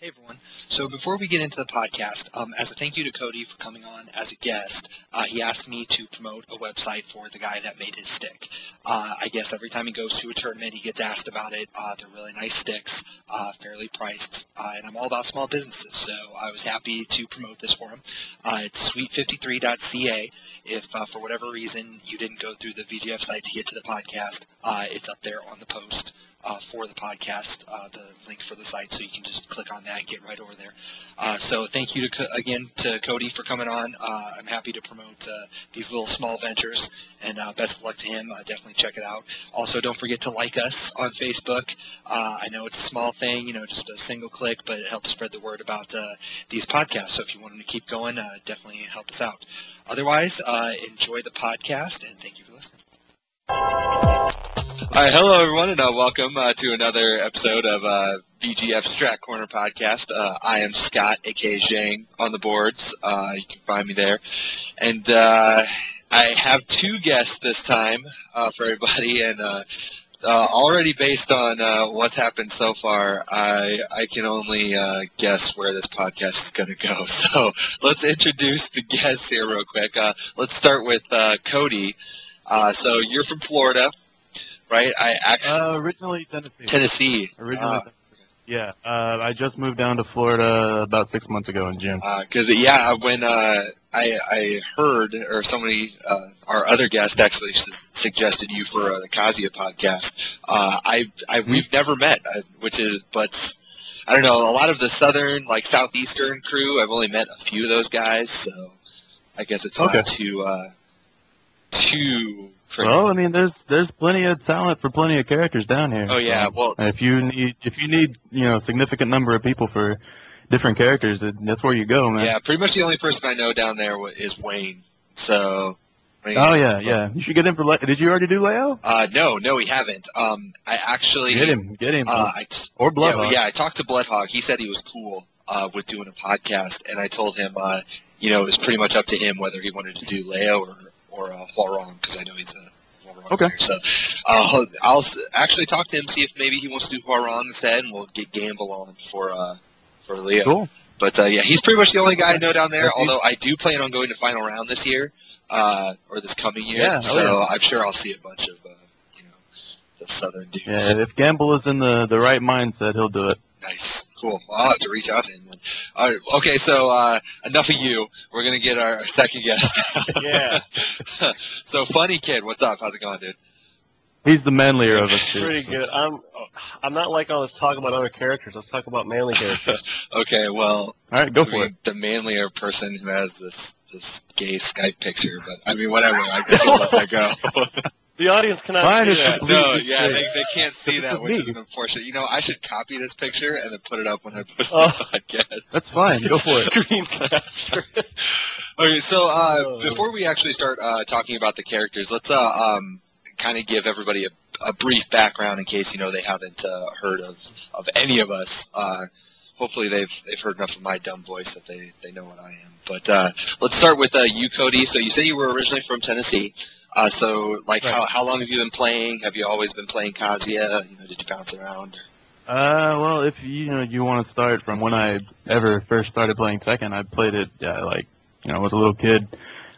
Hey everyone. So before we get into the podcast, as a thank you to Cody for coming on as a guest, he asked me to promote a website for the guy that made his stick. I guess every time he goes to a tournament, he gets asked about it. They're really nice sticks, fairly priced, and I'm all about small businesses, so I was happy to promote this for him. It's sweet53.ca. If for whatever reason you didn't go through the VGF site to get to the podcast, it's up there on the post. For the podcast, the link for the site, so you can just click on that and get right over there. So thank you again to Cody for coming on. I'm happy to promote these little small ventures, and best of luck to him. Definitely check it out. Also, don't forget to like us on Facebook. I know it's a small thing, just a single click, but it helps spread the word about these podcasts. So if you want them to keep going, definitely help us out. Otherwise, enjoy the podcast, and thank you for listening. All right, hello everyone, and welcome to another episode of VGF Strat Corner Podcast. I am Scott, aka Zhang, on the boards. You can find me there. And I have two guests this time for everybody, and already based on what's happened so far, I can only guess where this podcast is going to go. So let's introduce the guests here real quick. Let's start with Cody. So you're from Florida. Right, originally Tennessee. Originally, yeah. I just moved down to Florida about 6 months ago in June. When I heard, or somebody, our other guest actually suggested you for the Kazuya podcast. We've never met, but I don't know. A lot of the southern, southeastern crew, I've only met a few of those guys, so I guess it's not too. Well, I mean, there's plenty of talent for plenty of characters down here. Oh yeah, well, if you need significant number of people for different characters, that's where you go, man. Yeah, pretty much the only person I know down there is Wayne. So. Oh yeah. You should get him for. Did you already do Leo? No, we haven't. I actually get him. Or Bloodhog. Yeah, I talked to Bloodhog. He said he was cool with doing a podcast, and I told him, it was pretty much up to him whether he wanted to do Leo or Huarong, because I know he's a Huarong player. So I'll actually talk to him, see if maybe he wants to do Huarong instead, and we'll get Gamble on for Leo. Cool. But he's pretty much the only guy I know down there, although I do plan on going to Final Round this year, or this coming year. Yeah, so I'm sure I'll see a bunch of the southern dudes. Yeah, if Gamble is in the right mindset, he'll do it. Nice. Cool. Well, I'll have to reach out to him then. All right. Okay, so enough of you. We're going to get our second guest. Yeah. So, Funny Kid, what's up? How's it going, dude? He's the manlier of us, too. Pretty good. I'm not like all this talk about other characters. Let's talk about manly characters. Okay, well. All right, go for it. The manlier person who has this gay Skype picture, but, I mean, whatever. I guess we'll let that go. The audience cannot see that. No, yeah, they can't see that, which is unfortunate. I should copy this picture and then put it up when I post the podcast. That's fine. Go for it. Screen capture. Okay, so before we actually start talking about the characters, let's kind of give everybody a brief background in case they haven't heard of any of us. Hopefully they've heard enough of my dumb voice that they know what I am. But let's start with you, Cody. So you said you were originally from Tennessee. Right. How long have you been playing? Have you always been playing Kazuya? Did you bounce around? Well, if you want to start from when I ever first started playing Tekken, I played it I was a little kid.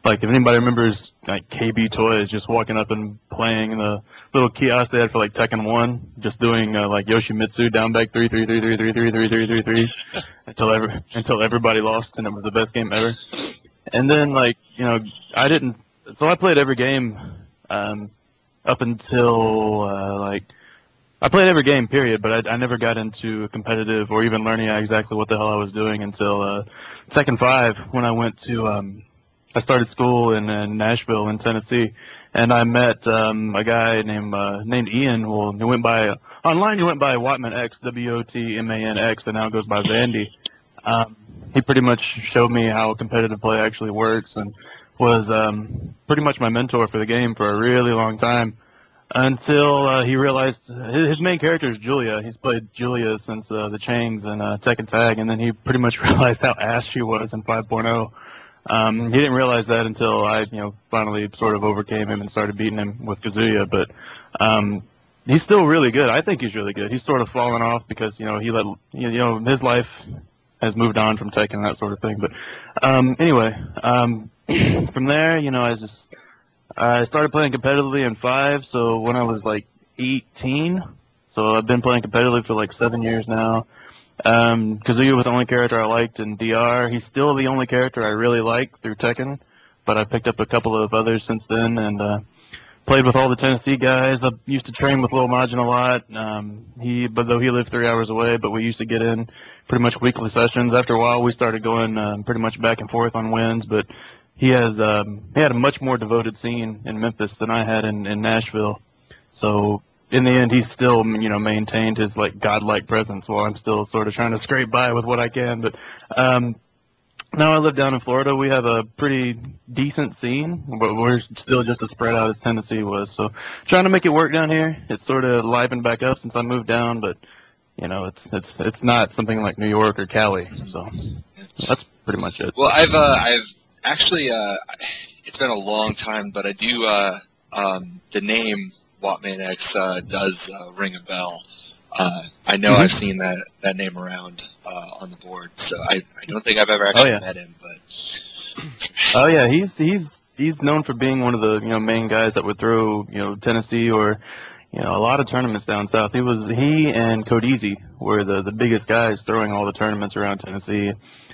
Like, if anybody remembers, KB Toys, just walking up and playing the little kiosk they had for Tekken 1, just doing Yoshimitsu down back 3 until everybody lost, and it was the best game ever. And then I didn't. So I played every game up until, I played every game, period, but I never got into competitive or even learning exactly what the hell I was doing until Tekken 5 when I went to, I started school in Nashville in Tennessee, and I met a guy named Ian. Well, he went by, online he went by Watman X, WOTMANX, and now goes by Vandy. He pretty much showed me how competitive play actually works, and was pretty much my mentor for the game for a really long time until he realized his main character is Julia. He's played Julia since the Changs and Tekken Tag, and then he pretty much realized how ass she was in 5.0. He didn't realize that until I finally sort of overcame him and started beating him with Kazuya. But He's still really good. I think he's really good. He's sort of fallen off because his life has moved on from Tekken and that sort of thing. But anyway, from there, I started playing competitively in 5. So when I was like 18, so I've been playing competitively for like 7 years now. Kazuya was the only character I liked in DR. He's still the only character I really like through Tekken, but I picked up a couple of others since then and played with all the Tennessee guys. I used to train with Lil Majin a lot. Though he lived 3 hours away, but we used to get in pretty much weekly sessions. After a while, we started going pretty much back and forth on wins, but he had a much more devoted scene in Memphis than I had in Nashville. So in the end, he's still maintained his like godlike presence while I'm still sort of trying to scrape by with what I can. But now I live down in Florida. We have a pretty decent scene, but we're still just as spread out as Tennessee was. So trying to make it work down here. It's sort of livened back up since I moved down, but it's not something like New York or Cali. So that's pretty much it. Well, I've actually it's been a long time, but I do the name Watman X does ring a bell. I know I've seen that name around on the board, so I don't think I've ever actually met him. But oh yeah, he's known for being one of the main guys that would throw Tennessee or a lot of tournaments down south. He and Codizi were the biggest guys throwing all the tournaments around Tennessee,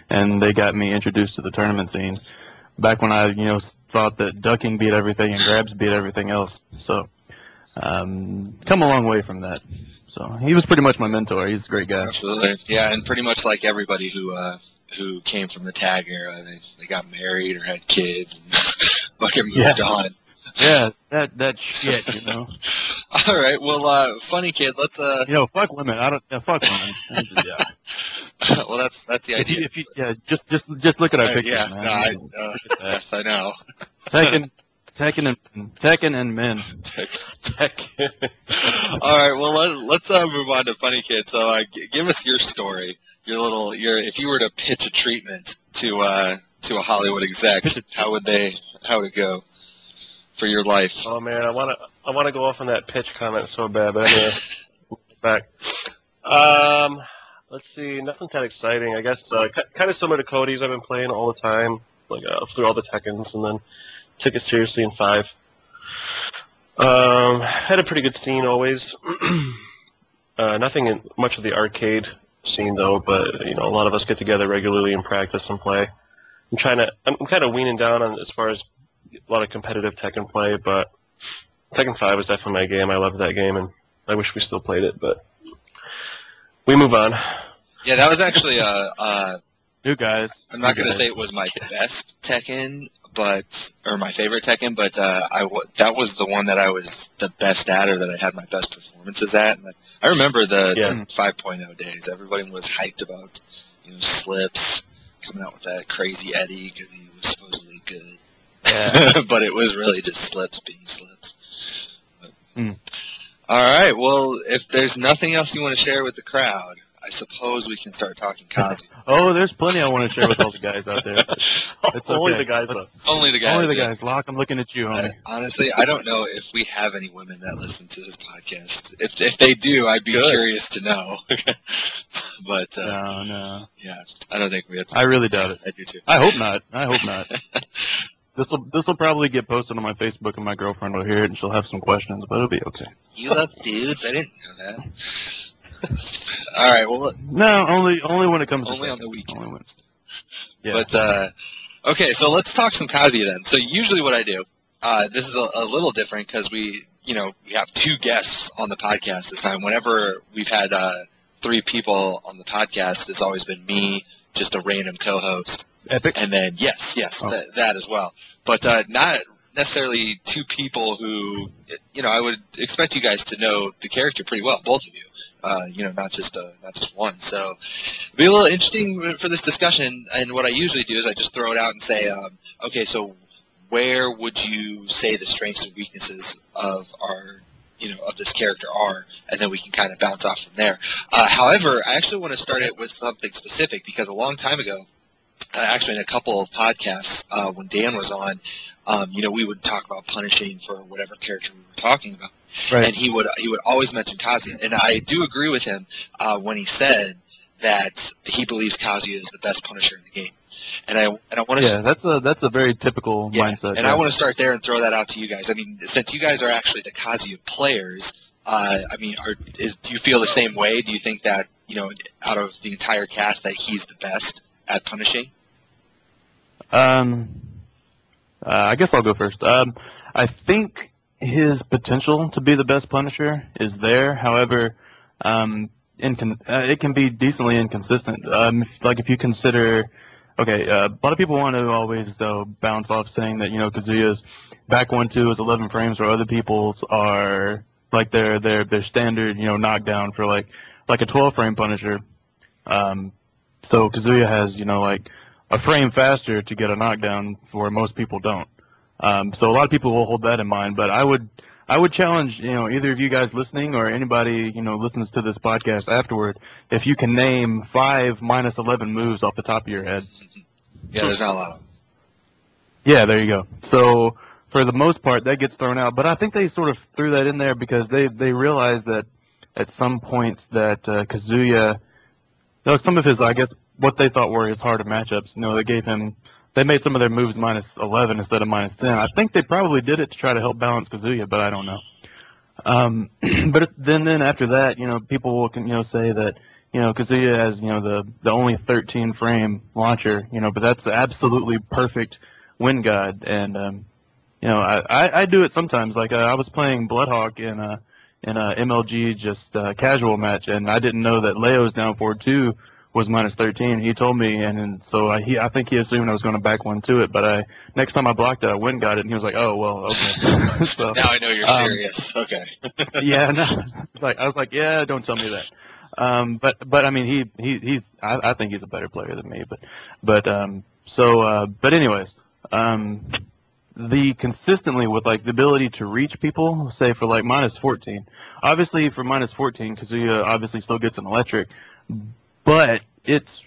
and they got me introduced to the tournament scene back when I thought that ducking beat everything and grabs beat everything else. So come a long way from that. So he was pretty much my mentor. He's a great guy. Absolutely, yeah, and pretty much like everybody who came from the tag era, they got married or had kids and fucking moved on. Yeah, that shit, All right, well, funny kid, let's fuck women. Fuck women. Yeah. Well, that's the idea. Just look at our pictures, yeah, man. no, yes, I know. Tekken and men. All right, well let's move on to funny kid. So give us your story, if you were to pitch a treatment to a Hollywood exec, how would it go for your life? Oh man, I wanna go off on that pitch comment so bad, but anyway, back. Let's see, nothing that exciting. I guess kind of similar to Cody's. I've been playing all the time, like through all the Tekkens, and then took it seriously in 5. Had a pretty good scene always. Nothing in much of the arcade scene though, but a lot of us get together regularly and practice and play. I'm kind of weaning down on as far as a lot of competitive Tekken play, but Tekken 5 is definitely my game. I love that game, and I wish we still played it, but we move on. Yeah, that was actually new guys. I'm not going to say it was my best Tekken, or my favorite Tekken, but that was the one that I was the best at, or that I had my best performances at. And I remember the 5.0 days. Everybody was hyped about Slips coming out with that crazy Eddie because he was supposedly good. Yeah. But it was really just Slips being Slips. All right. Well, if there's nothing else you want to share with the crowd, I suppose we can start talking Kazi. Oh, there's plenty I want to share with all the guys out there. It's Only okay. the guys. Only the guys. Only the guys. Locke, I'm looking at you, homie. Honestly, I don't know if we have any women that listen to this podcast. If they do, I'd be curious to know. But no. Yeah, I don't think we have. I really doubt it. I do too. I hope not. This will probably get posted on my Facebook, and my girlfriend will hear it, and she'll have some questions, but it'll be okay. You love dudes? I didn't know that. All right. Well, no, only when it comes. Only on the weekend. Only when. Yeah. But okay, so let's talk some Kazuya then. So usually what I do, this is a little different because we have 2 guests on the podcast this time. Whenever we've had 3 people on the podcast, it's always been me, just a random co-host. Epic. And then yes, that as well. But not necessarily 2 people who I would expect you guys to know the character pretty well, both of you. Not just one. So it'll be a little interesting for this discussion. And what I usually do is I just throw it out and say, okay, so where would you say the strengths and weaknesses of of this character are, and then we can kind of bounce off from there. However, I actually want to start it with something specific because a long time ago, actually in a couple of podcasts when Dan was on, we would talk about punishing for whatever character we were talking about. Right. And he would always mention Kazuya. And I do agree with him when he said that he believes Kazuya is the best Punisher in the game. And I want to that's a very typical mindset. And I want to start there and throw that out to you guys. I mean, since you guys are actually the Kazuya players, I mean, do you feel the same way? Do you think that, you know, out of the entire cast, that he's the best at punishing? I guess I'll go first. I think his potential to be the best Punisher is there. However, it can be decently inconsistent. Like if you consider, okay, a lot of people want to always bounce off saying that, you know, Kazuya's back 1-2 is 11 frames, where other people's are like their standard, you know, knockdown for like a 12 frame Punisher. So Kazuya has, you know, like a frame faster to get a knockdown, where most people don't. So a lot of people will hold that in mind, but I would challenge, you know, either of you guys listening or anybody, you know, listens to this podcast afterward, if you can name 5 -11 moves off the top of your head. Yeah, there's not a lot of them. Yeah, there you go. So for the most part, that gets thrown out, but I think they sort of threw that in there because they realized that at some points that Kazuya, you know, some of his, I guess, what they thought were his harder matchups, you know, they made some of their moves -11 instead of -10. I think they probably did it to try to help balance Kazuya, but I don't know. But then after that, you know, people will, you know, say that, you know, Kazuya has, you know, the only 13 frame launcher, you know, but that's absolutely perfect wind guide. And, you know, I do it sometimes. Like I was playing Bloodhawk in a MLG just casual match, and I didn't know that Leo's down forward 2 was -13. He told me, and so I think he assumed I was going to back 1 to it. But next time I blocked it, I wind got it, and he was like, "Oh well, okay." So, now I know you're serious. Okay. Yeah, no, I was like, yeah, don't tell me that. But I mean, I think he's a better player than me. But anyways, the consistently with like the ability to reach people, say for like -14. Obviously, for -14, Kazuya obviously still gets an electric, but it's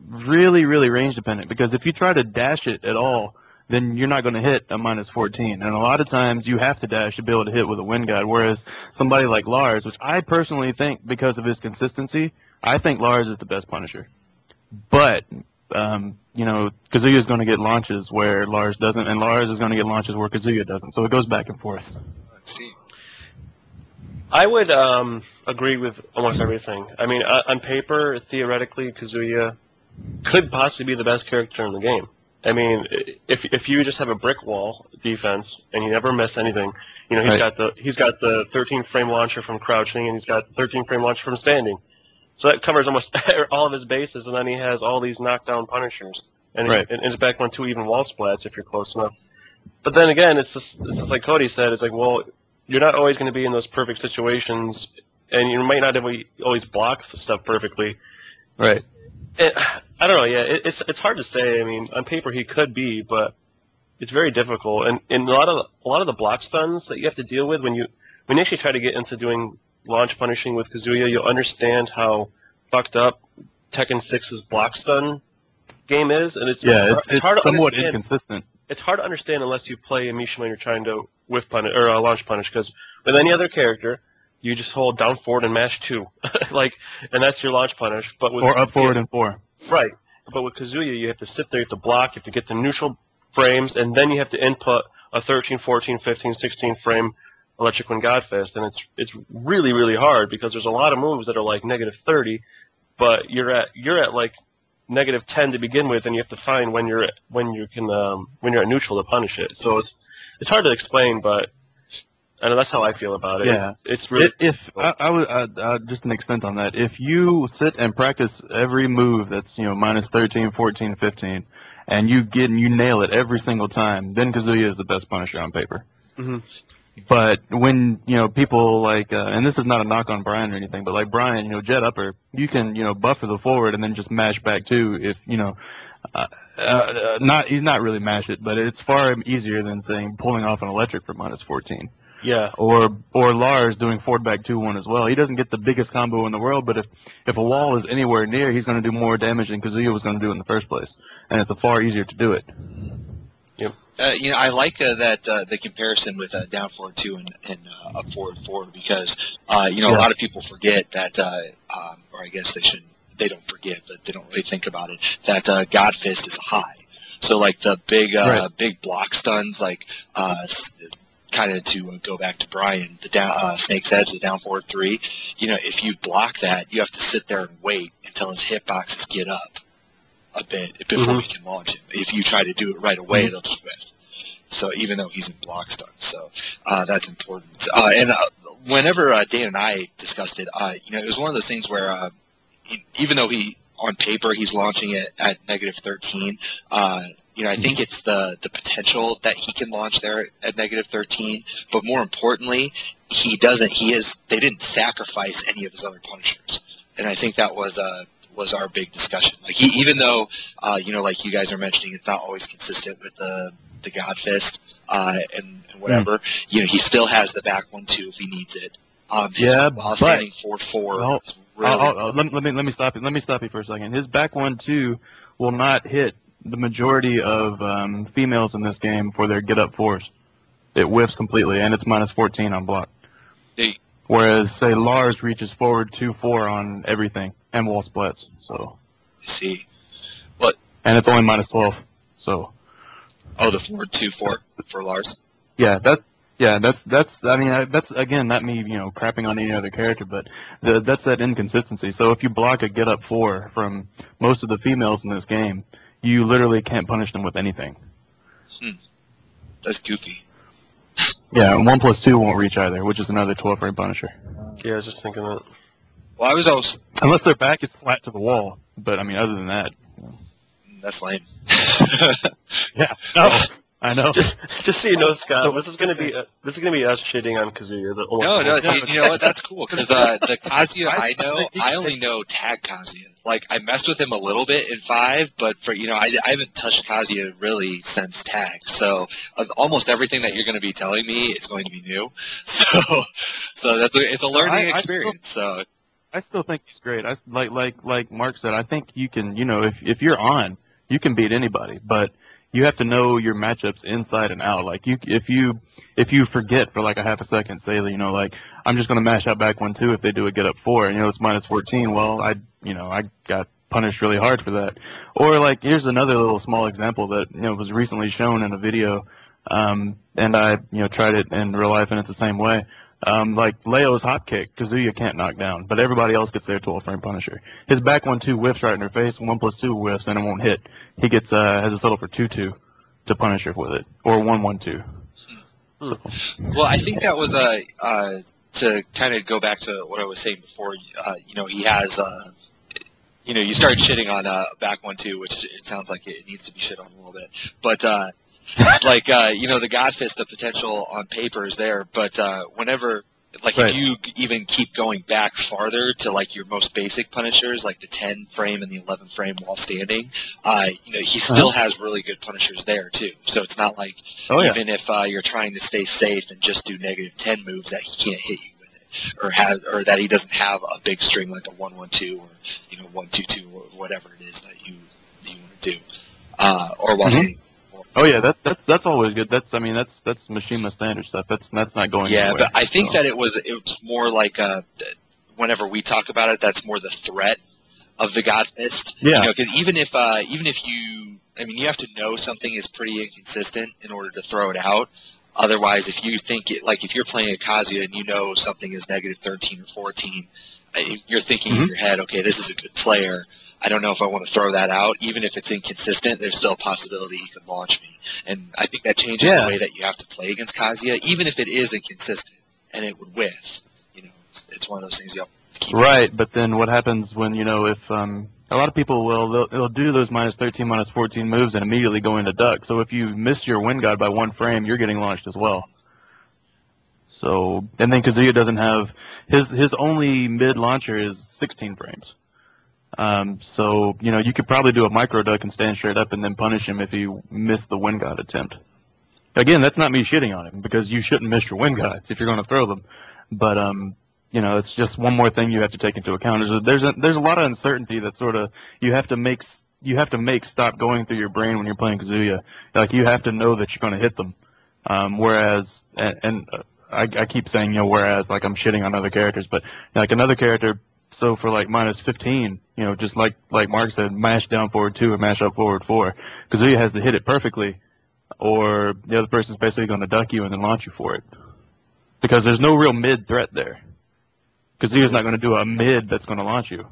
really, really range dependent, because if you try to dash it at all, then you're not going to hit a -14. And a lot of times you have to dash to be able to hit with a wind guide, whereas somebody like Lars, which I personally think, because of his consistency, I think Lars is the best Punisher. But, you know, Kazuya is going to get launches where Lars doesn't, and Lars is going to get launches where Kazuya doesn't. So it goes back and forth. Let's see. I would agree with almost everything. I mean, on paper, theoretically, Kazuya could possibly be the best character in the game. I mean, if you just have a brick wall defense and you never miss anything, you know, he's got the 13 frame launcher from crouching, and he's got the 13 frame launcher from standing. So that covers almost all of his bases, and then he has all these knockdown punishers, and it's back 1-2 even wall splats if you're close enough. But then again, it's just like Cody said. It's like, well, you're not always going to be in those perfect situations, and you might not always block stuff perfectly. Right. I don't know. Yeah, it's hard to say. I mean, on paper he could be, but it's very difficult. And a lot of the block stuns that you have to deal with when you actually try to get into doing launch punishing with Kazuya, you'll understand how fucked up Tekken 6's block stun game is, and it's hard somewhat to inconsistent. It's hard to understand unless you play a Mishima and you're trying to whiff punish or launch punish, because with any other character, you just hold down forward and mash 2, and that's your launch punish. But with or up forward and 4. Right. But with Kazuya, you have to sit there, you have to block, you have to get to neutral frames, and then you have to input a 13, 14, 15, 16 frame Electric Wind Godfist, and it's really, really hard, because there's a lot of moves that are like -30, but you're at like -10 to begin with, and you have to find when you're at neutral to punish it. So it's hard to explain, but I know that's how I feel about it. Yeah, it's really. I would just an extent on that. If you sit and practice every move that's, you know, -13, 14, 15, and you nail it every single time, then Kazuya is the best Punisher on paper. Mm-hmm. But when, you know, people like, and this is not a knock on Brian or anything, but like Brian, you know, jet upper, you can, you know, buffer the forward and then just mash back 2 if, you know, he's not really mash it, but it's far easier than saying pulling off an electric for -14. Yeah. Or Lars doing forward back 2-1 as well. He doesn't get the biggest combo in the world, but if a wall is anywhere near, he's going to do more damage than Kazuya was going to do in the first place, and it's far easier to do it. I like that the comparison with down forward 2 and up forward 4 because a lot of people forget that, or I guess they don't forget, but they don't really think about it, that God Fist is high. So like the big block stuns, like kind of to go back to Brian, the down Snake's Edge, the down forward 3. If you block that, you have to sit there and wait until his hitboxes get up a bit before we can launch him. If you try to do it right away, it'll swift. So even though he's in block stun, so that's important. And whenever Dan and I discussed it, it was one of those things where even though on paper he's launching it at -13, I think it's the potential that he can launch there at -13, but more importantly, they didn't sacrifice any of his other punishers, and I think that was our big discussion. Like even though like you guys are mentioning, it's not always consistent with the God Fist and whatever. He still has the back 1-2 if he needs it. While standing 4-4. Let me stop you. Let me stop you for a second. His back 1-2 will not hit the majority of females in this game for their get up force. It whiffs completely, and it's -14 on block. Whereas, say, Lars reaches forward 2-4 on everything and wall splits. So. I see. What? And it's only -12. So. Oh, the forward 2-4 for Lars. Yeah, that's again not me crapping on any other character, but that's that inconsistency. So if you block a get up 4 from most of the females in this game, you literally can't punish them with anything. That's goofy. Yeah, and 1+2 won't reach either, which is another 12-frame punisher. Yeah, I was just thinking that. Well, I was always... Unless their back is flat to the wall, but I mean, other than that... That's lame. Yeah, no, I know. Just so you know, Scott, this is gonna be us shitting on Kazuya. No, you know what? That's cool because the Kazuya I only know tag Kazuya. Like I messed with him a little bit in 5, but for I haven't touched Kazuya really since tag. So almost everything that you're going to be telling me is going to be new. So it's a learning experience. So I still think he's great. Like Mark said, I think you can if you're on, you can beat anybody, but you have to know your matchups inside and out. Like if you forget for like a half a second, say like I'm just going to mash out back 1-2 if they do a get up 4, and it's -14. Well, I got punished really hard for that. Or like here's another little small example that was recently shown in a video, and I tried it in real life, and it's the same way. Like Leo's hop kick, Kazuya can't knock down, but everybody else gets their 12-frame punisher. His back 1-2 whiffs right in her face, 1+2 whiffs, and it won't hit. He has a settle for 2-2 to punish her with it, or 1-1-2. So. Well, I think that was to kind of go back to what I was saying before. He has you started shitting on back 1-2, which it sounds like it needs to be shit on a little bit, but. The God Fist, the potential on paper is there, but whenever, if you even keep going back farther to, your most basic punishers, like the 10-frame and the 11-frame while standing, he still has really good punishers there, too. So it's not like, even if you're trying to stay safe and just do -10 moves, that he can't hit you with it, or that he doesn't have a big string like a 1-1-2 or, 1-2-2 or whatever it is that you want to do, or while standing. Oh yeah, that's always good. That's Mishima standard stuff. That's not going anywhere. Yeah, but I think that it was more like whenever we talk about it, that's more the threat of the God Fist. Yeah. Because even if you have to know something is pretty inconsistent in order to throw it out. Otherwise, if you think if you're playing a Kazuya and you know something is -13 or 14, you're thinking in your head, okay, this is a good player. I don't know if I want to throw that out. Even if it's inconsistent, there's still a possibility he could launch me. And I think that changes the way that you have to play against Kazuya, even if it is inconsistent and it would whiff. It's one of those things you have to keep. Right, but then what happens when, if a lot of people they'll do those -13, -14 moves and immediately go into duck. So if you miss your wind guard by 1 frame, you're getting launched as well. So, and then Kazuya doesn't have, his only mid launcher is 16 frames. So, you could probably do a micro duck and stand straight up and then punish him if you miss the wind guard attempt. Again, that's not me shitting on him, because you shouldn't miss your wind guards if you're going to throw them. But, it's just one more thing you have to take into account. There's a lot of uncertainty that sort of, you have to make you have to make stop going through your brain when you're playing Kazuya. Like you have to know that you're going to hit them. Whereas, I keep saying, whereas, like I'm shitting on other characters, but like another character, so for like minus 15, just like Mark said, mash down forward 2 and mash up forward 4. Kazuya has to hit it perfectly, or the other person's basically going to duck you and then launch you for it. Because there's no real mid threat there. Kazuya's not going to do a mid that's going to launch you.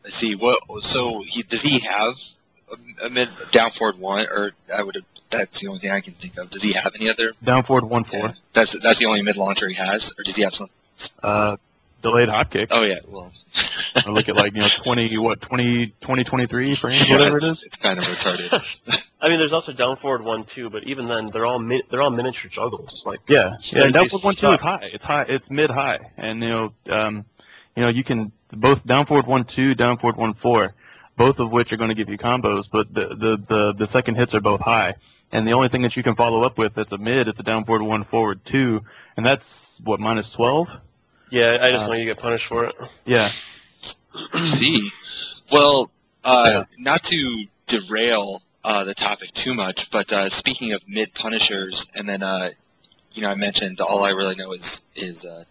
Let's see, does he have a mid down forward 1, or that's the only thing I can think of. Does he have any other? Down forward 1-4. Yeah, that's the only mid launcher he has, or does he have something? Delayed hop kick. Oh yeah, well. I look at 23 frames, whatever it is. It's kind of retarded. I mean, there's also down forward 1-2, but even then, they're all miniature juggles. Like down forward 1-2 is high. It's mid high, and you can both down forward 1-2, down forward 1-4, both of which are going to give you combos, but the second hits are both high, and the only thing that you can follow up with that's a mid, it's a down forward 1 forward 2, and that's what, minus 12. Yeah, I just know you get punished for it. Yeah. See, well, not to derail the topic too much, but speaking of mid punishers, and then I mentioned all I really know is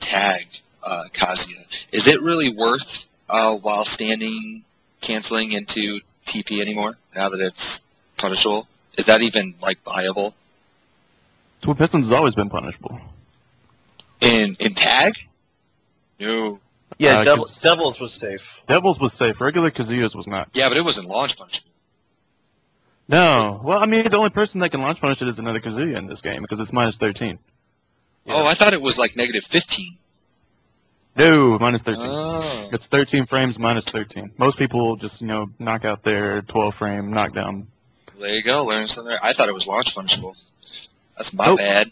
tag Kazuya. Is it really worth while standing canceling into TP anymore now that it's punishable? Is that even viable? Twin Pistons has always been punishable. In tag? No. Yeah, Devils was safe. Devils was safe. Regular Kazuya's was not. Yeah, but it wasn't launch punishable. No. Well, I mean, the only person that can launch punish it is another Kazuya in this game because it's minus 13. Yeah. Oh, I thought it was negative 15. No, minus 13. Oh. It's 13 frames minus 13. Most people just, knock out their 12 frame knockdown. There you go. Learn something. I thought it was launch punishable. That's my bad.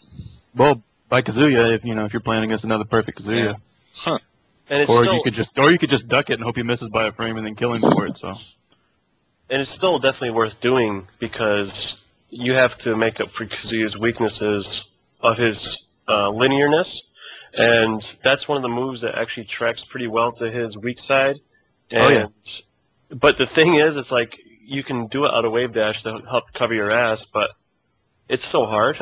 Well, by Kazuya, if you're playing against another perfect Kazuya. Yeah. Huh. And you could just duck it and hope he misses by a frame and then kill him for it. So. And it's still definitely worth doing because you have to make up for Kazuya's weaknesses of his linearness, and that's one of the moves that actually tracks pretty well to his weak side. And, but the thing is, it's you can do it out of wave dash to help cover your ass, but it's so hard.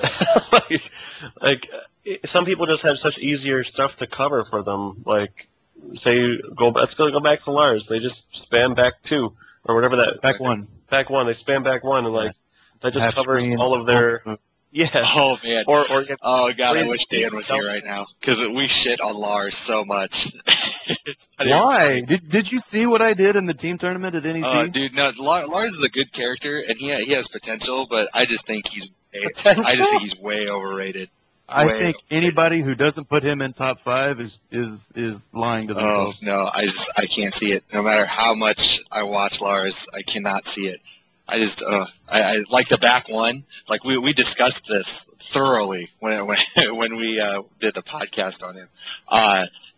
Some people just have such easier stuff to cover for them. Say, let's go back to Lars. They just spam back 2 or whatever that. Back 1. Back 1. They spam back 1 and that just covers screen, all of their. Yeah. Oh man. Oh god, I wish Dan was here here right now because we shit on Lars so much. Why? Did you see what I did in the team tournament at NEC? Dude, no. Lars is a good character and he has potential, but I just think he's way overrated. I think anybody who doesn't put him in top 5 is lying to themselves. Oh no, I can't see it. No matter how much I watch Lars, I cannot see it. I just I like the back one. We discussed this thoroughly when we did the podcast on him.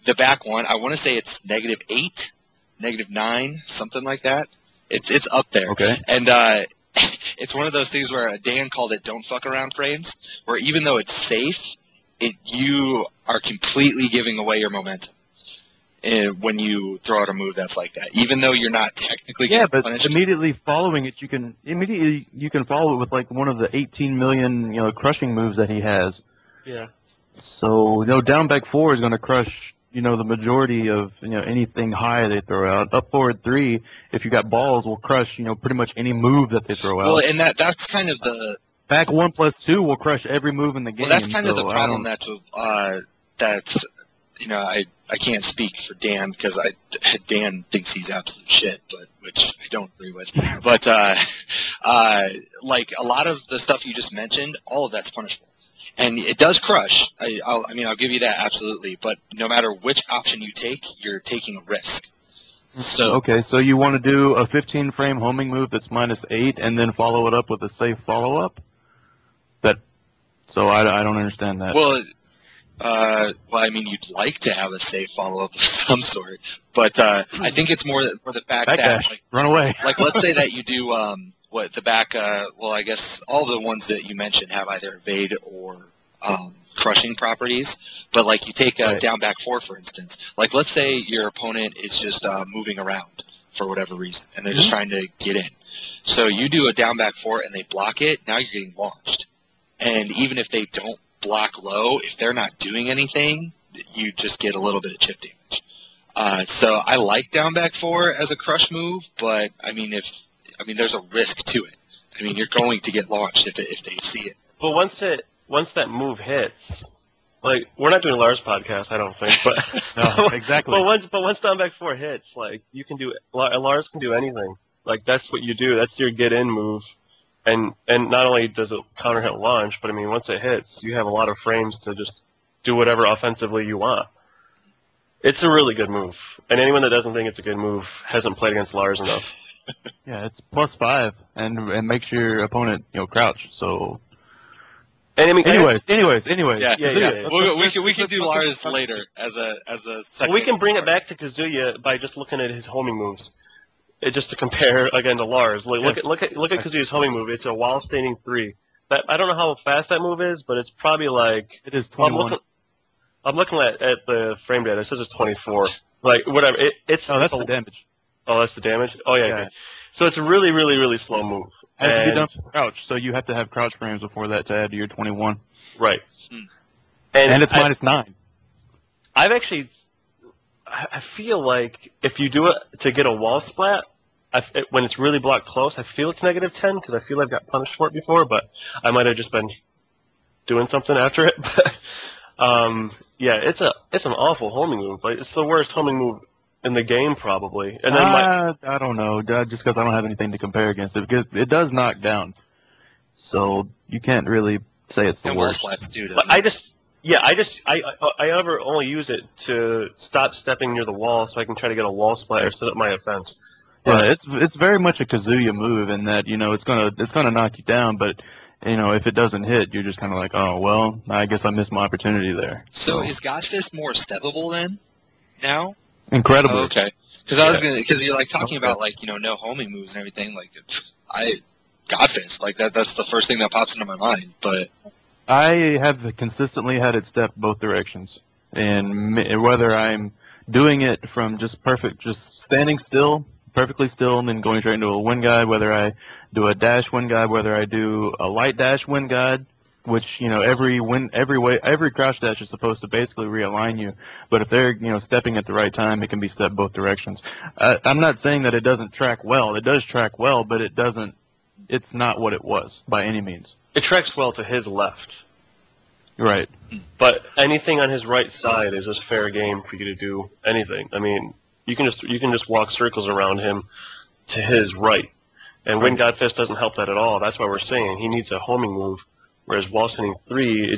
The back one, I want to say it's -8, -9, something like that. It's up there. Okay. And it's one of those things where Dan called it "don't fuck around" frames, where even though it's safe, you are completely giving away your momentum when you throw out a move that's like that. Even though you're not technically punished. Immediately following it, you can follow it with one of the 18 million crushing moves that he has. Yeah. So down back 4 is going to crush the majority of anything high they throw out. Up forward 3, if you got balls, will crush pretty much any move that they throw out. Well, and that's kind of the back 1+2 will crush every move in the game. Well, that's kind of the problem that's I can't speak for Dan because Dan thinks he's absolute shit, which I don't agree with. But a lot of the stuff you just mentioned, all of that's punishable. And it does crush. I'll give you that absolutely. But no matter which option you take, you're taking a risk. So okay, so you want to do a 15-frame homing move that's -8, and then follow it up with a safe follow-up. So I don't understand that. Well, you'd like to have a safe follow-up of some sort, but I think it's more for the fact that run away. Let's say that you do the back. I guess all the ones that you mentioned have either evade or crushing properties. But you take down back 4, for instance. Let's say your opponent is just moving around for whatever reason, and they're just trying to get in. So you do a down back 4 and they block it, now you're getting launched. And even if they don't block low, if they're not doing anything, you just get a little bit of chip damage. So I like down back 4 as a crush move, but I mean there's a risk to it. I mean, you're going to get launched if they see it. But once that move hits, like, we're not doing Lars podcast, I don't think, but No, exactly. but once down back 4 hits, like, you can do Lars can do anything. Like, that's what you do. That's your get in move. And not only does it counter hit launch, but I mean, once it hits, you have a lot of frames to just do whatever offensively you want. It's a really good move. And anyone that doesn't think it's a good move hasn't played against Lars enough. Yeah, it's +5 and makes your opponent, crouch. So, And I mean, anyways. Yeah. We can do Lars later as a second. We can bring it back to Kazuya by just looking at his homing moves. Just to compare again to Lars. Look at Kazuya's homing move. It's a while standing 3. I don't know how fast that move is, but it's probably like, it is 21. I'm looking at the frame data. It says it's 24. Like, whatever. That's the damage. Oh, that's the damage? Oh, yeah. Okay. So it's a really, really, really slow move. Has to be done for crouch, so you have to have crouch frames before that to add to your 21. Right. And it's -9. I feel like if you do it to get a wall splat, when it's really blocked close, I feel it's -10 because I feel I've got punished for it before, but I might have just been doing something after it. Yeah, it's an awful homing move. Like, it's the worst homing move in the game, probably. And then I don't know, just because I don't have anything to compare against it, because it does knock down. So you can't really say it's the worst. But I ever only use it to stop stepping near the wall so I can try to get a wall splat or set up my offense. Yeah, it's very much a Kazuya move in that, it's gonna knock you down, but if it doesn't hit, you're just kind of like, oh well, I guess I missed my opportunity there. So is Godfist more steppable then? Now? Incredible. Oh, okay. Because you're like talking about like no homing moves and everything. Like Godfist, like that's the first thing that pops into my mind. But I have consistently had it step both directions, and whether I'm doing it from just standing still, perfectly still, and then going straight into a wind guide, whether I do a dash wind guide, whether I do a light dash wind guide, which every crouch dash is supposed to basically realign you, but if they're stepping at the right time, it can be stepped both directions. I'm not saying that it doesn't track well. It does track well, but it's not what it was by any means. It tracks well to his left. Right. But anything on his right side is just fair game for you to do anything. I mean, you can just walk circles around him to his right. And Wind God Fist doesn't help that at all. That's why we're saying he needs a homing move. Whereas wall sending 3,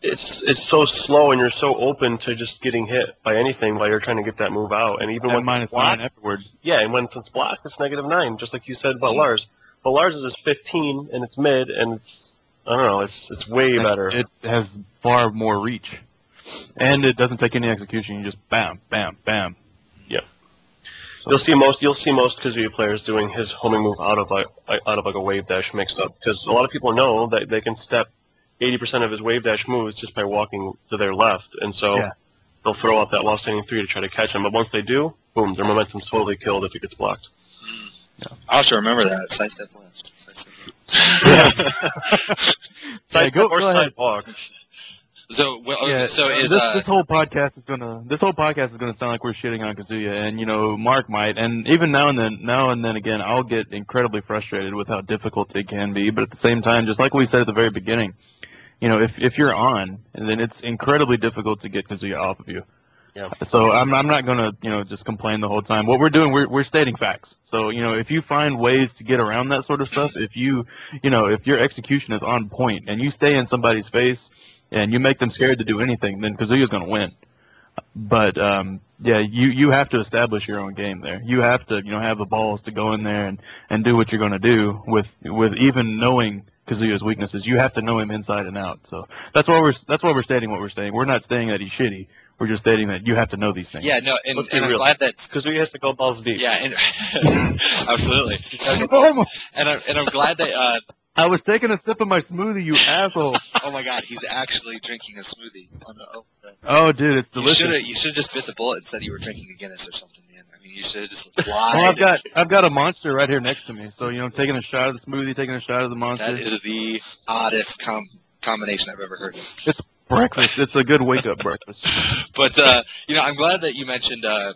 it's so slow, and you're so open to just getting hit by anything while you're trying to get that move out. And even when it's blocked, -9 afterward. Yeah, and when it's blocked, it's -9, just like you said about Lars. But Lars is 15, and it's mid, and it's way better. It has far more reach, and it doesn't take any execution. You just bam, bam, bam. Yeah. You'll see most Kazuya players doing his homing move out of like a wave dash mix up, because a lot of people know that they can step 80% of his wave dash moves just by walking to their left, and so they'll throw out that while standing 3 to try to catch him. But once they do, boom, their momentum's totally killed if it gets blocked. Yeah. I'll have to remember that. Side step left. Side step or side walk. So this whole podcast is gonna sound like we're shitting on Kazuya, and Mark might, and even now and then again, I'll get incredibly frustrated with how difficult it can be. But at the same time, just like we said at the very beginning, if you're on, and then it's incredibly difficult to get Kazuya off of you. Yeah. So I'm not gonna just complain the whole time. What we're doing, we're stating facts. So if you find ways to get around that sort of stuff, if if your execution is on point and you stay in somebody's face and you make them scared to do anything, then Kazuya's going to win. But you have to establish your own game there. You have to have the balls to go in there and do what you're going to do with even knowing Kazuya's weaknesses. You have to know him inside and out. So that's why we're stating what we're saying. We're not saying that he's shitty. We're just stating that you have to know these things. Yeah, no, and I'm glad that Kazuya has to go balls deep. Yeah, absolutely. And I'm glad that. I was taking a sip of my smoothie, you asshole. Oh my God, he's actually drinking a smoothie. Oh, dude, it's delicious. You should have just bit the bullet and said you were drinking a Guinness or something, man. I You should just lie. Well, I've got a monster right here next to me, so taking a shot of the smoothie, taking a shot of the monster. That is the oddest combination I've ever heard of. It's breakfast. It's a good wake-up breakfast. But I'm glad that you mentioned the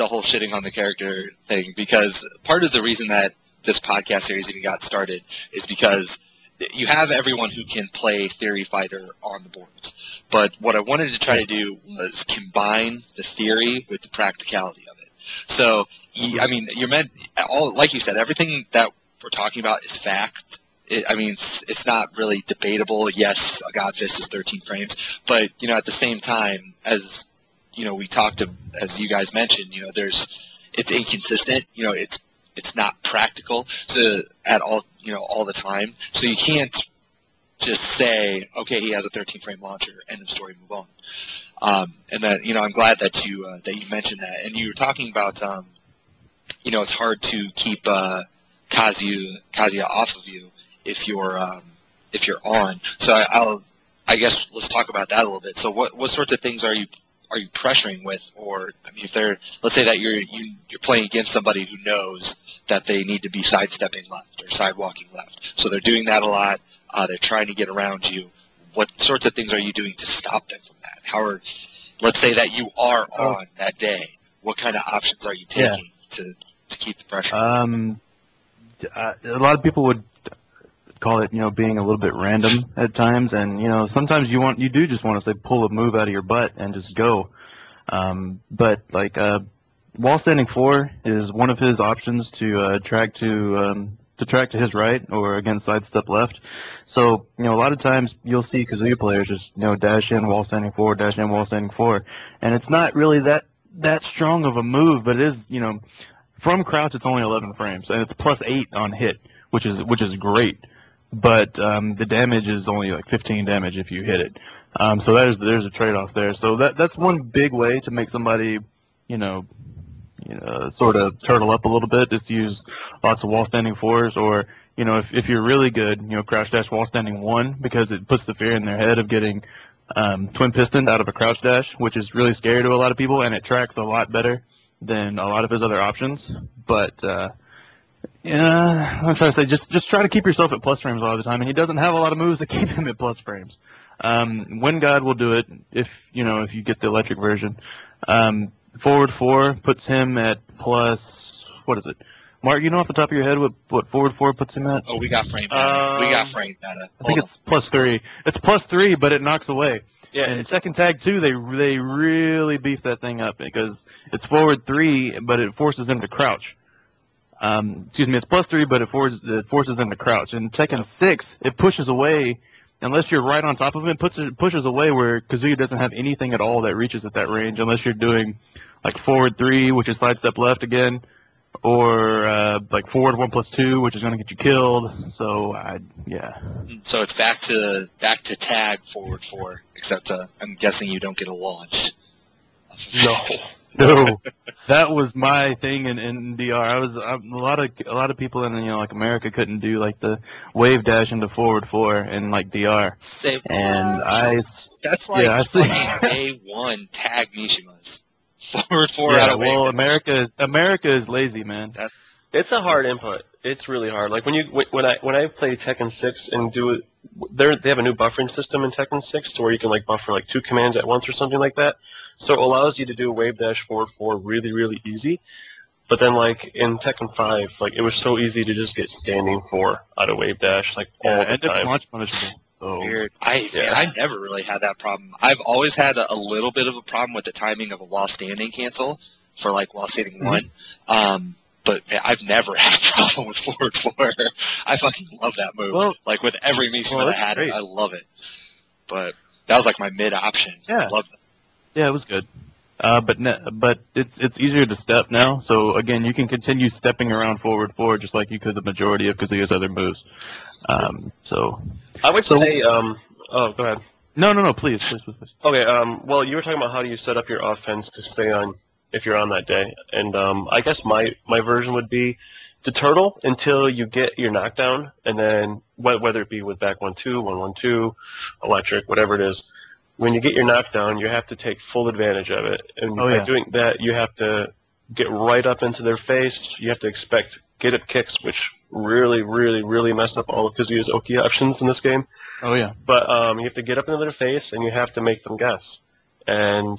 whole shitting on the character thing, because part of the reason that this podcast series even got started is because you have everyone who can play Theory Fighter on the boards. But what I wanted to try to do was combine the theory with the practicality of it. So, you're meant, like you said, everything that we're talking about is fact. It's not really debatable. Yes, a God Fist is 13 frames. But, at the same time, as, we talked to, as you guys mentioned, it's inconsistent. It's not practical at all, all the time. So you can't just say, okay, he has a 13-frame launcher, end of story, move on. And that, I'm glad that you mentioned that. And you were talking about, it's hard to keep Kazuya off of you if you're on. So I guess let's talk about that a little bit. So what sorts of things are you pressuring with? Or let's say that you're playing against somebody who knows that they need to be sidestepping left or sidewalking left. So they're doing that a lot. They're trying to get around you. What sorts of things are you doing to stop them from that? Let's say that you are on that day. What kind of options are you taking to keep the pressure? A lot of people would call it, being a little bit random at times, and sometimes you do just want to say pull a move out of your butt and just go. But wall standing 4 is one of his options to track to his right or against sidestep left. So a lot of times you'll see Kazuya players just dash in wall standing 4, dash in wall standing 4, and it's not really that strong of a move, but it is from crouch it's only 11 frames and it's +8 on hit, which is great. But the damage is only like 15 damage if you hit it. So there's a trade-off there. So that's one big way to make somebody, sort of turtle up a little bit, is to use lots of wall standing 4s, or if you're really good, crouch dash wall standing 1, because it puts the fear in their head of getting twin pistoned out of a crouch dash, which is really scary to a lot of people, and it tracks a lot better than a lot of his other options. But I'm trying to say, just try to keep yourself at plus frames all the time, and he doesn't have a lot of moves that keep him at plus frames. Wind God will do it if you get the electric version. Forward 4 puts him at plus, what is it? Mark, off the top of your head what forward 4 puts him at? Oh, we got frame data. We got frame data. I think it's +3. It's +3, but it knocks away. Yeah. And in second tag 2, they really beef that thing up, because it's forward 3, but it forces him to crouch. It's +3, but it forces them to crouch. In Tekken 6, it pushes away, unless you're right on top of him, it pushes away where Kazuya doesn't have anything at all that reaches at that range, unless you're doing like forward 3, which is sidestep left again, or like forward 1+2, which is going to get you killed. So So it's back to tag forward 4, except I'm guessing you don't get a launch. No, that was my thing in DR. A lot of people in like America couldn't do like the wave dash into forward 4 in like DR. That's like fucking day 1 tag Mishimas. Forward 4 out of wave. Well, America is lazy, man. It's a hard input. It's really hard. Like when I play Tekken 6 and do it, they have a new buffering system in Tekken 6 to where you can like buffer like 2 commands at once or something like that. So it allows you to do wave dash forward 4 really, really easy. But then like in Tekken 5, like it was so easy to just get standing 4 out of wave dash like all the time. Launch punishable. So, weird. I never really had that problem. I've always had a little bit of a problem with the timing of a while standing cancel for like while standing 1. But I've never had a problem with forward 4. I fucking love that move. Well, like with every Mishima that had it, I love it. But that was like my mid option. Yeah. I love it. Yeah, it was good. But it's easier to step now. So again, you can continue stepping around forward 4 just like you could the majority of Kazuya's other moves. So I would say, oh, go ahead. No, please. Okay, well, you were talking about how do you set up your offense to stay on if you're on that day, and I guess my version would be to turtle until you get your knockdown, and then whether it be with back 1-2, 1-1-2, electric, whatever it is, when you get your knockdown, you have to take full advantage of it, and by doing that, you have to get right up into their face. You have to expect get-up kicks, which really, really, really mess up all of Kazuya's Oki options in this game. Oh, yeah. But you have to get up into their face, and you have to make them guess. And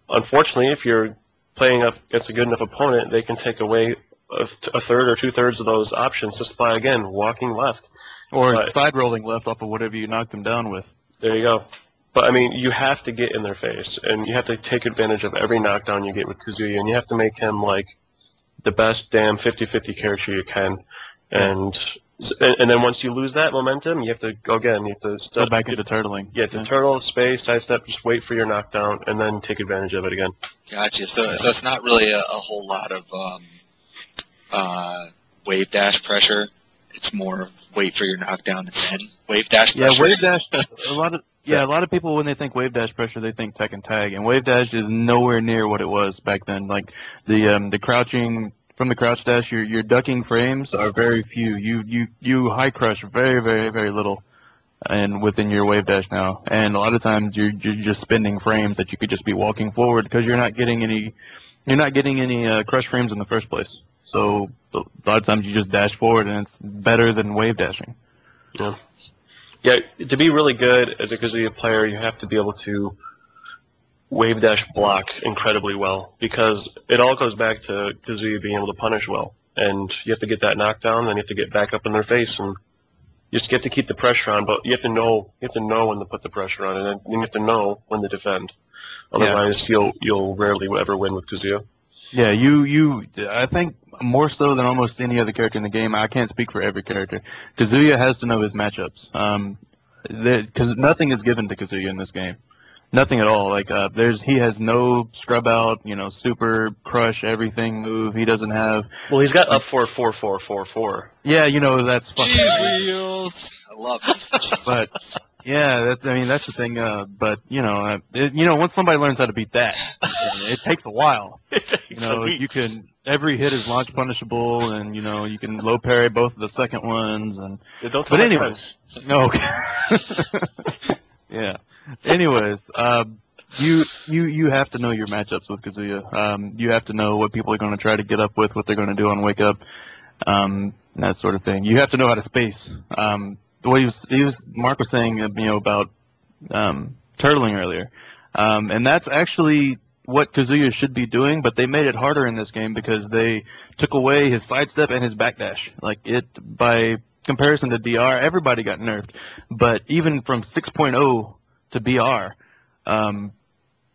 unfortunately, if you're playing up against a good enough opponent, they can take away a third or two-thirds of those options just by, again, walking left. Or side-rolling left off of whatever you knock them down with. There you go. But, I mean, you have to get in their face, and you have to take advantage of every knockdown you get with Kazuya, and you have to make him, like, the best damn 50-50 character you can. And then once you lose that momentum, you have to go again. You have to go back into turtling. Yeah, to turtle, space, sidestep, just wait for your knockdown, and then take advantage of it again. Gotcha. So it's not really a whole lot of wave dash pressure. It's more wait for your knockdown and then wave dash pressure. Yeah, wave dash. A lot of people when they think wave dash pressure, they think Tekken Tag, and wave dash is nowhere near what it was back then. Like the crouching. From the crouch dash, your ducking frames are very few. You high crush very, very, very little, and within your wave dash now. And a lot of times you're just spending frames that you could just be walking forward because you're not getting any crush frames in the first place. So a lot of times you just dash forward, and it's better than wave dashing. Yeah. Yeah. To be really good as a Kazuya player, you have to be able to wave dash block incredibly well, because it all goes back to Kazuya being able to punish well, and you have to get that knockdown, then you have to get back up in their face, and you just get to keep the pressure on. But you have to know when to put the pressure on, and then you have to know when to defend. Otherwise, you'll rarely ever win with Kazuya. Yeah, I think more so than almost any other character in the game. I can't speak for every character. Kazuya has to know his matchups, because nothing is given to Kazuya in this game. Nothing at all. Like he has no scrub out, super crush everything move. He doesn't have. Well, he's got up 4-4-4-4-4. Yeah, that's fucking. Cheese wheels. I love these. But yeah, that's the thing. But once somebody learns how to beat that, it takes a while. You can every hit is launch punishable, and you can low parry both of the second ones, and. But anyways, no. Yeah. Anyways, you have to know your matchups with Kazuya. You have to know what people are going to try to get up with, what they're going to do on wake up, that sort of thing. You have to know how to space. What Mark was saying, about turtling earlier, and that's actually what Kazuya should be doing, but they made it harder in this game because they took away his sidestep and his backdash. By comparison to DR, everybody got nerfed, but even from 6.0 to BR,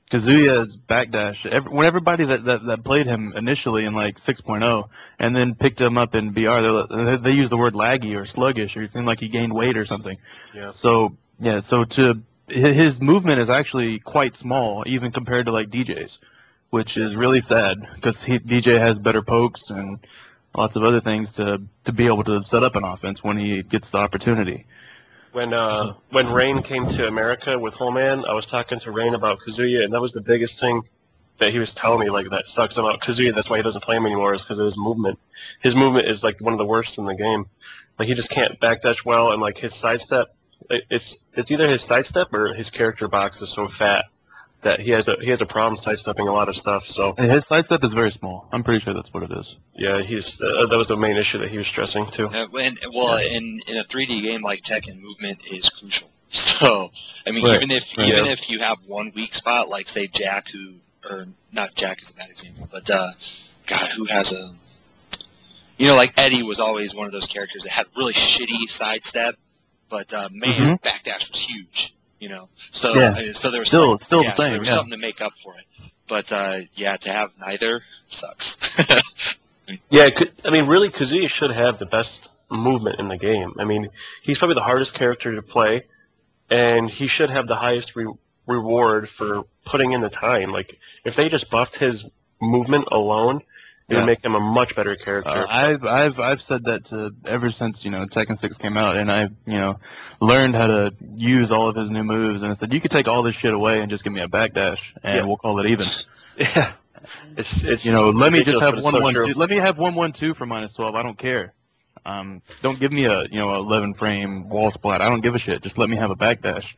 Kazuya's backdash. When everybody that played him initially in 6.0 and then picked him up in BR, they use the word laggy or sluggish, or it seemed like he gained weight or something. Yeah. So his movement is actually quite small, even compared to DJ's, which is really sad because DJ has better pokes and lots of other things to be able to set up an offense when he gets the opportunity. When Rain came to America with Holman, I was talking to Rain about Kazuya, and that was the biggest thing that he was telling me, that sucks about Kazuya. That's why he doesn't play him anymore, is because of his movement. His movement is one of the worst in the game. He just can't backdash well, and his sidestep, it's either his sidestep or his character box is so fat that he has a problem sidestepping a lot of stuff. So his sidestep is very small. I'm pretty sure that's what it is. Yeah, that was the main issue that he was stressing too. In a 3D game like Tekken, movement is crucial. So even if you have one weak spot, like say Jack, not Jack is a bad example, but who has Eddie was always one of those characters that had really shitty sidestep, but backdash was huge. So there was still the same. There was something to make up for it, but to have neither sucks. Yeah, really, Kazuya should have the best movement in the game. He's probably the hardest character to play, and he should have the highest reward for putting in the time. If they just buffed his movement alone, it would make him a much better character. I've said that ever since Tekken 6 came out, and I've learned how to use all of his new moves. And I said, you could take all this shit away and just give me a backdash, and we'll call it even. Yeah, it's let me just have 1-1-2. Let me have 1-1-2 for -12. I don't care. Don't give me a 11 frame wall splat. I don't give a shit. Just let me have a backdash.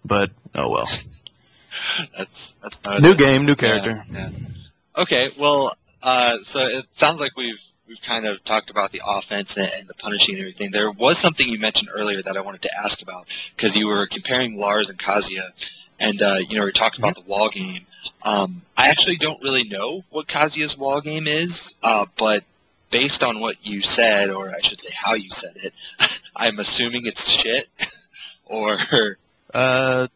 But oh well. That's new game, new character. Yeah. Okay, well. So it sounds like we've kind of talked about the offense and the punishing and everything. There was something you mentioned earlier that I wanted to ask about because you were comparing Lars and Kazuya, and we talked about the wall game. I actually don't really know what Kazuya's wall game is, but based on what you said, or I should say how you said it, I'm assuming it's shit. Or Mark,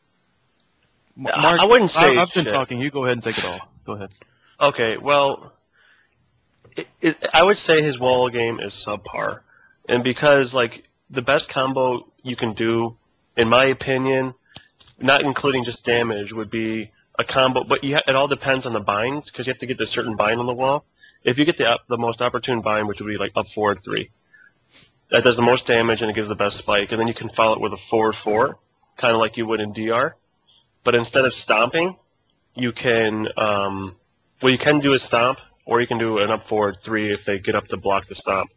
I wouldn't say I've been shit. talking. You go ahead and take it all. Go ahead. Okay, well, I would say his wall game is subpar, and because like the best combo you can do, in my opinion, not including just damage, would be a combo. But it all depends on the bind because you have to get the certain bind on the wall. If you get the most opportune bind, which would be like up forward 3, that does the most damage and it gives the best spike, and then you can follow it with a forward 4, kind of like you would in DR. But instead of stomping, you can you can do a stomp. Or you can do an up forward 3 if they get up to block the stomp.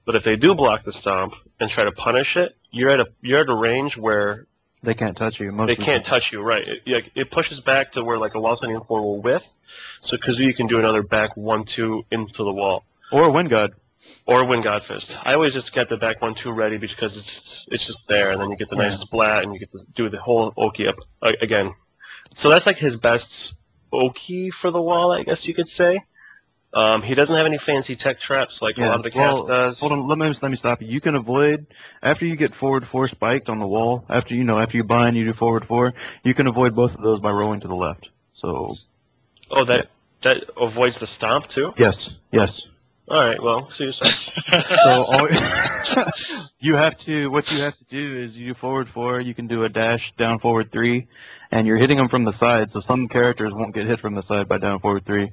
But if they do block the stomp and try to punish it, you're at a range where they can't touch you. They can't touch you, right? It pushes back to where like a wall standing 4 will whiff. So Kazuya can do another back 1-2 into the wall. Or a Wind God. Or a Wind God Fist. I always just get the back 1-2 ready because it's just there, and then you get the nice splat, and you get to do the whole Oki up again. So that's like his best Oki for the wall, I guess you could say. He doesn't have any fancy tech traps like a lot of the cast does. Hold on, let me stop you. You can avoid, after you get forward 4 spiked on the wall, after you bind, you do forward 4, you can avoid both of those by rolling to the left. So. Oh, that avoids the stomp too? Yes. All right, well, see you soon. So what you have to do is you do forward 4, you can do a dash down forward 3, and you're hitting them from the side, so some characters won't get hit from the side by down forward 3.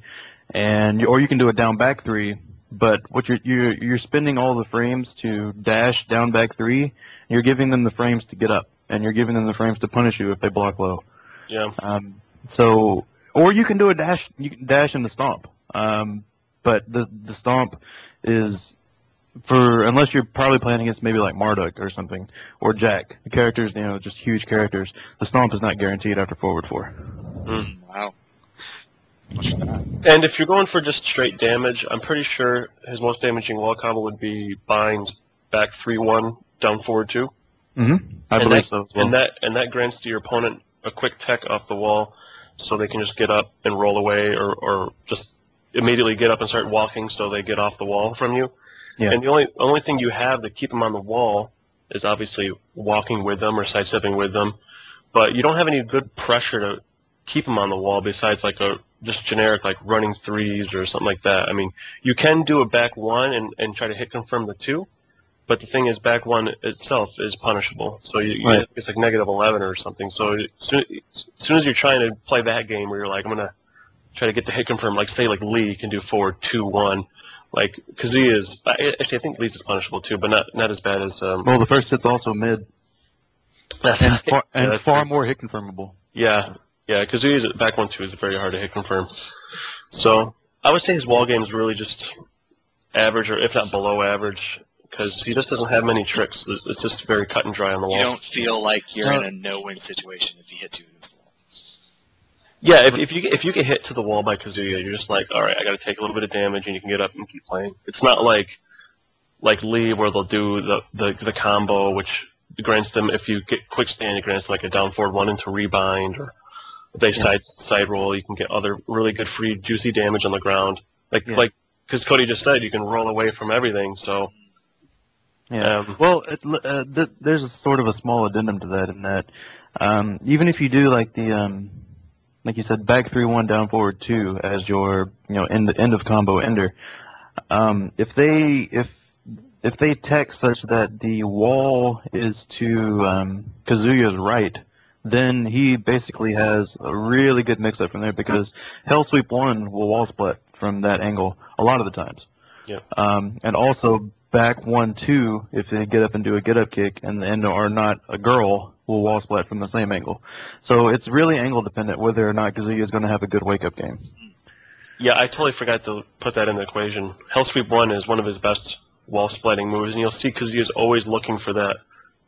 Or you can do a down back 3, but what you're spending all the frames to dash down back 3. You're giving them the frames to get up, and you're giving them the frames to punish you if they block low. Yeah. Or you can do a dash. You can dash in the stomp. But the stomp is unless you're probably playing against maybe like Marduk or something, or Jack, the characters, just huge characters. The stomp is not guaranteed after forward 4. Wow. And if you're going for just straight damage, I'm pretty sure his most damaging wall combo would be bind back 3-1 down forward 2. I believe so as well. And that grants to your opponent a quick tech off the wall, so they can just get up and roll away, or just immediately get up and start walking, so they get off the wall from you. Yeah. And the only thing you have to keep them on the wall is obviously walking with them or sidestepping with them, but you don't have any good pressure to keep them on the wall besides like just generic like running 3s or something like that. I mean, you can do a back 1 and try to hit confirm the 2, but the thing is back 1 itself is punishable. So it's like -11 or something. So as soon as you're trying to play that game where you're like, I'm going to try to get the hit confirm, like say like Lee can do forward 2-1. Like Kazuya is, actually I think Lee's is punishable too, but not as bad as... well, the first hit's also mid. and far more hit confirmable. Yeah. Yeah, Kazuya's back 1-2 is very hard to hit confirm. So I would say his wall game is really just average, or if not below average, because he just doesn't have many tricks. It's just very cut and dry on the wall. You don't feel like you're in a no-win situation if he hits you against the wall. Yeah, if you get hit to the wall by Kazuya, you're just like, all right, I got to take a little bit of damage, and you can get up and keep playing. It's not like Lee, where they'll do the combo, which grants them, if you get quick stand, it grants like a down forward 1 into rebind, or if they side roll, you can get other really good free juicy damage on the ground. Because Cody just said, you can roll away from everything. So well, there's a sort of a small addendum to that, in that even if you do like the like you said, back 3-1 down forward 2 as your end of combo ender, if they tech such that the wall is to Kazuya's right, then he basically has a really good mix-up from there, because Hell Sweep 1 will wall split from that angle a lot of the times. Yeah. And also back 1-2, if they get up and do a get-up kick and are not a girl, will wall split from the same angle. So it's really angle dependent whether or not Kazuya is going to have a good wake-up game. Yeah, I totally forgot to put that in the equation. Hell Sweep 1 is one of his best wall splitting moves, and you'll see Kazuya's always looking for that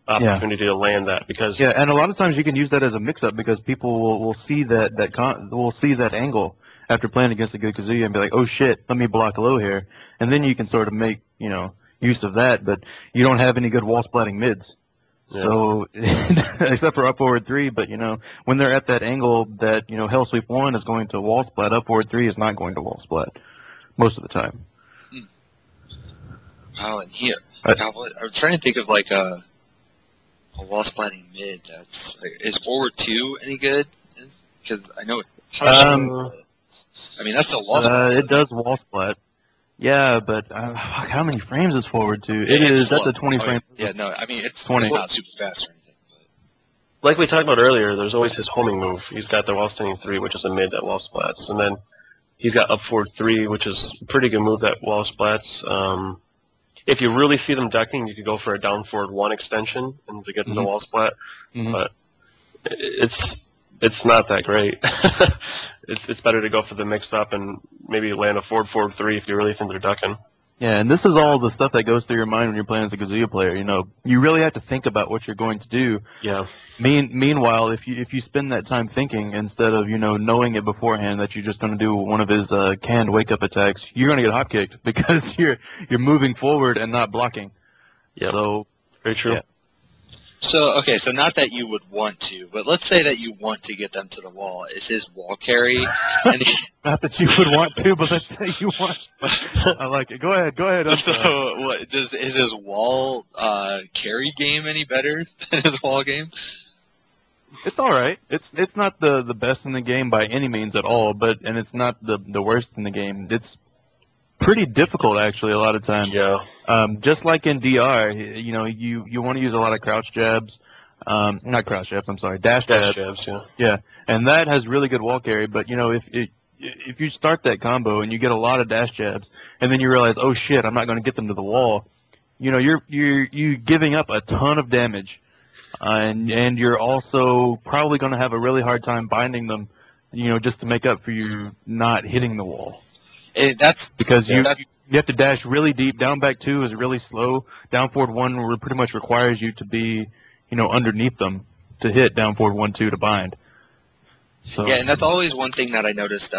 opportunity to land that, because and a lot of times you can use that as a mix-up, because people will see that angle, after playing against a good Kazuya and be like, oh shit, let me block low here, and then you can sort of make use of that. But you don't have any good wall splatting mids. Yeah. So, except for up forward 3, but when they're at that angle that Hell Sweep 1 is going to wall splat, up forward 3 is not going to wall splat most of the time. Oh, and here, I'm trying to think of like a wall splatting mid. Is forward 2 any good? Because I know it's I mean that's still wall splat. It does wall splat. Yeah, but how many frames is forward 2? That's a 20 frame. Yeah, no, I mean it's 20. It's not super fast or anything. Like we talked about earlier, there's always his homing move. He's got the wall standing 3, which is a mid that wall splats, and then he's got up forward 3, which is a pretty good move that wall splats. If you really see them ducking, you could go for a down forward 1 extension and to get them to wall splat, but it's not that great. It's better to go for the mix-up and maybe land a forward 3 if you really think they're ducking. Yeah, and this is all the stuff that goes through your mind when you're playing as a Kazuya player. You really have to think about what you're going to do. Yeah. Meanwhile, if you spend that time thinking instead of knowing it beforehand that you're just going to do one of his canned wake-up attacks, you're going to get hop kicked because you're moving forward and not blocking. Yeah. So very true. Yeah. So, okay, so not that you would want to, but let's say that you want to get them to the wall. Is his wall carry? Not that you would want to, but let's say you want. I like it. Go ahead. So, is his wall carry game any better than his wall game? It's all right. It's not the best in the game by any means at all, and it's not the worst in the game. It's pretty difficult actually a lot of times. Yeah. Just like in DR, you want to use a lot of crouch jabs. Not crouch jabs, I'm sorry, dash jabs. Yeah, and that has really good wall carry. But if you start that combo and you get a lot of dash jabs, and then you realize, oh shit, I'm not going to get them to the wall. You're giving up a ton of damage, and you're also probably going to have a really hard time binding them. Just to make up for you not hitting the wall. That's because you have to dash really deep. Down back 2 is really slow. Down forward 1 pretty much requires you to be, underneath them to hit down forward 1-2 to bind. So. Yeah, and that's always one thing that I noticed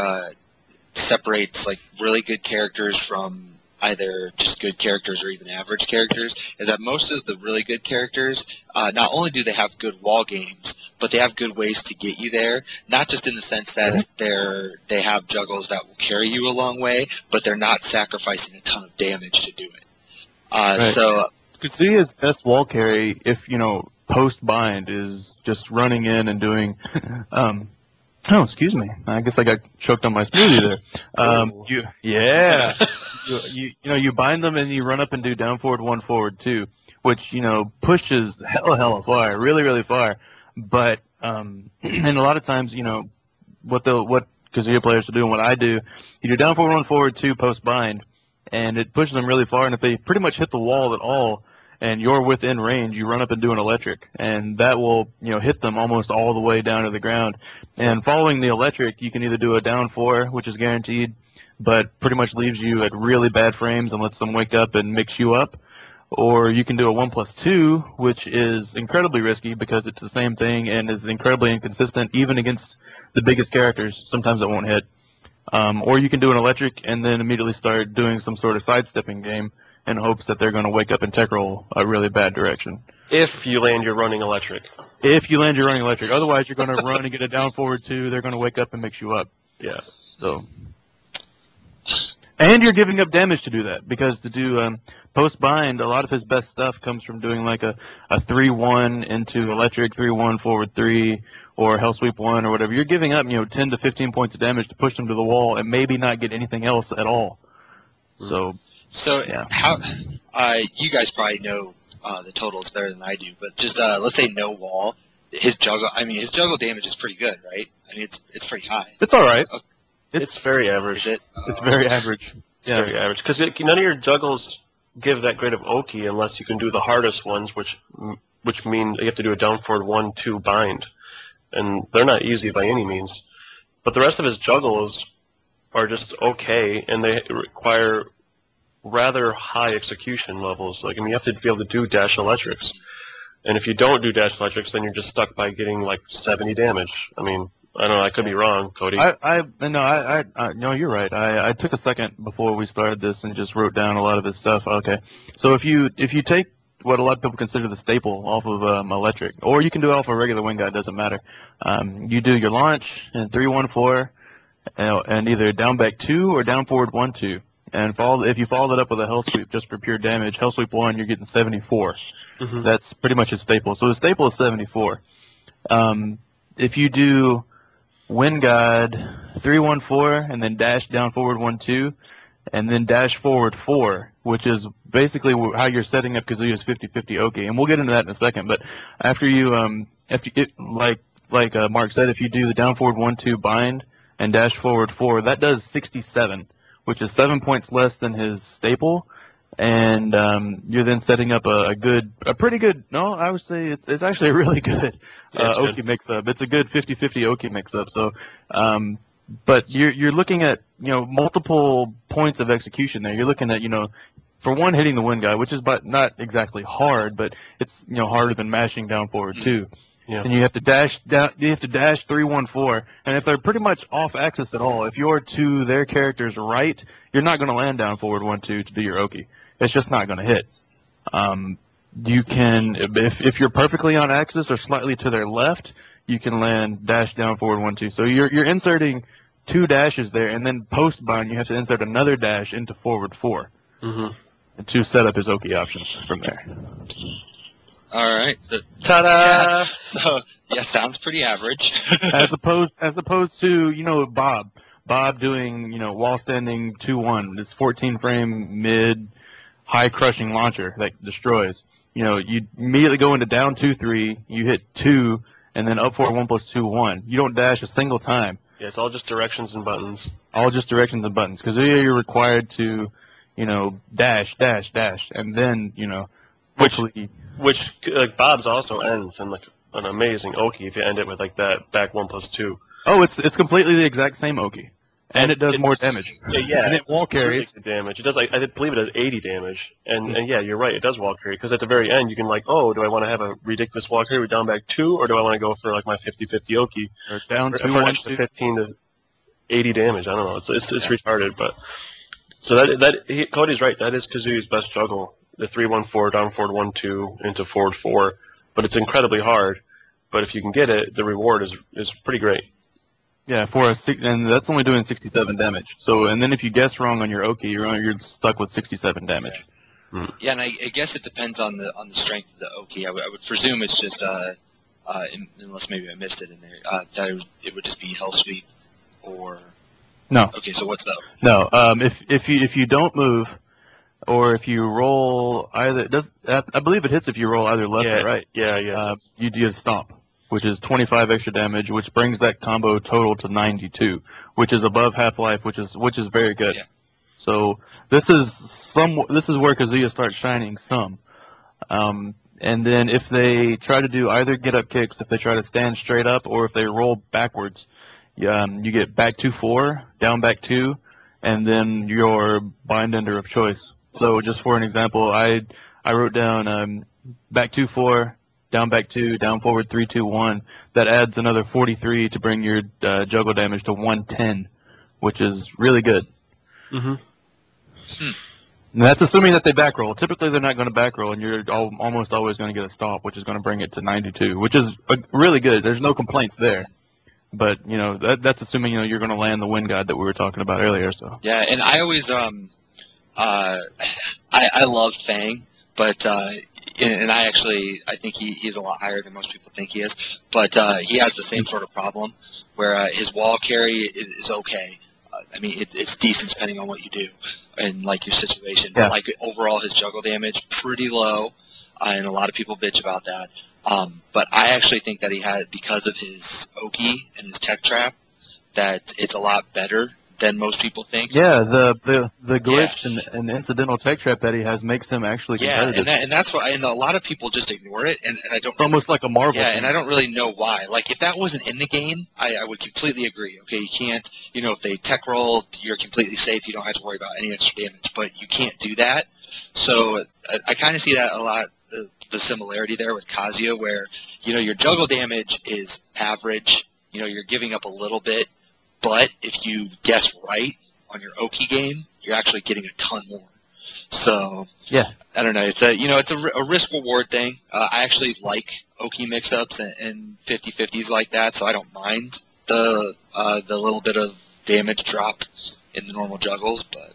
separates like really good characters from either just good characters or even average characters, is that most of the really good characters, not only do they have good wall games, but they have good ways to get you there, not just in the sense that they have juggles that will carry you a long way, but they're not sacrificing a ton of damage to do it. Right. So Kazuya's best wall carry, if, post bind, is just running in and doing, oh, excuse me. I guess I got choked on my smoothie there. You bind them and you run up and do down forward 1 forward 2, which, pushes hella far, really, really far. But, and a lot of times, what Kazuya players will do and what I do, you do down forward 1 forward 2 post bind, and it pushes them really far, and if they pretty much hit the wall at all, and you're within range, you run up and do an electric, and that will, hit them almost all the way down to the ground. And following the electric, you can either do a down 4, which is guaranteed, but pretty much leaves you at really bad frames and lets them wake up and mix you up, or you can do a 1+2, which is incredibly risky because it's the same thing and is incredibly inconsistent, even against the biggest characters. Sometimes it won't hit. Or you can do an electric and then immediately start doing some sort of sidestepping game in hopes that they're going to wake up and tech roll a really bad direction. If you land your running electric. If you land your running electric. Otherwise, you're going to run and get a down forward 2. They're going to wake up and mix you up. Yeah. So. And you're giving up damage to do that, because to do post bind, a lot of his best stuff comes from doing like a 3-1 into electric, 3-1 forward 3, or hell sweep 1 or whatever. You're giving up 10 to 15 points of damage to push them to the wall and maybe not get anything else at all. So yeah. How you guys probably know the totals better than I do, but just let's say no wall, his juggle damage is pretty good, right? I mean it's pretty high. It's all right. Okay. It's very average. Is it? It's very average. Yeah, very average. Because none of your juggles give that great of Oki unless you can do the hardest ones, which mean you have to do a down forward 1-2 bind, and they're not easy by any means. But the rest of his juggles are just okay, and they require rather high execution levels. Like, I mean, you have to be able to do dash electrics, and if you don't do dash electrics, then you're just stuck by getting like 70 damage. I mean, I don't know. I could be wrong, Cody. No, you're right. I took a second before we started this and just wrote down a lot of his stuff. Okay, so if you take what a lot of people consider the staple off of electric, or you can do it off a regular wing guide, doesn't matter. You do your launch in 3-1-4, and either down back 2 or down forward 1-2. And if you follow that up with a hell sweep just for pure damage, hell sweep 1, you're getting 74. Mm-hmm. That's pretty much his staple. So the staple is 74. If you do wind guide 3-1-4 and then dash down forward 1-2, and then dash forward 4, which is basically how you're setting up Kazuya's 50-50 Oki, and we'll get into that in a second. But after you, like Mark said, if you do the down forward 1-2 bind and dash forward 4, that does 67, which is 7 points less than his staple, and you're then setting up a pretty good. No, I would say it's actually a really good Oki mix-up. It's a good 50-50 Oki mix-up. So, but you're looking at multiple points of execution there. You're looking at for one, hitting the wind guy, which is not exactly hard, but it's harder than mashing down forward too. Yeah. And you have to dash down. You have to dash 3-1-4, and if they're pretty much off axis at all, if you're to their character's right, you're not going to land down forward 1-2 to do your Oki. It's just not going to hit. You can, if you're perfectly on axis or slightly to their left, you can land dash down forward 1-2. So you're inserting 2 dashes there, and then post bind you have to insert another dash into forward 4. Mm-hmm. To set up his Oki options from there. All right. Ta-da! So yeah, sounds pretty average. as opposed to Bob doing wall standing 2-1, this 14 frame mid high crushing launcher that destroys. You immediately go into down 2-3, you hit 2, and then up forward 1+2-1. You don't dash a single time. Yeah, it's all just directions and buttons. All just directions and buttons. Because you're required to dash, and then which like Bob's also ends in like an amazing Oki if you end it with like that back 1+2. Oh, it's completely the exact same Oki, and it does more damage. Yeah, and it wall carries. Really damage. It does I believe it does 80 damage, and yeah, you're right, it does wall carry because at the very end you can do I want to have a ridiculous wall carry with down back 2, or do I want to go for like my 50-50 Oki or down 2, for an extra 15 to 80 damage? I don't know. It's retarded, but. So Cody's right. That is Kazuya's best juggle. The 3-1-4 down forward 1-2 into forward 4, but it's incredibly hard. But if you can get it, the reward is pretty great. Yeah, and that's only doing 67 damage. So, and then if you guess wrong on your Oki, you're stuck with 67 damage. Yeah, and I guess it depends on the strength of the Oki. I would presume it's just unless maybe I missed it in there, that it would just be hell sweep or. No. Okay, so what's the? No. If you don't move, or if you roll either, I believe it hits if you roll either left or right. Yeah. You do a stomp, which is 25 extra damage, which brings that combo total to 92, which is above half-life, which is very good. Yeah. So this is where Kazuya starts shining some. And then if they try to do either get-up kicks, if they try to stand straight up, or if they roll backwards. You get back 2-4, down back 2, and then your bind ender of choice. So just for an example, I wrote down back 2-4, down back 2, down forward 3-2-1. That adds another 43 to bring your juggle damage to 110, which is really good. Mm-hmm. And that's assuming that they back roll. Typically, they're not going to back roll, and you're almost always going to get a stomp, which is going to bring it to 92, which is really good. There's no complaints there. But that's assuming you're going to land the wind guide that we were talking about earlier. So yeah, and I always I love Fang, but and I think he's a lot higher than most people think he is. But he has the same sort of problem where his wall carry is okay. I mean, it's decent depending on what you do and like your situation. Yeah. But like overall, his juggle damage pretty low, and a lot of people bitch about that. But I actually think that he had, because of his Oki and his tech trap, that it's a lot better than most people think. Yeah, the glitch and the incidental tech trap that he has makes him actually competitive. Yeah, and that's why, and a lot of people just ignore it, and I don't. It's almost like a Marvel. Yeah, thing. and I don't really know why. Like, if that wasn't in the game, I would completely agree. Okay, you can't, if they tech roll, you're completely safe. You don't have to worry about any extra damage, but you can't do that. So I kind of see that a lot. The similarity there with Kazuya, where your juggle damage is average, you're giving up a little bit, but if you guess right on your Oki game, you're actually getting a ton more. So Yeah. I don't know. It's a risk reward thing. I actually like Oki mix-ups and 50-50s like that, so I don't mind the little bit of damage drop in the normal juggles. But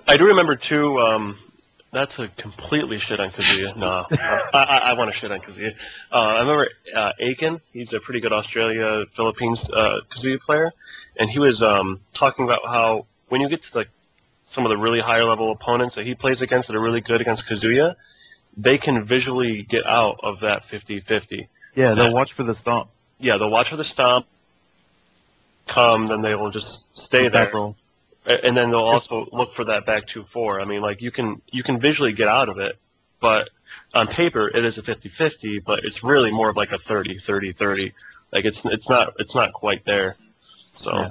I do remember too. Not to completely shit on Kazuya. No, I want to shit on Kazuya. I remember Aiken. He's a pretty good Philippines Kazuya player, and he was talking about how when you get to like some of the really higher level opponents that he plays against that are really good against Kazuya, they can visually get out of that 50-50. Yeah, they'll watch for the stomp. Yeah, they'll watch for the stomp. Come, then they will just stay there. And then they'll also look for that back 2-4. I mean, like you can visually get out of it, but on paper it is a 50-50, but it's really more of like a 30-30-30. Like it's not quite there. So yeah.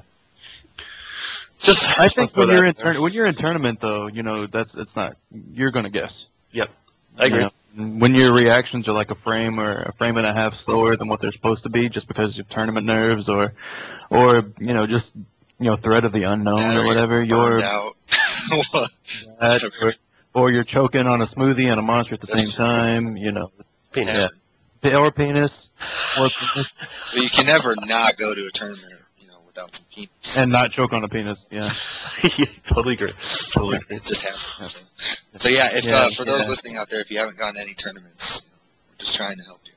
I think when you're in tournament though, it's not, you're gonna guess. Yep, I agree. When your reactions are like a frame or a frame and a half slower than what they're supposed to be, just because of tournament nerves or just threat of the unknown or whatever, or you're choking on a smoothie and a monster at the same time, Penis. Yeah. Or penis. Well, you can never not go to a tournament, without some penis. And not choke on a penis, yeah. Totally agree. It just happens. So yeah, for those listening out there, if you haven't gone to any tournaments, we're just trying to help you.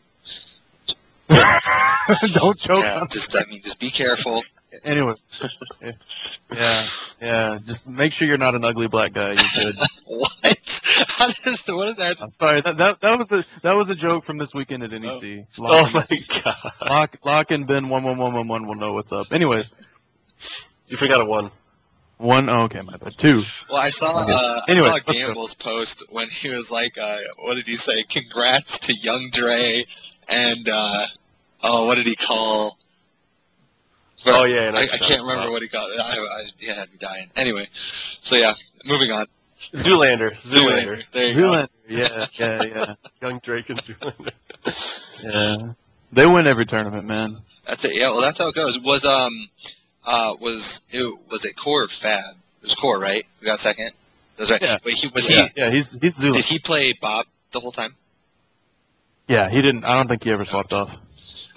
Don't choke on just be careful. Anyway, yeah. Just make sure you're not an ugly black guy. You're good. What? What is that? I'm sorry. That was a joke from this weekend at NEC. Oh my god. Lock and Ben 11111 will know what's up. Anyways, you forgot a 1. 1. Oh, okay, my bad. 2. Well, I saw Gamble's post when he was like, what did he say? Congrats to Young Dre and what did he call? But oh yeah, I can't remember what he called it. I had me dying. Anyway, so yeah, moving on. Zoolander. There you go. Yeah. Young Drake and Zoolander. Yeah, they win every tournament, man. That's it. Yeah, well, that's how it goes. Was it Core or Fab? It was Core, right? We got second. That's right. Yeah. Wait, he's Zoolander. Did he play Bob the whole time? Yeah, he didn't. I don't think he ever swapped off.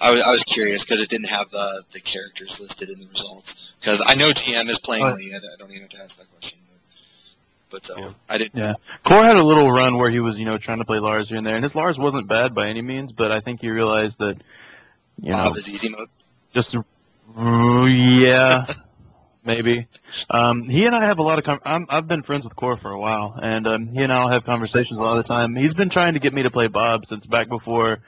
I was curious because it didn't have the characters listed in the results. Because I know TM is playing Lee. I don't even have to ask that question. But I didn't. Yeah, Core had a little run where he was, trying to play Lars here and there, and his Lars wasn't bad by any means. But I think he realized that, Bob is easy mode. Just yeah, maybe. He and I have a lot of. I've been friends with Core for a while, and he and I'll have conversations a lot of the time. He's been trying to get me to play Bob since back before.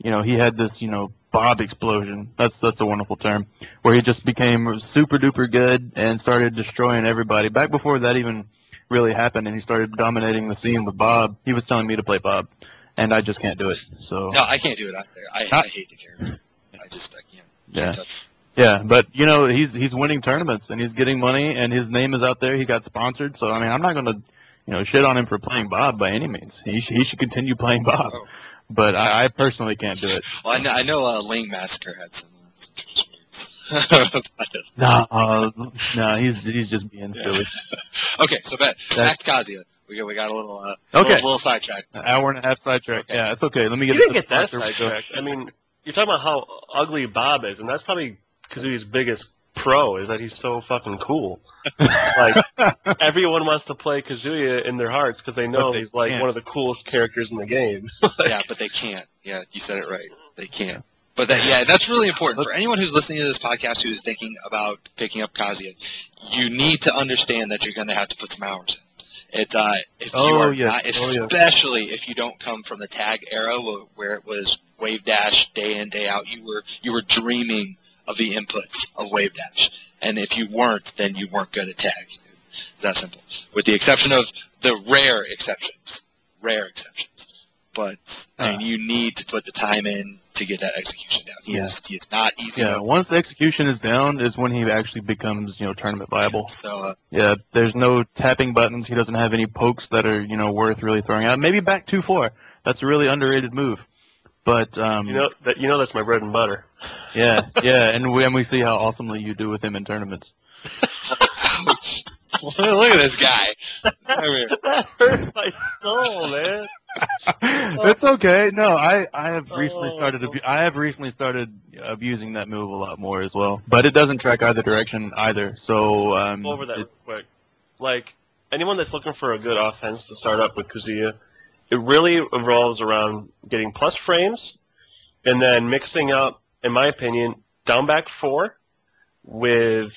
He had this, Bob explosion. That's a wonderful term, where he just became super duper good and started destroying everybody. Back before that even really happened, and he started dominating the scene with Bob. He was telling me to play Bob, and I just can't do it. So no, I can't do it out there. I hate the character. I can't. Yeah, but he's winning tournaments and he's getting money and his name is out there. He got sponsored, so I mean, I'm not gonna shit on him for playing Bob by any means. He should continue playing Bob. Oh. But I personally can't do it. Well, I know Ling Massacre had some No, he's just being silly. Okay, so back to Kazuya. We got a little little sidetrack. An hour and a half sidetrack. Okay. Yeah, it's okay. Let me get. You didn't get that sidetracked. I mean, you're talking about how ugly Bob is, and that's probably Kazuya's biggest pro is that he's so fucking cool. Like everyone wants to play Kazuya in their hearts because they know he's like one of the coolest characters in the game. Yeah, but they can't. Yeah, you said it right. They can't. But that's really important for anyone who's listening to this podcast who is thinking about picking up Kazuya. You need to understand that you're going to have to put some hours in. Especially if you don't come from the tag era where it was wave dash day in day out. You were dreaming of the inputs of wave dash. And if you weren't, then you weren't good at tag. It's that simple. With the exception of the rare exceptions. But you need to put the time in to get that execution down. He is not easy. Yeah, once the execution is down is when he actually becomes, tournament viable. So there's no tapping buttons. He doesn't have any pokes that are, worth really throwing out. Maybe back 2-4. That's a really underrated move. But that's my bread and butter. yeah, and we see how awesomely you do with him in tournaments. Ouch. Look at this guy. That hurt my soul, man. It's okay. No, I have recently started abusing that move a lot more as well. But it doesn't track either direction either. So Go over that real quick. Like anyone that's looking for a good offense to start up with Kazuya, it really revolves around getting plus frames and then mixing up, in my opinion, down back 4 with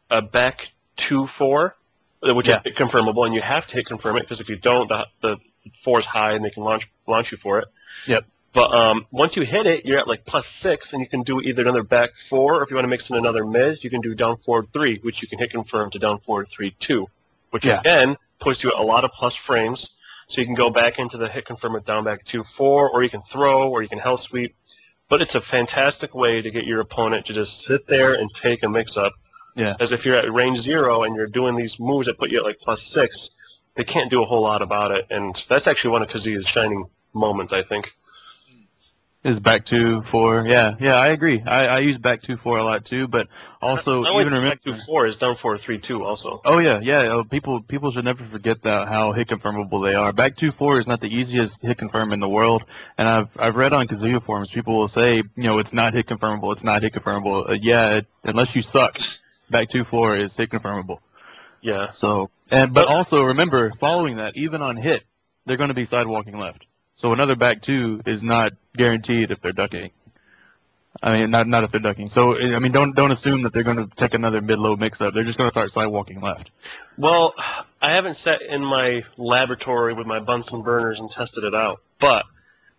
a back 2-4, which is confirmable, and you have to hit confirm it because if you don't, the 4 is high and they can launch you for it. Yep. But once you hit it, you're at like +6, and you can do either another back 4, or if you want to mix in another mid, you can do down forward 3, which you can hit confirm to down forward 3-2, which again puts you at a lot of plus frames. So you can go back into the hit confirm with down back 2-4, or you can throw, or you can hell sweep. But it's a fantastic way to get your opponent to just sit there and take a mix-up. Yeah. As if you're at range 0 and you're doing these moves that put you at like +6, they can't do a whole lot about it. And that's actually one of Kazuya's shining moments, I think. Is back 2-4. Yeah, I agree. I use back 2-4 a lot too, but also even remember back 2-4 is down forward 3-2 also. Oh yeah. People should never forget that how hit confirmable they are. Back 2-4 is not the easiest hit confirm in the world, and I've read on Kazuya forums people will say it's not hit confirmable. It's not hit confirmable. Unless you suck, back 2-4 is hit confirmable. Yeah. So but also remember following that even on hit they're going to be sidewalking left. So another back 2 is not guaranteed if they're ducking. I mean, not if they're ducking. So I mean, don't assume that they're going to take another mid-low mix-up. They're just going to start sidewalking left. Well, I haven't sat in my laboratory with my Bunsen burners and tested it out, but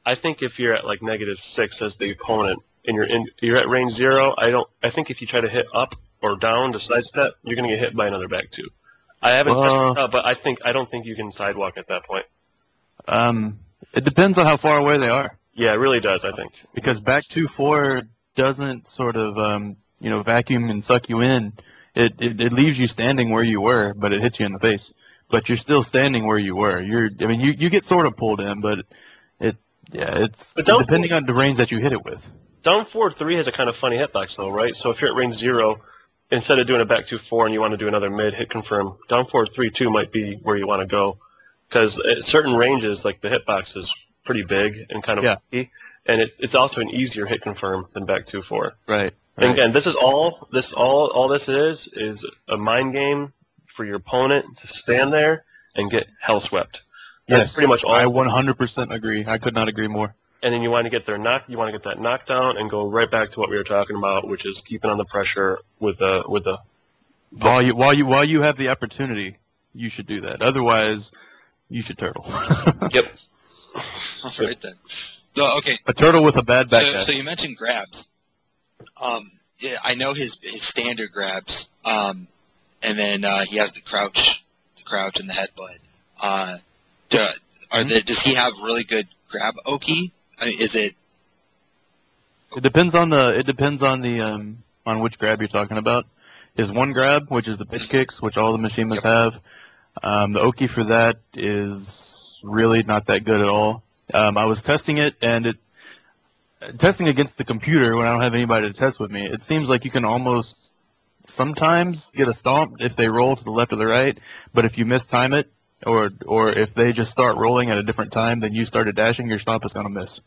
I think if you're at like -6 as the opponent and you're at range 0, I think if you try to hit up or down to sidestep, you're going to get hit by another back 2. I haven't tested it out, but I don't think you can sidewalk at that point. It depends on how far away they are. Yeah, it really does, I think. Because back 2-4 doesn't sort of, vacuum and suck you in. It leaves you standing where you were, but it hits you in the face. But you're still standing where you were. You get sort of pulled in, but it's depending on the range that you hit it with. Down forward 3 has a kind of funny hitbox though, right? So if you're at range 0, instead of doing a back 2-4 and you want to do another mid hit confirm, down forward 3-2 might be where you want to go. Because at certain ranges, like the hitbox is pretty big and kind of wacky, and it's also an easier hit confirm than back 2-4. Right. And again, this is all this is a mind game for your opponent to stand there and get hell swept. That's pretty much all. I 100% agree. I could not agree more. And then you want to get that knockdown and go right back to what we were talking about, which is keeping on the pressure with the. While you have the opportunity, you should do that. Otherwise, you should turtle. Yep. All right then. So, okay. A turtle with a bad back. So you mentioned grabs. I know his standard grabs. And then he has the crouch and the headbutt. Does he have really good grab Oki? I mean, is it? It depends on on which grab you're talking about. His one grab, which is the pitch kicks, which all the Mishimas have. The Oki for that is really not that good at all. I was testing it, and testing against the computer when I don't have anybody to test with me, it seems like you can almost sometimes get a stomp if they roll to the left or the right, but if you mistime it, or if they just start rolling at a different time than you started dashing, your stomp is going to miss.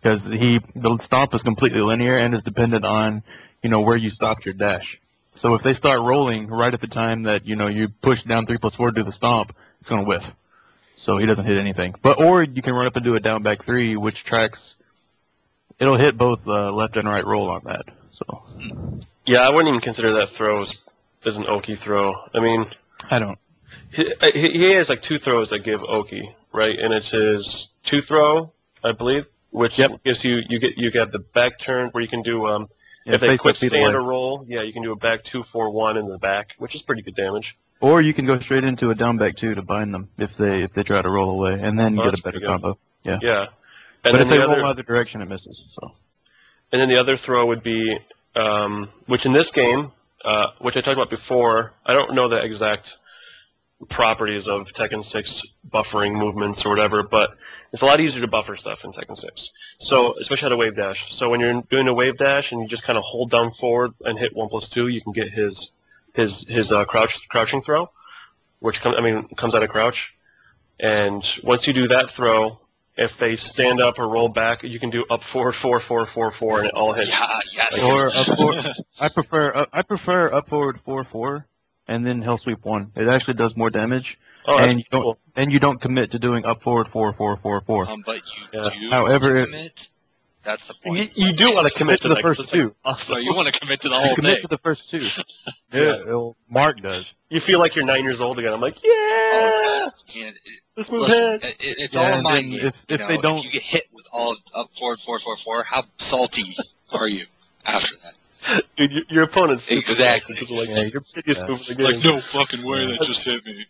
Because the stomp is completely linear and is dependent on, where you stopped your dash. So if they start rolling right at the time that, you push down 3+4 to do the stomp, it's going to whiff. So he doesn't hit anything. Or you can run up and do a down back 3, which tracks, it'll hit both left and right roll on that. So. Yeah, I wouldn't even consider that throw as an Oki throw. I mean, I don't. He has like 2 throws that give Oki, right? And it's his 2 throw, I believe, which gives you get the back turn where you can do if they quick stand or roll, you can do a back 2-4-1 in the back, which is pretty good damage. Or you can go straight into a down back 2 to bind them if they try to roll away, and then you get a better combo. Yeah. Yeah. But if they roll either direction, it misses. So. And then the other throw would be, which in this game, which I talked about before, I don't know the exact properties of Tekken 6 buffering movements or whatever, but it's a lot easier to buffer stuff in Tekken 6. So, especially at a wave dash. So when you're doing a wave dash and you just kind of hold down forward and hit 1+2, you can get his crouching throw, which comes out of crouch. And once you do that throw, if they stand up or roll back, you can do up forward 4-4-4-4, and it all hits. Yeah, yes. Or up forward. I prefer up forward 4-4, and then hell sweep 1. It actually does more damage. Oh, and that's cool. you don't commit to doing up forward 4-4-4-4. But you do However, commit. That's the point. You do want to commit to the first two. No, you want to commit to the whole Commit thing. to the first two. Yeah. Mark does. You feel like you're 9 years old again. I'm like, yeah! Oh, and This move listen, hits! it's all mind game. If they don't, if you get hit with all up forward 4-4-4, how salty are you after that? Dude, your opponent's super Exactly. salty, 'cause, like, Yeah, you're- biggest yeah. move of the game. Like, no fucking way, that just hit me.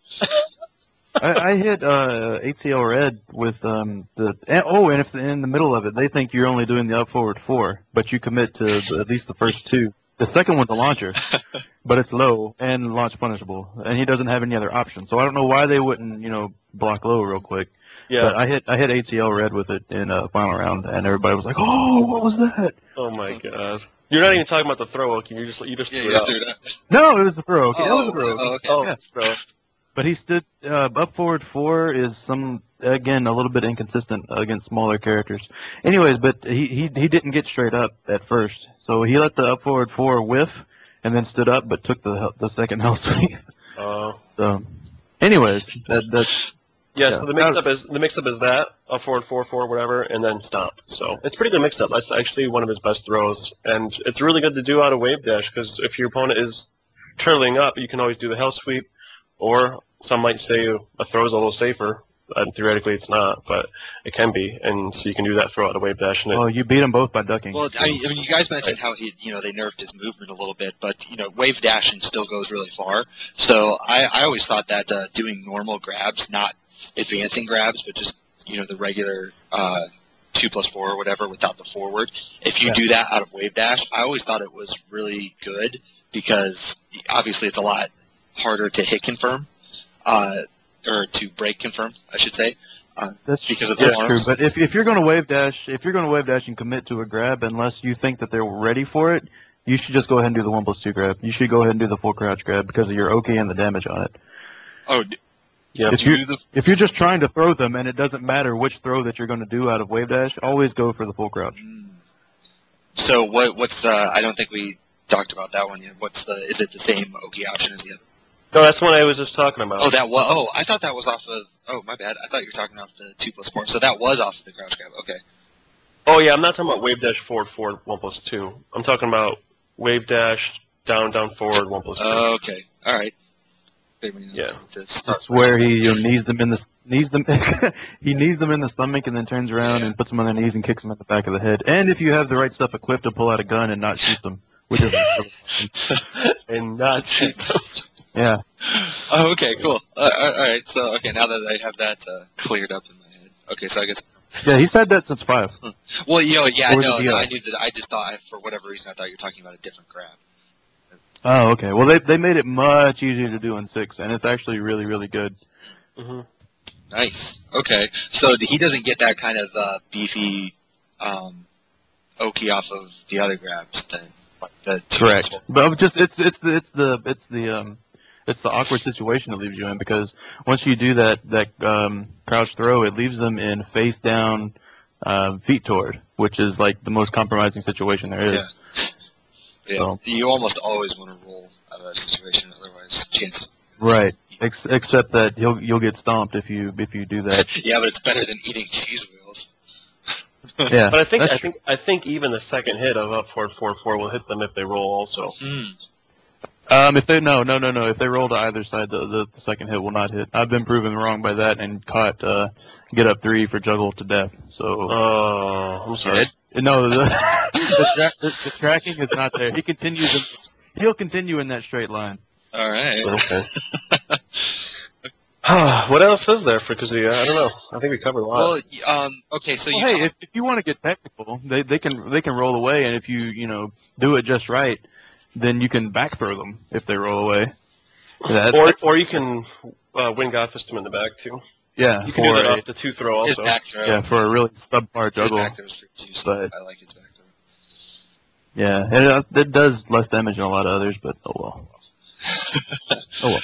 I hit ATL red with and if in the middle of it they think you're only doing the up forward 4, but you commit to at least the first 2. The second one's a launcher, but it's low and launch punishable, and he doesn't have any other option. So I don't know why they wouldn't block low real quick. Yeah. But I hit ATL red with it in a final round, and everybody was like, "Oh, what was that?" Oh my god. You're not even talking about the throw, Oki. You just Yeah, threw you it just out. threw it out. No, it was the throw. Okay, that was a throw. Oh, okay. Oh, Yeah. throw. But he stood up forward 4 is again a little bit inconsistent against smaller characters. Anyways, but he didn't get straight up at first, so he let the up forward 4 whiff and then stood up, but took the second hell sweep. So, anyways, that's Yeah, Yeah. so the mix up is that, up forward 4-4, whatever, and then stomp. So it's pretty good mix up. That's actually one of his best throws, and it's really good to do out of wave dash because if your opponent is turtling up, you can always do the hell sweep, or some might say a throw is a little safer. Theoretically, it's not, but it can be, and so you can do that throw out of wave dash. And you beat them both by ducking. Well, I mean, you guys mentioned how they nerfed his movement a little bit, but wave dashing still goes really far. So I always thought that doing normal grabs, not advancing grabs, but just the regular 2+4 or whatever without the forward. If you do that out of wave dash, I always thought it was really good because obviously it's a lot harder to hit confirm. Or to break confirm, I should say. That's because of the arms. true. But if you're going to wave dash, and commit to a grab, unless you think that they're ready for it, you should just go ahead and do the 1+2 grab. You should go ahead and do the full crouch grab because of your OK and the damage on it. Oh, yeah. If you're just trying to throw them and it doesn't matter which throw that you're going to do out of wave dash, always go for the full crouch. So what's I don't think we talked about that one yet. Is it the same OK option as the other? No, that's the one I was just talking about. I thought that was off of. Oh, my bad. I thought you were talking off the 2+4. So that was off of the crouch grab. Okay. Oh yeah, I'm not talking about wave dash forward 1+2. I'm talking about wave dash down forward 1+2. Okay. All right. Yeah. It's where he knees them in the he knees them in the stomach and then turns around and puts them on their knees and kicks them in the back of the head. And if you have the right stuff equipped to pull out a gun and not shoot them, which is and not shoot them. Yeah. Oh, okay, cool. All right. So, okay, now that I have that cleared up in my head. Okay, so I guess. Yeah, he's had that since 5. Well, no, Or the I knew that. I just thought, for whatever reason, I thought you were talking about a different grab. Oh, okay. Well, they made it much easier to do in 6, and it's actually really, really good. Mm-hmm. Nice. Okay, so he doesn't get that kind of beefy Oki off of the other grabs then. Like the Correct. But just it's the awkward situation it leaves you in because once you do that crouch throw, it leaves them in face down, feet toward, which is like the most compromising situation there is. Yeah. So. You almost always want to roll out of that situation, otherwise, chance. Right. Except that you'll get stomped if you do that. Yeah, but it's better than eating cheese wheels. Yeah. But I think even the second hit of up forward 4-4 will hit them if they roll also. If they if they roll to either side, the second hit will not hit. I've been proven wrong by that and caught get up 3 for juggle to death. So. Oh, I'm sorry. No, the tracking is not there. He'll continue in that straight line. All right. Okay. What else is there for Kazuya? I don't know. I think we covered a lot. Well, okay, so if you want to get technical, they can roll away, and if you do it just right, then you can back throw them if they roll away. Or you can wind god system in the back too. Yeah, You can do that off the 2-throw His also. back throw. yeah, for a really subpar His juggle. back throw is pretty juicy. But I like his back throw. yeah, it does less damage than a lot of others, but oh well. Oh well.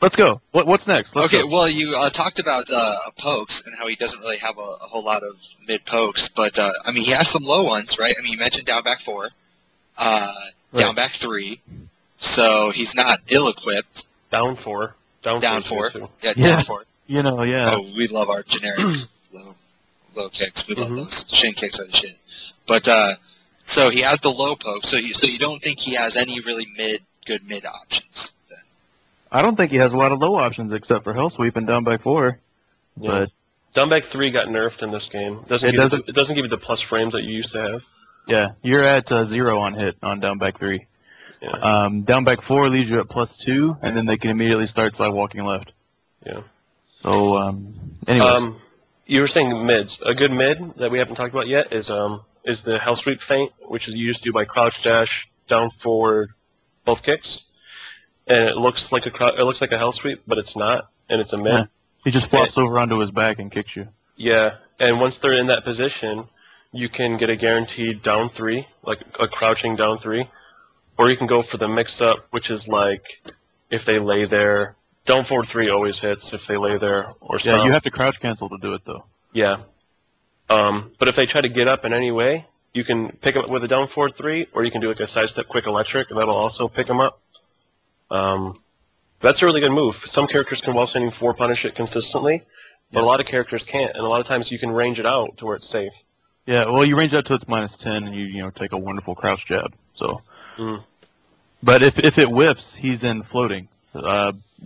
Let's go. What's next? Let's Okay, go. well, you talked about pokes and how he doesn't really have a whole lot of mid pokes, but I mean, he has some low ones, right? I mean, you mentioned down back 4, down back 3, so he's not ill-equipped. Down 4. Down 4. Too. Yeah, Yeah. down 4. You know, yeah. Oh, we love our generic low kicks. We love Mhm. those. Shin kicks are the shit. But so he has the low poke. So you don't think he has any really good mid options? Then? I don't think he has a lot of low options except for Hell Sweep and down back 4. Yeah. But Down back 3 got nerfed in this game. It doesn't give you the plus frames that you used to have. yeah, you're at 0 on hit on down back 3. Yeah. Down back 4 leaves you at +2, and then they can immediately start side walking left. Yeah. So, anyway. You were saying mids. A good mid that we haven't talked about yet is the Hell Sweep feint, which is used to do by crouch dash, down forward, both kicks, and it looks like a Hell Sweep, but it's not, and it's a mid. Yeah. He just flops over onto his back and kicks you. Yeah, and once they're in that position, you can get a guaranteed down 3, like a crouching down 3, or you can go for the mix-up, which is like if they lay there. Down forward 3 always hits if they lay there or Yeah, stomp. you have to crouch cancel to do it, though. Yeah. But if they try to get up in any way, you can pick them up with a down forward 3, or you can do like a sidestep quick electric, and that'll also pick them up. That's a really good move. Some characters can while standing 4 punish it consistently, but a lot of characters can't, and a lot of times you can range it out to where it's safe. Yeah, well, you range out to its -10, and you take a wonderful crouch jab. So, But if it whiffs, he's in floating.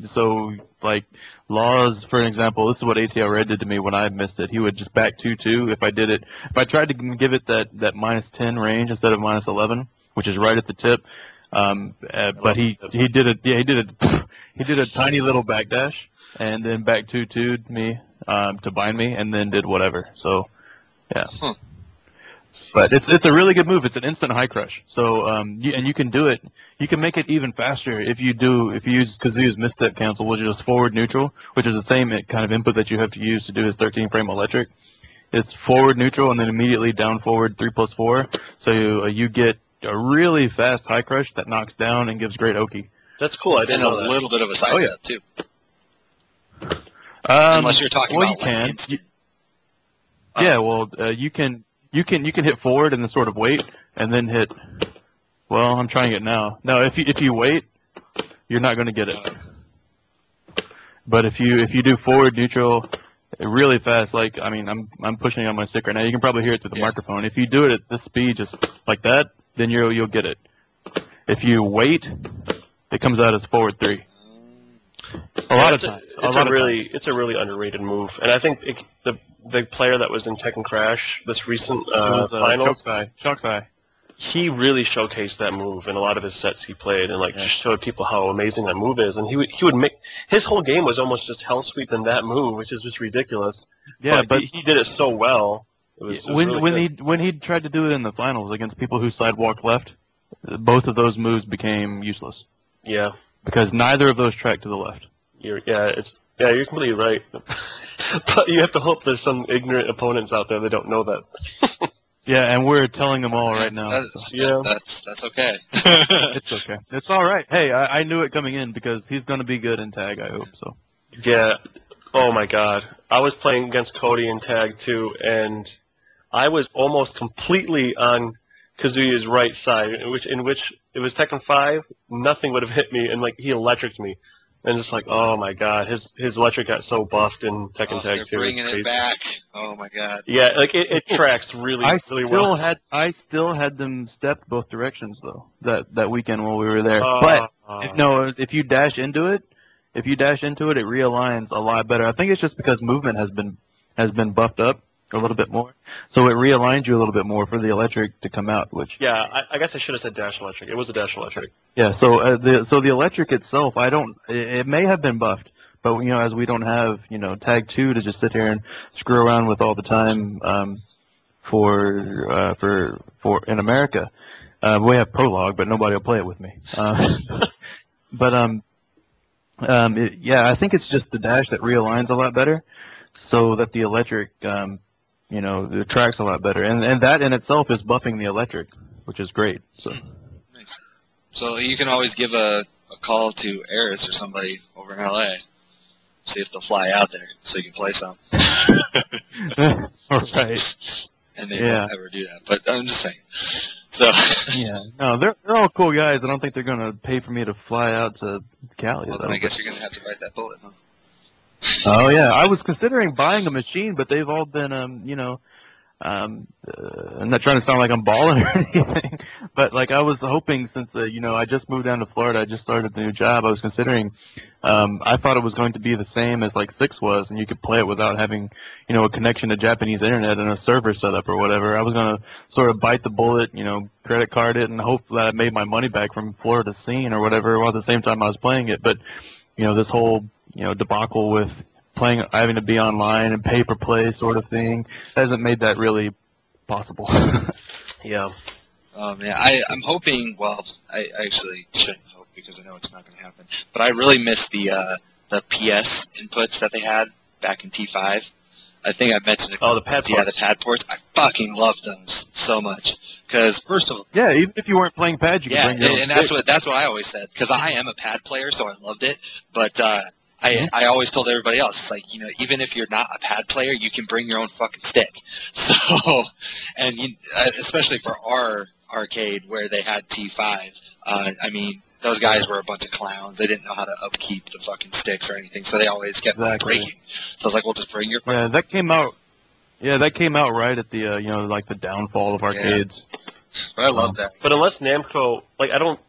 So, like, Laws, for an example, this is what ATL Red did to me when I missed it. He would just back 2-2 if I tried to give it that -10 range instead of -11, which is right at the tip. But he did a tiny little backdash and then back 2-2'd me to bind me and then did whatever. So, yeah. Huh. But it's a really good move. It's an instant high crush. So and you can do it. You can make it even faster if you use Kazuya's misstep cancel, which is just forward neutral, which is the same kind of input that you have to use to do his 13 frame electric. It's forward neutral and then immediately down forward 3+4. So you get a really fast high crush that knocks down and gives great Oki. That's cool. I didn't And know a that. little bit of a sidestep too. Unless you're talking well, about you can. instant. Yeah, well, you can hit forward and then sort of wait and then hit. Well, I'm trying it now. No, if you wait, you're not going to get it. But if you do forward neutral really fast, like I mean, I'm pushing on my stick right now. You can probably hear it through the microphone. If you do it at this speed, just like that, then you'll get it. If you wait, it comes out as forward 3. A lot of times. It's a really underrated move, and I think the player that was in Tekken Crash this recent finals, Shokusai. he really showcased that move in a lot of his sets he played, and just showed people how amazing that move is. And he would make his whole game was almost just hell sweep in that move, which is just ridiculous. Yeah, but he did it so well. It was really good. when he tried to do it in the finals against people who sidewalked left, both of those moves became useless. Yeah. Because neither of those track to the left. You're completely right. But you have to hope there's some ignorant opponents out there that don't know that. Yeah, and we're telling them all right now. That's okay. It's okay. It's all right. Hey, I knew it coming in because he's going to be good in tag, I hope so. Yeah. Oh my God. I was playing against Cody in tag too, and I was almost completely on Kazuya's right side, in which it was Tekken 5, nothing would have hit me, and he electricked me. And just oh my God, his electric got so buffed in Tekken Tag 2. They're bringing it back. Oh my God. Yeah, it tracks really well. I still had them stepped both directions though that weekend while we were there. But if you dash into it, it realigns a lot better. I think it's just because movement has been buffed up a little bit more, so it realigns you a little bit more for the electric to come out. Which I guess I should have said dash electric. It was a dash electric. Yeah, so the electric itself, it may have been buffed, but as we don't have tag 2 to just sit here and screw around with all the time for in America, we have Prologue, but nobody will play it with me. But Yeah, I think it's just the dash that realigns a lot better, so that the electric, it tracks a lot better, and that in itself is buffing the electric, which is great. So. Nice. So you can always give a call to Eris or somebody over in LA, see if they'll fly out there so you can play some. Right. And they won't ever do that, but I'm just saying. So yeah, no, they're all cool guys. I don't think they're gonna pay for me to fly out to Cali. Well, then I guess you're gonna have to bite that bullet, huh? Oh yeah, I was considering buying a machine, but they've all been, I'm not trying to sound like I'm balling or anything, but like I was hoping since I just moved down to Florida, I just started the new job. I was considering, I thought it was going to be the same as like 6 was, and you could play it without having, a connection to Japanese internet and a server setup or whatever. I was gonna sort of bite the bullet, credit card it, and hope that I made my money back from Florida scene or whatever, while at the same time I was playing it. But this whole debacle with playing, having to be online and pay per play sort of thing hasn't made that really possible. Yeah. Man, I'm hoping. Well, I actually shouldn't hope because I know it's not going to happen. But I really miss the PS inputs that they had back in T5. I think I mentioned it. Oh, the pad ports. Yeah, the pad ports. I fucking love those so much. Because first of all, yeah, even if you weren't playing pads, you could bring your own and that's what I always said. Because I am a pad player, so I loved it. But I always told everybody else, it's like, even if you're not a pad player, you can bring your own fucking stick. So, and especially for our arcade where they had T5, I mean, those guys were a bunch of clowns. They didn't know how to upkeep the fucking sticks or anything, so they always kept breaking. So I was like, well, just bring your. Yeah, that came out. Yeah, that came out right at the like the downfall of arcades. Yeah. But I love that. But unless Namco, like, I don't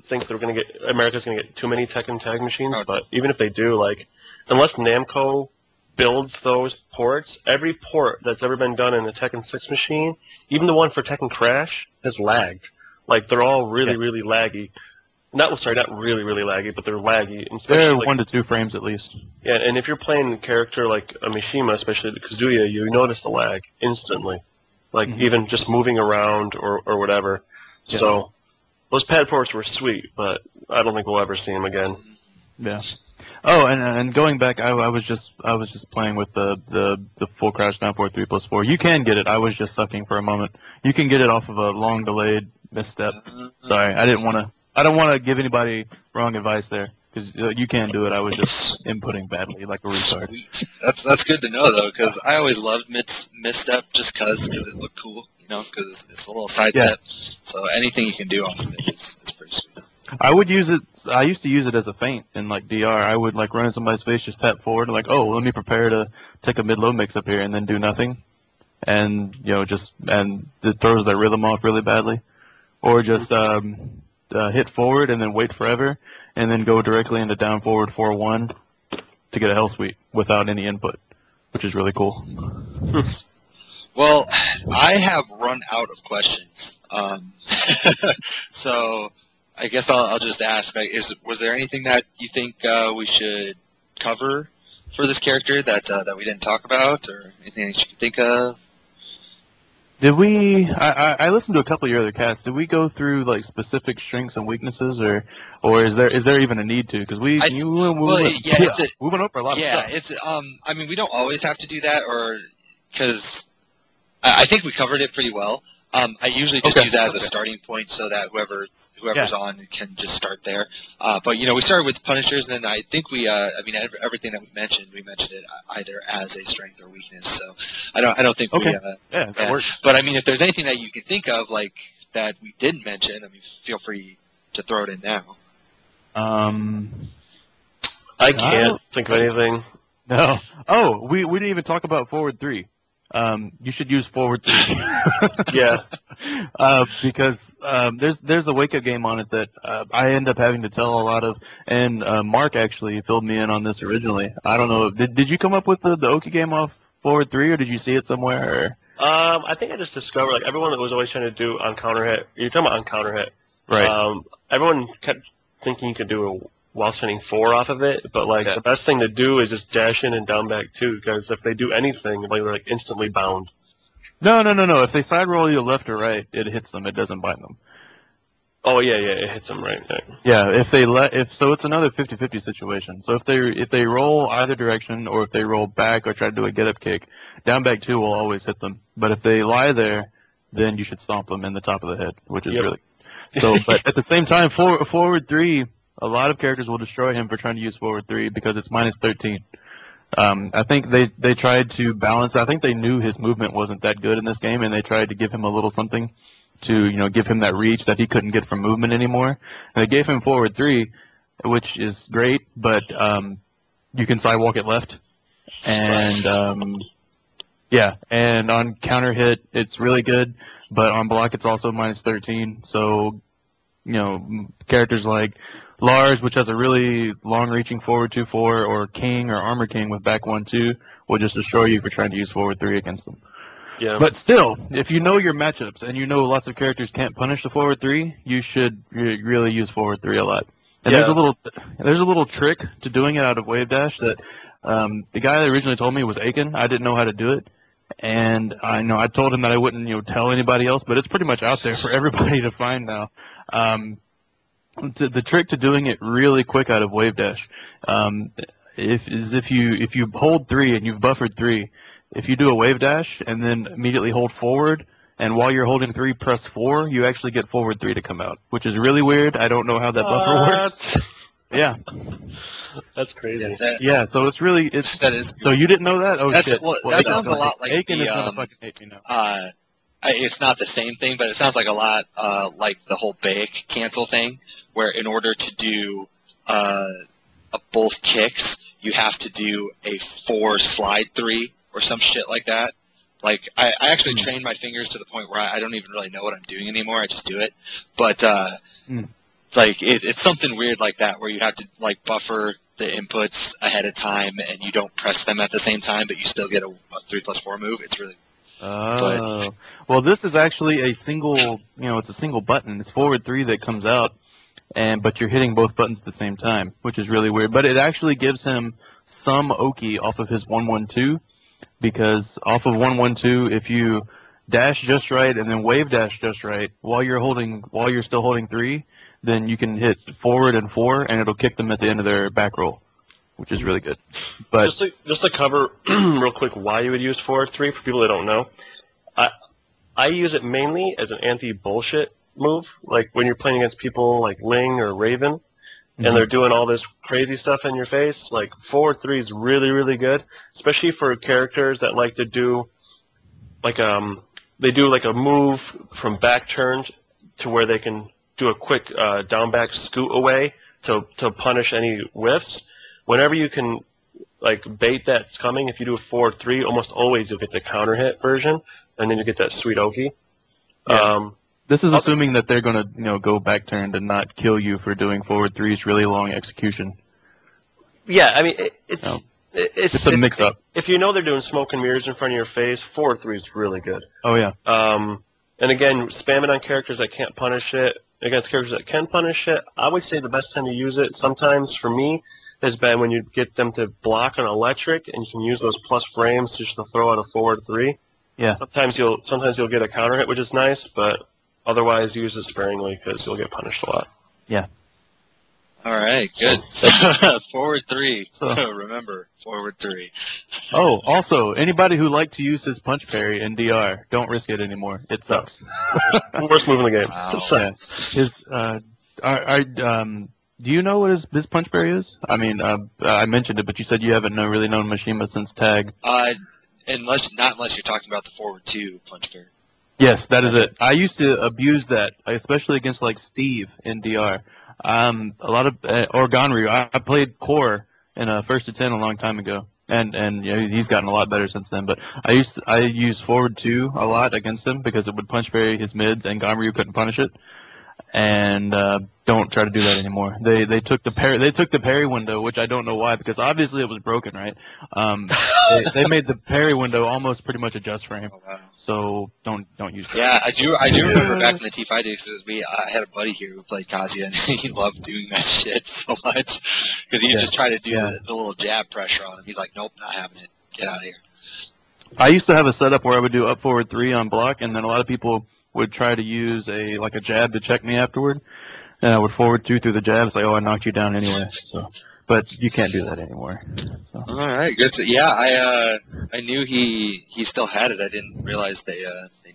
think they're gonna get America's gonna get too many Tekken Tag machines. Oh. But even if they do, like, unless Namco builds those ports, every port that's ever been done in a Tekken 6 machine, even the one for Tekken Crash, has lagged. Like, they're all really, really laggy. Not really, really laggy, but they're laggy. They're like, 1 to 2 frames at least. Yeah, and if you're playing a character like a Mishima, especially the Kazuya, you notice the lag instantly. Like, even just moving around or whatever. Yeah. So, those pad ports were sweet, but I don't think we'll ever see them again. Yeah. Oh, and going back, I was just playing with the full crash 943 plus 4. You can get it. I was just sucking for a moment. You can get it off of a long delayed misstep. Sorry, I don't want to give anybody wrong advice there, because you can do it. I was just inputting badly like a retard. Sweet. That's good to know though, because I always loved misstep just because it looked cool, because it's a little side step. So anything you can do off of it is pretty sweet. I would use it. I used to use it as a feint in like DR. I would like run in somebody's face, just tap forward, and like, oh, let me prepare to take a mid-low mix up here, and then do nothing, and and it throws that rhythm off really badly, or just hit forward and then wait forever, and then go directly into down forward 4-1 to get a hell sweep without any input, which is really cool. Well, I have run out of questions, so I guess I'll just ask: was there anything that you think we should cover for this character that we didn't talk about, or anything that you can think of? Did we? I listened to a couple of your other casts. Did we go through like specific strengths and weaknesses, or is there even a need to? Because we went over a lot of stuff. Yeah, it's I mean, we don't always have to do that, or because I think we covered it pretty well. I usually just use that as a starting point so that whoever's on can just start there. But we started with punishers, and then I think everything that we mentioned it either as a strength or weakness. So I don't think that works. But I mean, if there's anything that you can think of like that we didn't mention, I mean, feel free to throw it in now. I can't think of anything. No. Oh, we didn't even talk about forward 3. You should use forward 3. Yeah. Because there's a wake up game on it that I end up having to tell a lot of, and Mark actually filled me in on this originally. I don't know. Did you come up with the Oki game off forward 3, or did you see it somewhere? Or? I think I just discovered, like, everyone that was always trying to do on counter hit. You're talking about on counter hit, right? Everyone kept thinking you could do a while sending 4 off of it, but like the best thing to do is just dash in and down back 2, because if they do anything, like, they're like instantly bound. No. If they side roll you left or right, it hits them. It doesn't bind them. Oh yeah, it hits them right. Yeah, so it's another 50-50 situation. So if they roll either direction, or if they roll back or try to do a get up kick, down back 2 will always hit them. But if they lie there, then you should stomp them in the top of the head, which is really so. But at the same time, forward 3, a lot of characters will destroy him for trying to use forward 3 because it's -13. I think they tried to balance. I think they knew his movement wasn't that good in this game, and they tried to give him a little something to give him that reach that he couldn't get from movement anymore. And they gave him forward 3, which is great, but you can sidewalk it left, and and on counter hit it's really good, but on block it's also -13. So characters like Lars, which has a really long-reaching forward 2-4, or King or Armor King with back 1-2, will just destroy you for trying to use forward 3 against them. Yeah. But still, if you know your matchups and you know lots of characters can't punish the forward 3, you should really use forward 3 a lot. And there's a little trick to doing it out of wave dash that the guy that originally told me was Aiken. I didn't know how to do it, and I told him that I wouldn't tell anybody else, but it's pretty much out there for everybody to find now. The trick to doing it really quick out of wave dash if you hold 3 and you've buffered 3, if you do a wave dash and then immediately hold forward, and while you're holding 3 press 4, you actually get forward 3 to come out, which is really weird. I don't know how that buffer works. Yeah, that's crazy. So that is. So you didn't know that? Oh shit! Well, that sounds a lot like Aiken is gonna fucking hate me now. It's not the same thing, but it sounds like a lot like the whole bake cancel thing, where in order to do both kicks, you have to do a 4 slide 3 or some shit like that. Like, I actually trained my fingers to the point where I don't even really know what I'm doing anymore. I just do it. But, it's something weird like that, where you have to, buffer the inputs ahead of time, and you don't press them at the same time, but you still get a 3+4 move. It's really... well, this is actually a single, it's a single button. It's forward 3 that comes out, but you're hitting both buttons at the same time, which is really weird. But it actually gives him some Oki off of his 1-1-2, because off of 1-1-2, if you dash just right and then wave dash just right while you're still holding 3, then you can hit forward and 4, and it'll kick them at the end of their back roll, which is really good. But just to cover real quick why you would use forward 3 for people that don't know, I use it mainly as an anti-bullshit move, like when you're playing against people like Ling or Raven, and they're doing all this crazy stuff in your face. Like, forward 3 is really, really good, especially for characters that like to do they do a move from back turn to where they can do a quick down back scoot away to punish any whiffs. Whenever you can bait that's coming, if you do a forward 3, almost always you'll get the counter hit version, and then you get that sweet Oki. Yeah. This is assuming that they're going to go back turned and not kill you for doing forward 3's really long execution. Yeah, I mean, it's a mix-up. If you know they're doing smoke and mirrors in front of your face, forward 3 is really good. Oh, yeah. And again, spam it on characters that can't punish it. Against characters that can punish it, I would say the best time to use it, sometimes for me, has been when you get them to block an electric, and you can use those plus frames just to throw out a forward 3. Yeah. Sometimes you'll get a counter hit, which is nice, but otherwise use it sparingly because you'll get punished a lot. Yeah. All right, good. Forward 3. So remember, forward 3. Oh, also, anybody who liked to use his punch parry in DR, don't risk it anymore. It sucks. Worst move in the game. Wow. Yeah. Do you know what his punch parry is? I mean, I mentioned it, but you said you haven't really known Mishima since tag. Unless you're talking about the forward 2 punch parry. Yes, that is it. I used to abuse that, especially against Steve in DR. A lot of or Ganryu. I played core in a 1st to 10 a long time ago, and he's gotten a lot better since then. But I used forward 2 a lot against him because it would punch parry his mids, and Ganryu couldn't punish it. And don't try to do that anymore. They took the parry window, which I don't know why, because obviously it was broken, right? They made the parry window almost pretty much adjust frame. Oh, wow. So don't use that. Yeah, I do remember back in the T5 days, because I had a buddy here who played Kazuya, and he loved doing that shit so much, because he just tried to do the little jab pressure on him. He's like, nope, not having it. Get out of here. I used to have a setup where I would do up forward 3 on block, and then a lot of people would try to use a jab to check me afterward, and I would forward through the jab. It's like, oh, I knocked you down anyway. So, but you can't do that anymore. So. All right, good. Yeah, I knew he still had it. I didn't realize they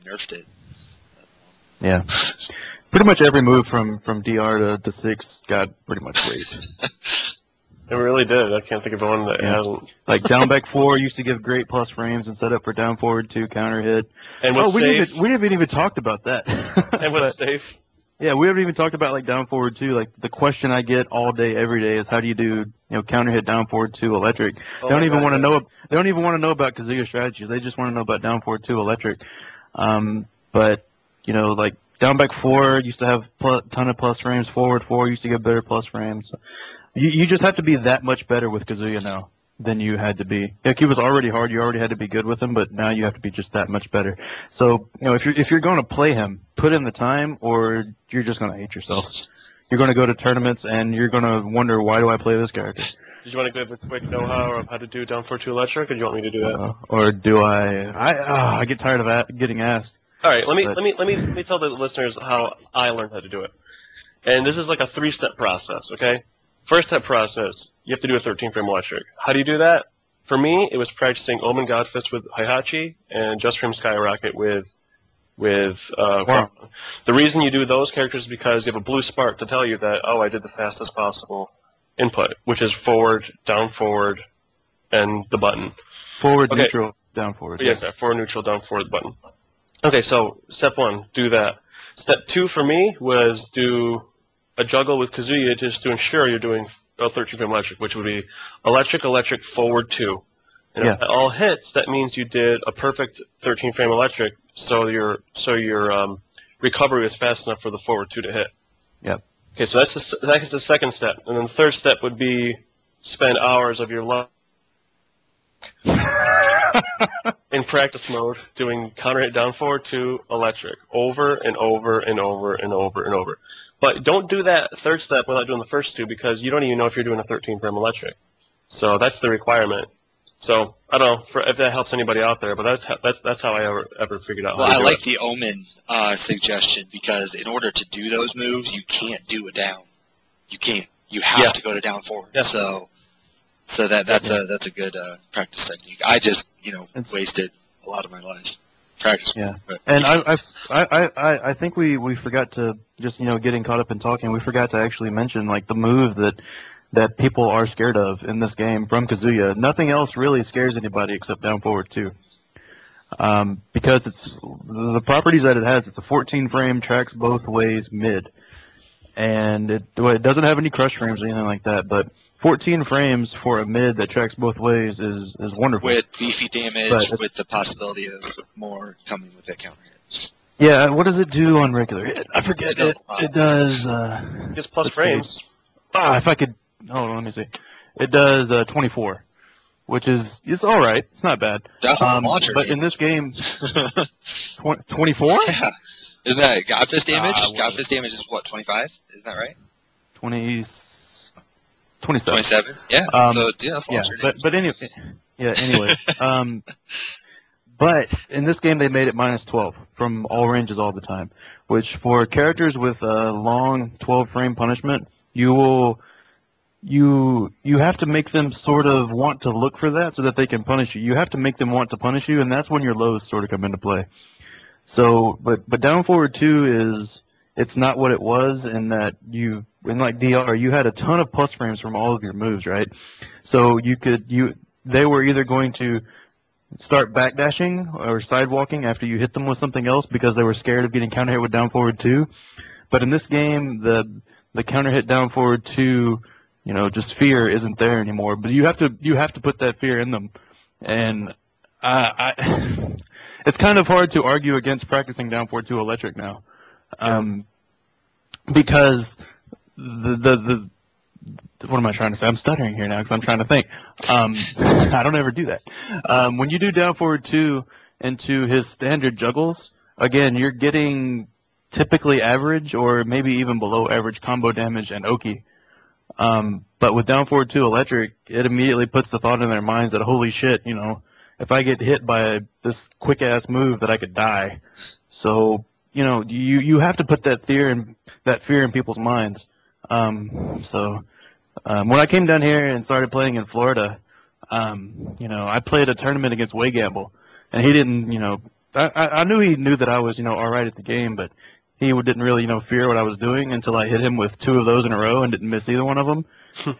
nerfed it. Yeah. Pretty much every move from DR to 6 got pretty much great. It really did. I can't think of one that hasn't. Like down back 4 used to give great plus frames and set up for down forward 2 counter hit. And we haven't even talked about that. And what's safe? Yeah, we haven't even talked about like down forward 2. Like the question I get all day, every day is how do you do counter hit down forward 2 electric? They don't even want to know. They don't even want to know about Kazuya strategies. They just want to know about down forward 2 electric. But like down back 4 used to have a ton of plus frames. Forward 4 used to get better plus frames. You just have to be that much better with Kazuya now than you had to be. Like he was already hard, you already had to be good with him, but now you have to be just that much better. So, if you're going to play him, put in the time, or you're just going to hate yourself. You're going to go to tournaments and you're going to wonder, why do I play this character? Did you want to give a quick know-how of how to do down 4-2 electric, or do you want me to do that? Or do I get tired of getting asked. All right, let me tell the listeners how I learned how to do it. And this is like a 3-step process, okay? First step process, you have to do a 13-frame electric. How do you do that? For me, it was practicing Omen Godfist with Heihachi and Just Frame Skyrocket with Wow. The reason you do those characters is because you have a blue spark to tell you that, oh, I did the fastest possible input, which is forward, down forward, and the button. Forward, neutral, down forward. Yes, forward, neutral, down forward, the button. Okay, so step 1, do that. Step 2 for me was do a juggle with Kazuya just to ensure you're doing a 13-frame electric, which would be electric, electric, forward 2. And if that all hits, that means you did a perfect 13-frame electric, so your recovery is fast enough for the forward 2 to hit. Yep. Okay, so that's the second step. And then the third step would be spend hours of your life in practice mode doing counter hit down forward 2 electric over and over and over and over and over. But don't do that third step without doing the first 2, because you don't even know if you're doing a 13-frame electric. So that's the requirement. So I don't know if that helps anybody out there, but that's how I ever figured out. Well, I like the Omen suggestion, because in order to do those moves, you can't do it down. You can't. You have to go to down forward. Yeah. So that's a good practice technique. I just wasted a lot of my life practicing. Yeah, but, and I think we forgot to just getting caught up in talking. We forgot to actually mention like the move that people are scared of in this game from Kazuya. Nothing else really scares anybody except down forward 2. Because it's the properties that it has. It's a 14-frame, tracks both ways mid, and it doesn't have any crush frames or anything like that. But 14 frames for a mid that tracks both ways is wonderful. With beefy damage, with the possibility of more coming with that counter hit. Yeah, what does it do on regular hit? I forget. It does. Just plus frames. If I could. Hold on, let me see. It does 24, which is all right. It's not bad. That's a launcher. But in this game, 24? Yeah. Isn't that Godfist damage? Godfist damage is what, 25? Isn't that right? 27. 27? Yeah. So that's launcher damage. But anyway, anyway. But in this game, they made it minus 12 from all ranges all the time, which for characters with a long 12-frame punishment, you have to make them sort of want to look for that so that they can punish you. You have to make them want to punish you, and that's when your lows sort of come into play. So, but down forward 2 it's not what it was in that in like DR, you had a ton of plus frames from all of your moves, right? So they were either going to start backdashing or sidewalking after you hit them with something else because they were scared of getting counter hit with down forward 2. But in this game, the counter hit down forward 2, just fear isn't there anymore. But you have to put that fear in them, and it's kind of hard to argue against practicing down forward 2 electric now, because what am I trying to say? I'm stuttering here now because I'm trying to think. I don't ever do that. When you do down forward 2 into his standard juggles, again, you're getting typically average or maybe even below average combo damage and Oki. But with down forward 2 electric, it immediately puts the thought in their minds that, holy shit, if I get hit by this quick-ass move that I could die. So you have to put that fear in people's minds. When I came down here and started playing in Florida, I played a tournament against Way Gamble, and he didn't, I knew he knew that I was, all right at the game, but he didn't really, fear what I was doing until I hit him with 2 of those in a row and didn't miss either one of them,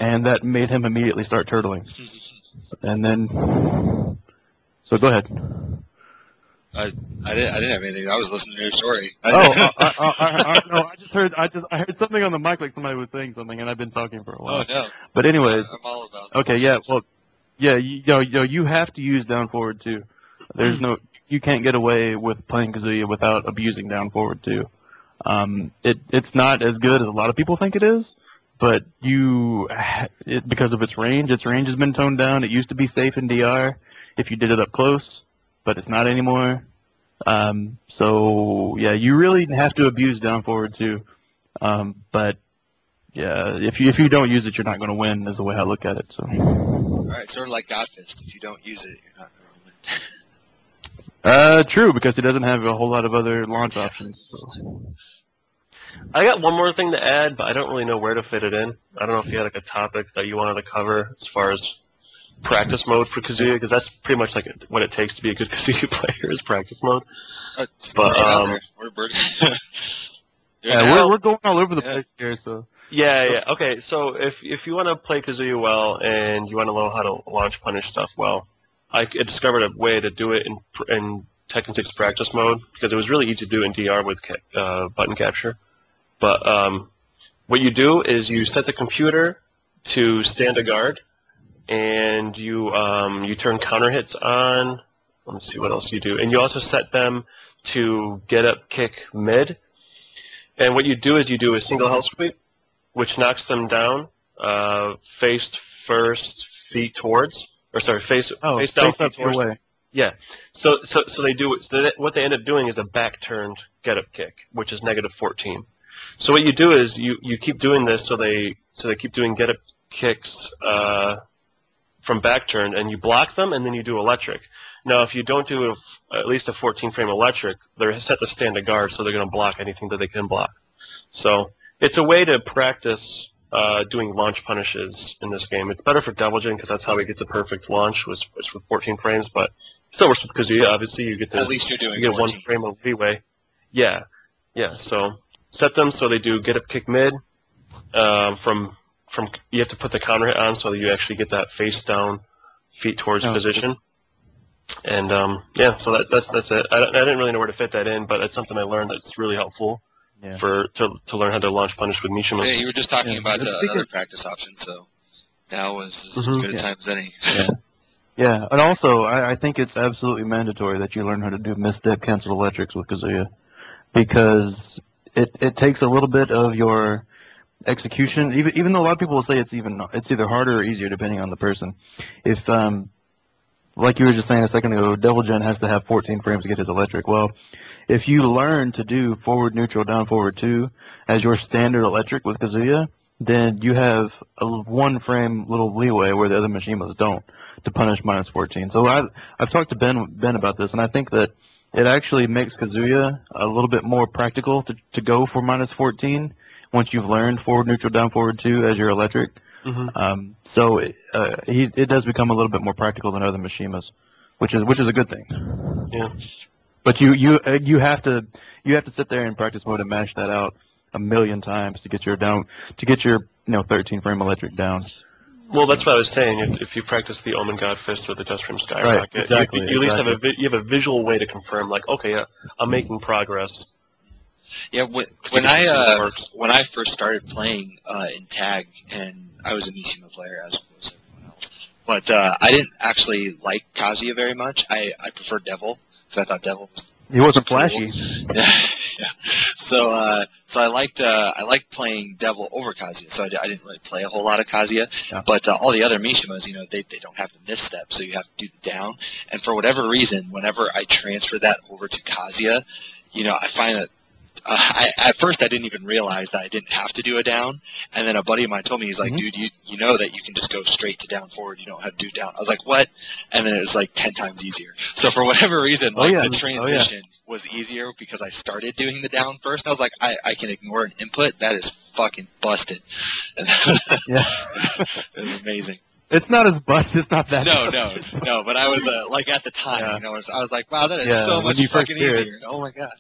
and that made him immediately start turtling. And then, so go ahead. I didn't have anything. I was listening to your story. No, I heard something on the mic, like somebody was saying something, and I've been talking for a while. Oh no. But anyways, I'm all about. Okay, yeah, well, yeah, you have to use down forward too. You can't get away with playing Kazuya without abusing down forward too. It's not as good as a lot of people think it is, but because of its range has been toned down. It used to be safe in DR if you did it up close, but it's not anymore. So yeah, you really have to abuse down forward too. But yeah, if you don't use it, you're not going to win. Is the way I look at it. So. All right, sort of like Godfist. If you don't use it, you're not going to win. True, because it doesn't have a whole lot of other launch options. So. I got one more thing to add, but I don't really know where to fit it in. I don't know if you had like a topic that you wanted to cover as far as practice mode for Kazuya, because that's pretty much like what it takes to be a good Kazuya player is practice mode. But we're going all over the place here, so. Yeah. Okay, so if you want to play Kazuya well and you want to know how to launch punish stuff well, I discovered a way to do it in Tekken 6 practice mode, because it was really easy to do in DR with button capture. But what you do is you set the computer to stand a guard, and you turn counter hits on. Let's see what else you do. And you also set them to get up kick mid. And what you do is you do a single health sweep, which knocks them down, face first, feet towards, or sorry, face down, feet towards. Way. Yeah. So they do it. So what they end up doing is a back turned get up kick, which is -14. So what you do is you keep doing this, so they keep doing get up kicks from back turn, and you block them, and then you do electric. Now, if you don't do at least a 14-frame electric, they're set to stand a guard, so they're going to block anything that they can block. So it's a way to practice doing launch punishes in this game. It's better for Devil Jin because that's how he gets a perfect launch, which with 14 frames. But still works with Kazuya. Obviously, you get at least you're doing you get 1 frame of leeway. Yeah. So set them so they do get up kick mid. From you have to put the counter hit on so that you actually get that face down, feet towards position. And yeah, so that's it. I didn't really know where to fit that in, but it's something I learned that's really helpful to learn how to launch punish with Mishima. Yeah, you were just talking about another practice option, so now was as good a time as any. Yeah, and also I think it's absolutely mandatory that you learn how to do misstep cancel electrics with Kazuya, because it takes a little bit of your execution. Even though a lot of people will say it's either harder or easier depending on the person. If like you were just saying a second ago, Devil Jin has to have 14 frames to get his electric. Well, if you learn to do forward neutral down forward 2 as your standard electric with Kazuya, then you have a 1 frame little leeway where the other Mishimas don't to punish -14. So I've talked to Ben about this, and I think that it actually makes Kazuya a little bit more practical to go for -14 once you've learned forward neutral down forward 2 as your electric. So it does become a little bit more practical than other Mishimas, which is a good thing. Yeah. But you have to sit there in practice mode and mash that out a million times to get your 13 frame electric down. Well, that's what I was saying. If you practice the Omen God Fist or the Dust Frame Skyrocket, right, exactly, you at least have a visual way to confirm, like, okay, I'm making progress. Yeah, when I first started playing in tag, and I was a Mishima player as was everyone else, but I didn't actually like Kazuya very much. I preferred Devil because I thought Devil was he wasn't cool. flashy. Yeah. So I liked playing Devil over Kazuya. So I didn't really play a whole lot of Kazuya. Yeah. But all the other Mishimas, they don't have the misstep, so you have to do the down. And for whatever reason, whenever I transfer that over to Kazuya, I find that. At first, I didn't even realize that I didn't have to do a down, and then a buddy of mine told me, he's like, dude, you know that you can just go straight to down forward, you don't have to do down. I was like, what? And then it was like 10 times easier. So for whatever reason, the transition was easier because I started doing the down first. I was like, I can ignore an input. That is fucking busted. And that was, it was amazing. It's not as busted. It's not that. No. But I was like at the time, Yeah. you know, I was like, wow, that is so when much you first fucking hear it. easier. Oh my god.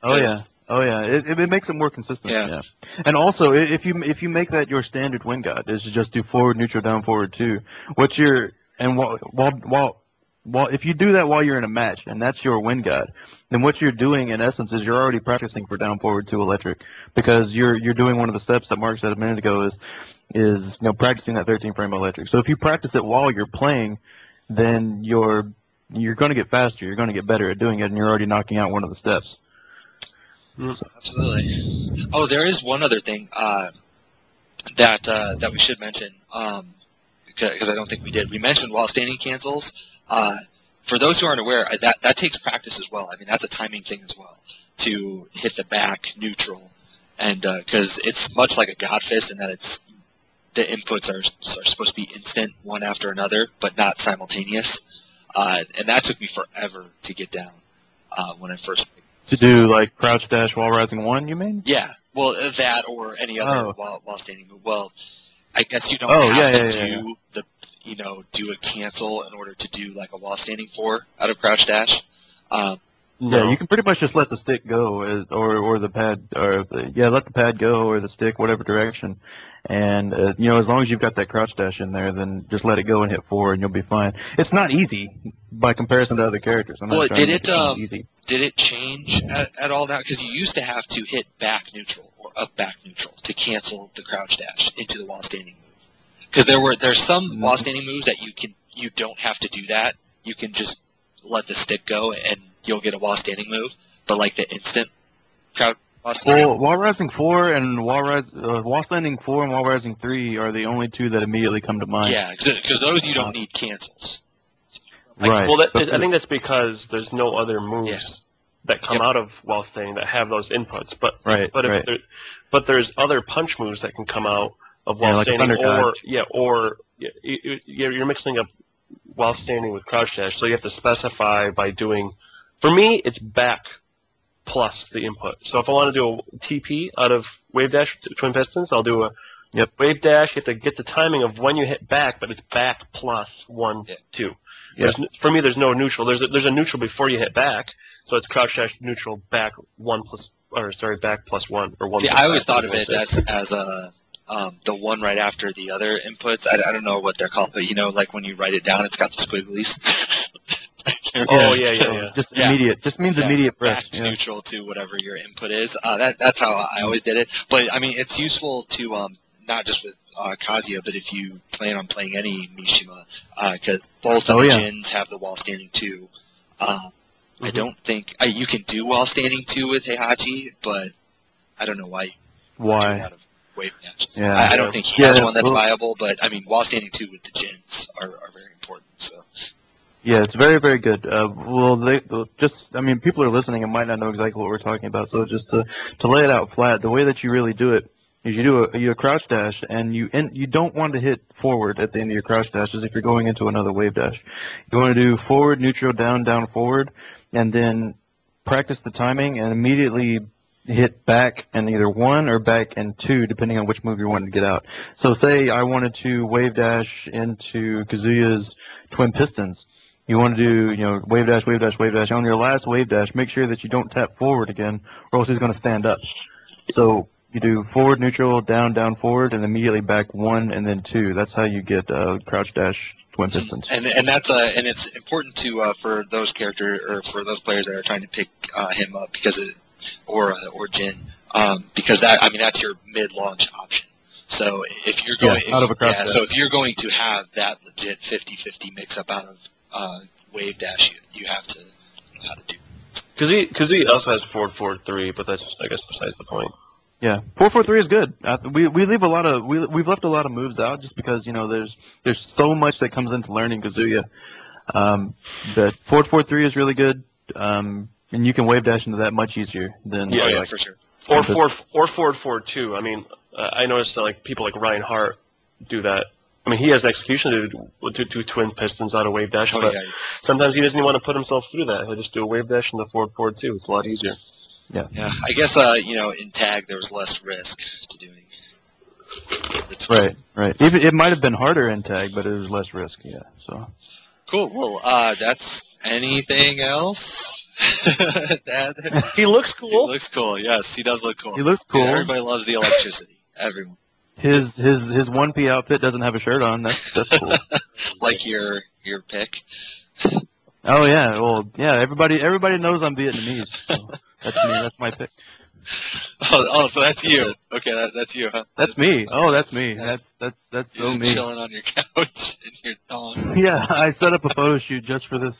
Oh yeah. It makes it more consistent. Yeah. And also, if you make that your standard win guide, is to just do forward, neutral, down, forward, 2. What's your and while if you do that while you're in a match, and that's your win guide, then what you're doing in essence is you're already practicing for down, forward, 2 electric, because you're doing one of the steps that Mark said a minute ago is practicing that 13 frame electric. So if you practice it while you're playing, then you're going to get faster. You're going to get better at doing it, and you're already knocking out one of the steps. Absolutely. Oh, there is one other thing that we should mention, because I don't think we did. We mentioned while standing cancels. For those who aren't aware, that takes practice as well. I mean, that's a timing thing as well, to hit the back neutral, and because it's much like a God Fist in that the inputs are supposed to be instant, one after another, but not simultaneous. And that took me forever to get down when I first. To do like crouch dash while rising 1, you mean? Yeah. Well, that or any other while standing move. Well, I guess you don't do a cancel in order to do like a while standing 4 out of crouch dash. Yeah, you can pretty much just let the stick go, or the pad, let the pad go or the stick, whatever direction. And as long as you've got that crouch dash in there, then just let it go and hit 4, and you'll be fine. It's not easy by comparison to other characters. Did it change at all now? Because you used to have to hit back neutral or up back neutral to cancel the crouch dash into the while standing move. Because there's some while standing moves that you don't have to do that. You can just let the stick go and you'll get a while standing move. But like the instant crouch. Well, while rising 4 and while standing 4 and while rising 3 are the only 2 that immediately come to mind. Yeah, because those you don't need cancels. Right. Well, I think that's because there's no other moves that come out of while standing that have those inputs. But there's other punch moves that can come out of while standing, you're mixing up while standing with crouch dash. So you have to specify by doing. For me, it's back plus the input. So if I want to do a TP out of wave dash twin pistons, I'll do a wave dash. You have to get the timing of when you hit back, but it's back plus 1, 2. For me, there's no neutral. There's a neutral before you hit back, so it's crouch dash neutral back back plus 1 or 1. See, I always thought of it as the one right after the other inputs. I don't know what they're called, but like when you write it down, it's got the squigglies. Just immediate. Just means immediate press. Back neutral to whatever your input is. That's how I always did it. But I mean, it's useful to not just with Kazuya, but if you plan on playing any Mishima, because both of the Jins have the while standing 2. I don't think you can do while standing 2 with Heihachi, but I don't know why. Why? Out of wave dash. Yeah, I don't think he has one that's viable, but I mean, while standing 2 with the Jins are very important. So. Yeah, it's very, very good. People are listening and might not know exactly what we're talking about. So just to lay it out flat, the way that you really do it is you do a crouch dash, and you don't want to hit forward at the end of your crouch dash as if you're going into another wave dash. You want to do forward, neutral, down, down, forward, and then practice the timing and immediately hit back and either 1 or back and 2, depending on which move you're wanting to get out. So say I wanted to wave dash into Kazuya's twin pistons. You want to do, wave dash, wave dash, wave dash. On your last wave dash, make sure that you don't tap forward again, or else he's going to stand up. So you do forward, neutral, down, down, forward, and immediately back 1 and then 2. That's how you get crouch dash twin pistons. And that's and it's important to for those characters or for those players that are trying to pick him up or Jin, because that's your mid-launch option. So if you're going if you're going to have that legit 50-50 mix-up out of wave dash, you have to know how to do it. Because he also has 4-4-3, but that's I guess besides the point. Yeah, 4-4-3 is good. We leave a lot of we've left a lot of moves out just because there's so much that comes into learning Kazuya. But 4-4-3 is really good, and you can wave dash into that much easier than for sure. Or 4-4-2. I mean, I noticed that people like Ryan Hart do that I mean, he has execution to do twin pistons out of wave dash, but sometimes he doesn't even want to put himself through that. He'll just do a wave dash and the forward too. It's a lot easier. Yeah. Yeah. I guess in tag there was less risk to doing. Right. Even it might have been harder in tag, but it was less risk. Yeah. So. Cool. Well, that's anything else? He looks cool. He looks cool. Yes, he does look cool. He looks cool. Dude, everybody loves the electricity. Everyone. His 1P outfit doesn't have a shirt on. That's cool. Like your pick. Oh yeah. Well, yeah. Everybody knows I'm Vietnamese. So that's me. That's my pick. Oh, so that's you. Okay, that's you, huh? That's me. Oh, that's me. That's so You're me. chilling on your couch in your thong. Yeah, I set up a photo shoot just for this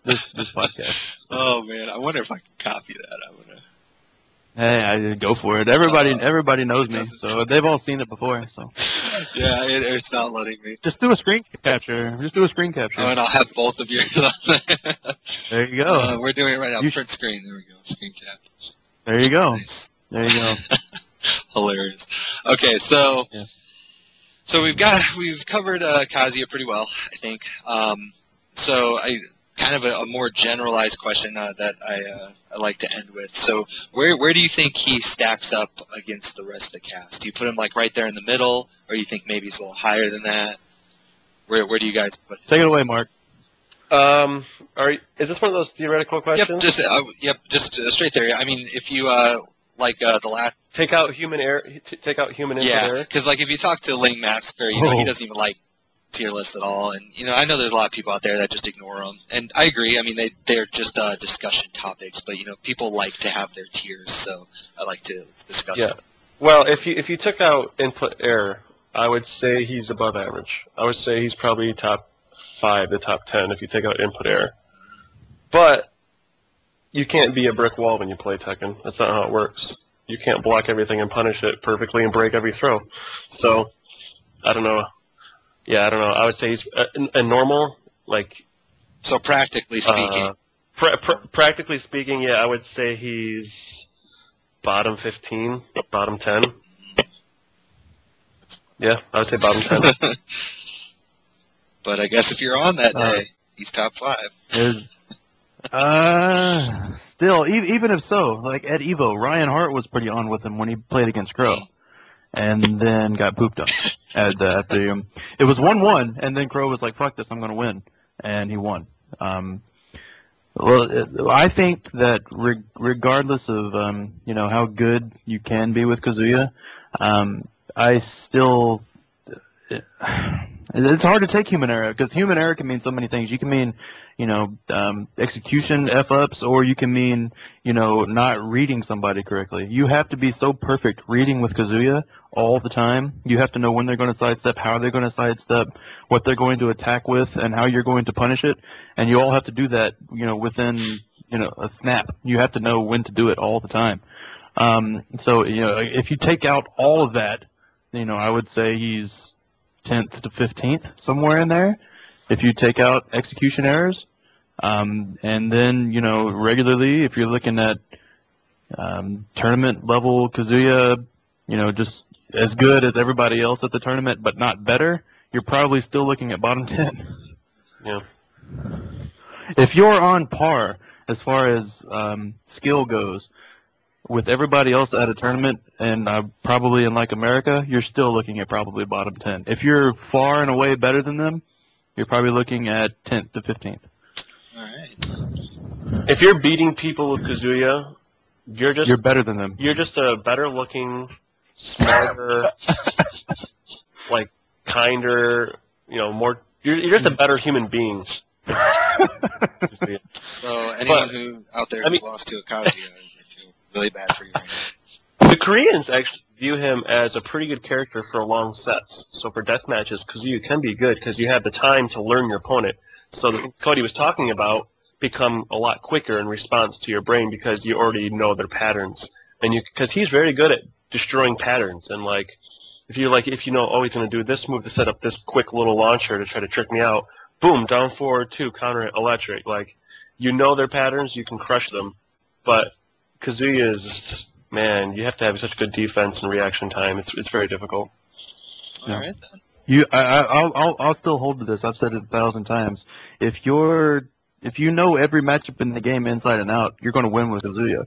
podcast. Oh man, I wonder if I can copy that. I wanna. Hey, I go for it. Everybody knows me, so they've all seen it before. So yeah, it's not letting me. just do a screen capture. Oh, and I'll have both of yours on there. There you go. We're doing it right now. Print screen. There we go. Screen cap. There you go. Nice. There you go. Hilarious. Okay, so we've covered Kazuya pretty well, I think. So I kind of a more generalized question that I like to end with. So where do you think he stacks up against the rest of the cast? Do you put him like right there in the middle, or you think maybe he's a little higher than that? Where do you guys put him? Take it away, Mark. Is this one of those theoretical questions? Just straight there. I mean, if you the last take out human error, take out human input error. Because like if you talk to Ling Massacre, he doesn't even like tier lists at all, and I know there's a lot of people out there that just ignore them, and I agree. I mean, they're just discussion topics, but people like to have their tiers, so I like to discuss them. Well, if you took out input error, I would say he's above average. I would say he's probably top 5 to top 10 if you take out input error. But you can't be a brick wall when you play Tekken. That's not how it works. You can't block everything and punish it perfectly and break every throw. So, I don't know. Yeah, I don't know. I would say he's a normal, like... So practically speaking. Practically speaking, yeah, I would say he's bottom 15, bottom 10. Yeah, I would say bottom 10. But I guess if you're on that day, he's top 5. Still, even if so, like at Evo, Ryan Hart was pretty on with him when he played against Crow, and then got pooped on. It was 1-1, and then Crow was like, "Fuck this, I'm gonna win," and he won. I think that regardless of how good you can be with Kazuya, I still. It's hard to take human error because human error can mean so many things. You can mean, execution F-ups, or you can mean, not reading somebody correctly. You have to be so perfect reading with Kazuya all the time. You have to know when they're going to sidestep, how they're going to sidestep, what they're going to attack with, and how you're going to punish it. And you all have to do that, within, a snap. You have to know when to do it all the time. So, if you take out all of that, I would say he's 10th to 15th, somewhere in there, if you take out execution errors. And then, regularly, if you're looking at tournament level Kazuya, just as good as everybody else at the tournament, but not better, you're probably still looking at bottom 10. Yeah. If you're on par as far as skill goes with everybody else at a tournament, and probably in like America, you're still looking at probably bottom 10. If you're far and away better than them, you're probably looking at 10th to 15th. All right. If you're beating people with Kazuya, you're better than them. You're just a better looking, smarter, like kinder, more. You're just a better human being. So anyone who out there who's lost to a Kazuya, I feel really bad for you right now. The Koreans actually view him as a pretty good character for long sets. So for death matches, Kazuya can be good because you have the time to learn your opponent. So the Cody was talking about become a lot quicker in response to your brain because you already know their patterns, and because he's very good at destroying patterns. And if you know, oh, he's going to do this move to set up this quick little launcher to try to trick me out. Boom, down forward 2, counter electric. Their patterns, you can crush them. But Kazuya is, man, you have to have such good defense and reaction time. It's very difficult. All right, then. I'll still hold to this. I've said it 1,000 times. If you know every matchup in the game inside and out, you're going to win with Kazuya.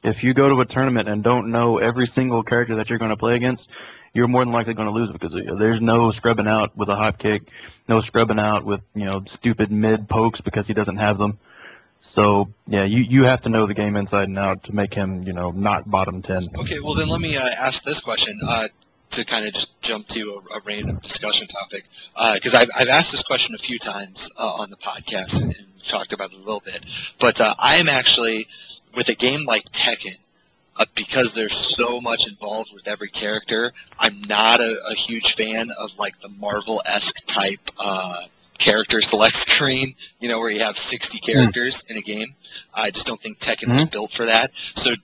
If you go to a tournament and don't know every single character that you're going to play against, you're more than likely going to lose with Kazuya. There's no scrubbing out with a hot kick, no scrubbing out with stupid mid pokes because he doesn't have them. So yeah, you have to know the game inside and out to make him not bottom 10. Okay, well then let me ask this question to kind of just jump to a random discussion topic because I've asked this question a few times on the podcast and talked about it a little bit, but I am actually with a game like Tekken. Because there's so much involved with every character, I'm not a huge fan of like the Marvel-esque type character select screen, where you have 60 characters in a game. I just don't think Tekken was built for that. So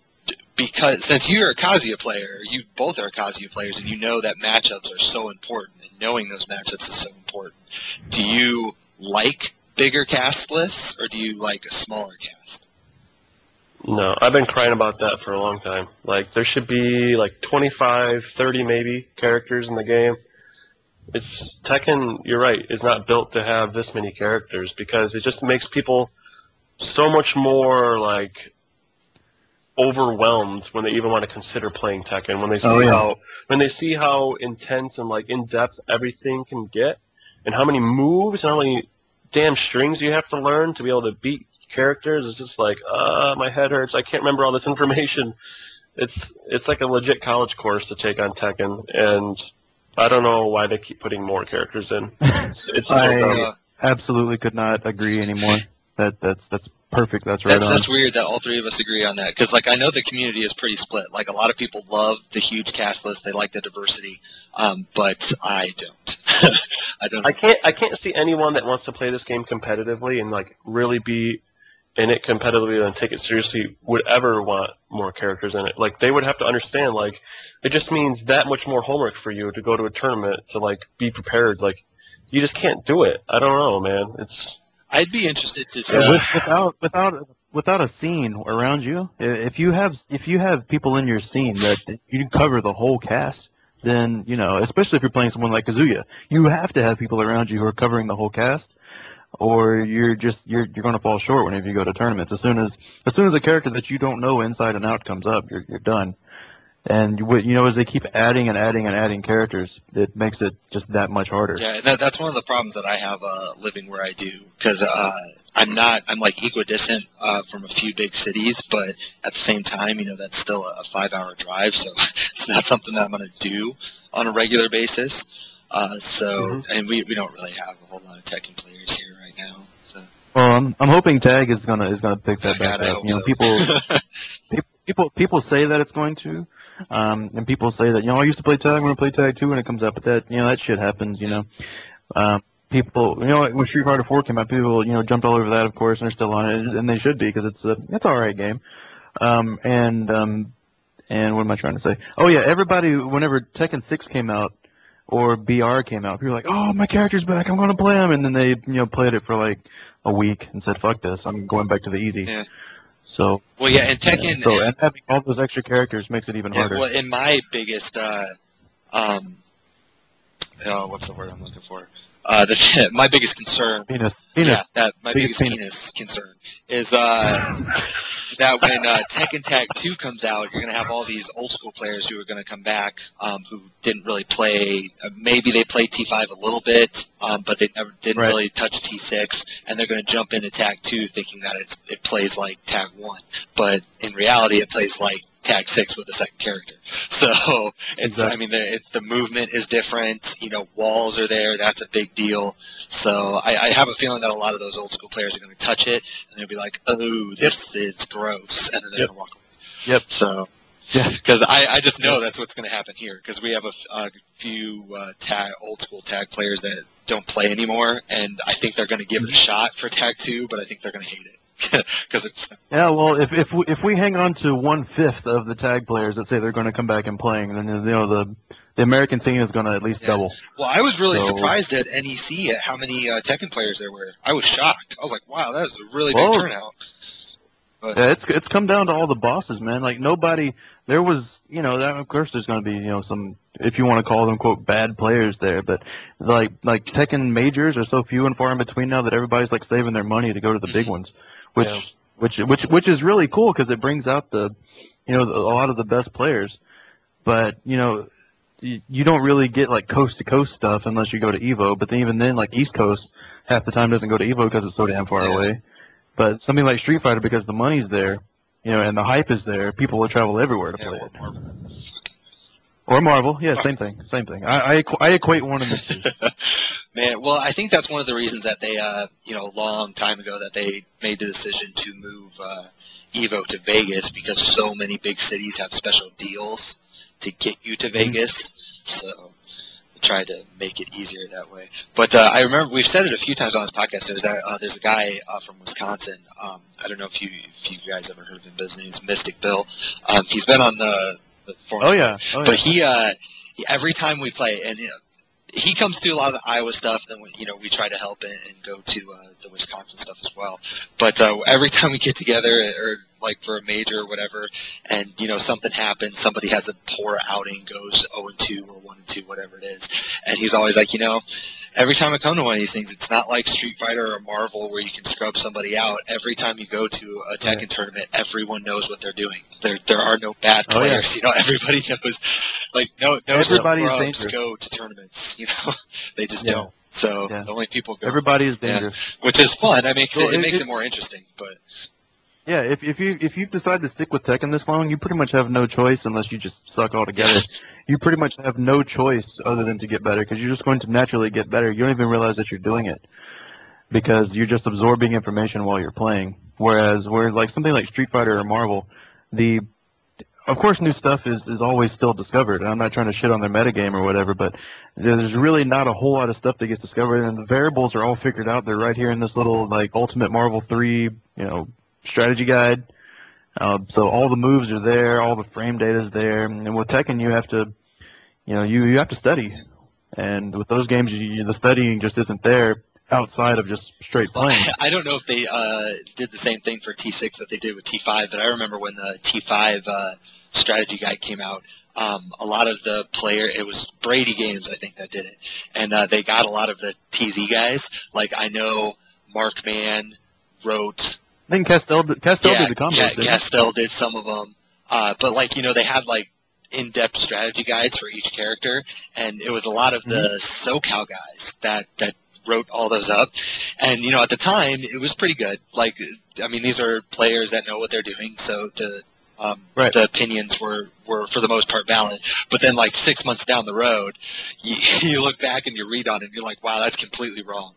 because since you're a Kazuya player, you both are Kazuya players, and you know that matchups are so important, and knowing those matchups is so important, do you like bigger cast lists, or do you like a smaller cast? No, I've been crying about that for a long time. Like, there should be, 25, 30 maybe characters in the game. Tekken, you're right, is not built to have this many characters because it just makes people so much more, overwhelmed when they even want to consider playing Tekken. When they see how intense and, in-depth everything can get and how many moves and how many damn strings you have to learn to be able to beat characters, it's just my head hurts. I can't remember all this information. It's like a legit college course to take on Tekken, and I don't know why they keep putting more characters in. It's I absolutely could not agree anymore. That's perfect. That's right on. That's weird that all three of us agree on that because I know the community is pretty split. A lot of people love the huge cast list. They like the diversity, but I don't. I don't. I can't see anyone that wants to play this game competitively and really be in it competitively and take it seriously would ever want more characters in it. They would have to understand, it just means that much more homework for you to go to a tournament to, be prepared. You just can't do it. I don't know, man. I'd be interested to see. Without a scene around you, if you have people in your scene that you cover the whole cast, then, especially if you're playing someone like Kazuya, you have to have people around you who are covering the whole cast. Or you're going to fall short whenever you go to tournaments. As soon as a character that you don't know inside and out comes up, you're done. And as they keep adding and adding and adding characters, it makes it just that much harder. Yeah, that's one of the problems that I have living where I do because I'm equidistant from a few big cities, but at the same time, that's still a 5-hour drive, so it's not something that I'm going to do on a regular basis. And we don't really have a whole lot of Tekken players here right now. So. Well, I'm hoping Tag is gonna pick that back up. People say that it's going to, and people say that I used to play Tag, I'm gonna play Tag too when it comes up, but that that shit happens. People when Street Fighter 4 came out, people jumped all over that, of course, and they're still on it, and they should be because it's an alright game. And what am I trying to say? Oh yeah, everybody whenever Tekken 6 came out. Or BR came out. People were like, "Oh, my character's back. I'm going to play him." And then they, played it for a week and said, "Fuck this. I'm going back to the easy." Yeah. So. Well, yeah, and Tekken. And having all those extra characters makes it even harder. Well, and my biggest, what's the word I'm looking for? My biggest concern. Penis. Yeah, my biggest penis concern is that when Tekken Tag 2 comes out, you're going to have all these old school players who are going to come back who didn't really play. Maybe they played T5 a little bit, but they never didn't really touch T6, and they're going to jump into Tag 2 thinking that it plays like Tag 1, but in reality it plays like Tag 6 with a second character. So it's the movement is different. Walls are there. That's a big deal. So I have a feeling that a lot of those old school players are going to touch it and they'll be like, "Oh, this is gross," and then they're going to walk away. Yep. So because I just know that's what's going to happen here because we have a few old school tag players that don't play anymore, and I think they're going to give it a shot for Tag 2, but I think they're going to hate it. Yeah, well, if we hang on to 1/5 of the tag players that say they're going to come back and playing, then the American scene is going to at least double. Well, I was really surprised at NEC at how many Tekken players there were. I was shocked. I was like, wow, that is a really big turnout. Yeah, it's come down to all the bosses, man. Like nobody, there was, that of course there's going to be, some, if you want to call them quote bad players there, but like Tekken majors are so few and far in between now that everybody's like saving their money to go to the big ones, which is really cool because it brings out a lot of the best players, but you don't really get like coast to coast stuff unless you go to Evo, but then even then like East Coast half the time doesn't go to Evo because it's so damn far away. But something like Street Fighter, because the money's there, and the hype is there, people will travel everywhere to play it. Or Marvel, yeah, same thing. I equate one and the two. Man, well, I think that's one of the reasons that they, a long time ago that they made the decision to move Evo to Vegas, because so many big cities have special deals to get you to Vegas. So try to make it easier that way. But I remember we've said it a few times on this podcast. There's a guy from Wisconsin. I don't know if you guys ever heard of him, but his name's Mystic Bill. He's been on the forum. Oh yeah. But he every time we play, and he comes to a lot of the Iowa stuff, and we try to help and go to the Wisconsin stuff as well. But every time we get together, or like for a major or whatever, and something happens, somebody has a poor outing, goes 0-2 or 1-2, whatever it is, and he's always like, every time I come to one of these things, it's not like Street Fighter or Marvel where you can scrub somebody out. Every time you go to a Tekken tournament, everyone knows what they're doing. There are no bad players. Everybody knows. Like no scrubs go to tournaments. They just don't. So the only people go. Everybody is dangerous, which is fun. I mean, it makes it more interesting. But yeah, if you decide to stick with Tekken this long, you pretty much have no choice unless you just suck altogether. You pretty much have no choice other than to get better, because you're just going to naturally get better. You don't even realize that you're doing it because you're just absorbing information while you're playing. Whereas like something like Street Fighter or Marvel, of course new stuff is always still discovered. And I'm not trying to shit on their metagame or whatever, but there's really not a whole lot of stuff that gets discovered, and the variables are all figured out. They're right here in this little like Ultimate Marvel 3, strategy guide. So all the moves are there, all the frame data is there, and with Tekken you have to, you have to study, and with those games the studying just isn't there outside of just straight playing. I don't know if they did the same thing for T6 that they did with T5, but I remember when the T5 strategy guide came out, a lot of the it was Brady Games, I think, that did it, and they got a lot of the TZ guys. Like I know Markman wrote. I think Castell did the combos. Yeah, Castell did some of them. But, they had, in-depth strategy guides for each character, and it was a lot of the SoCal guys that wrote all those up. And, at the time, it was pretty good. These are players that know what they're doing, so the opinions were for the most part valid. But then, 6 months down the road, you look back and you read on it, and you're like, wow, that's completely wrong.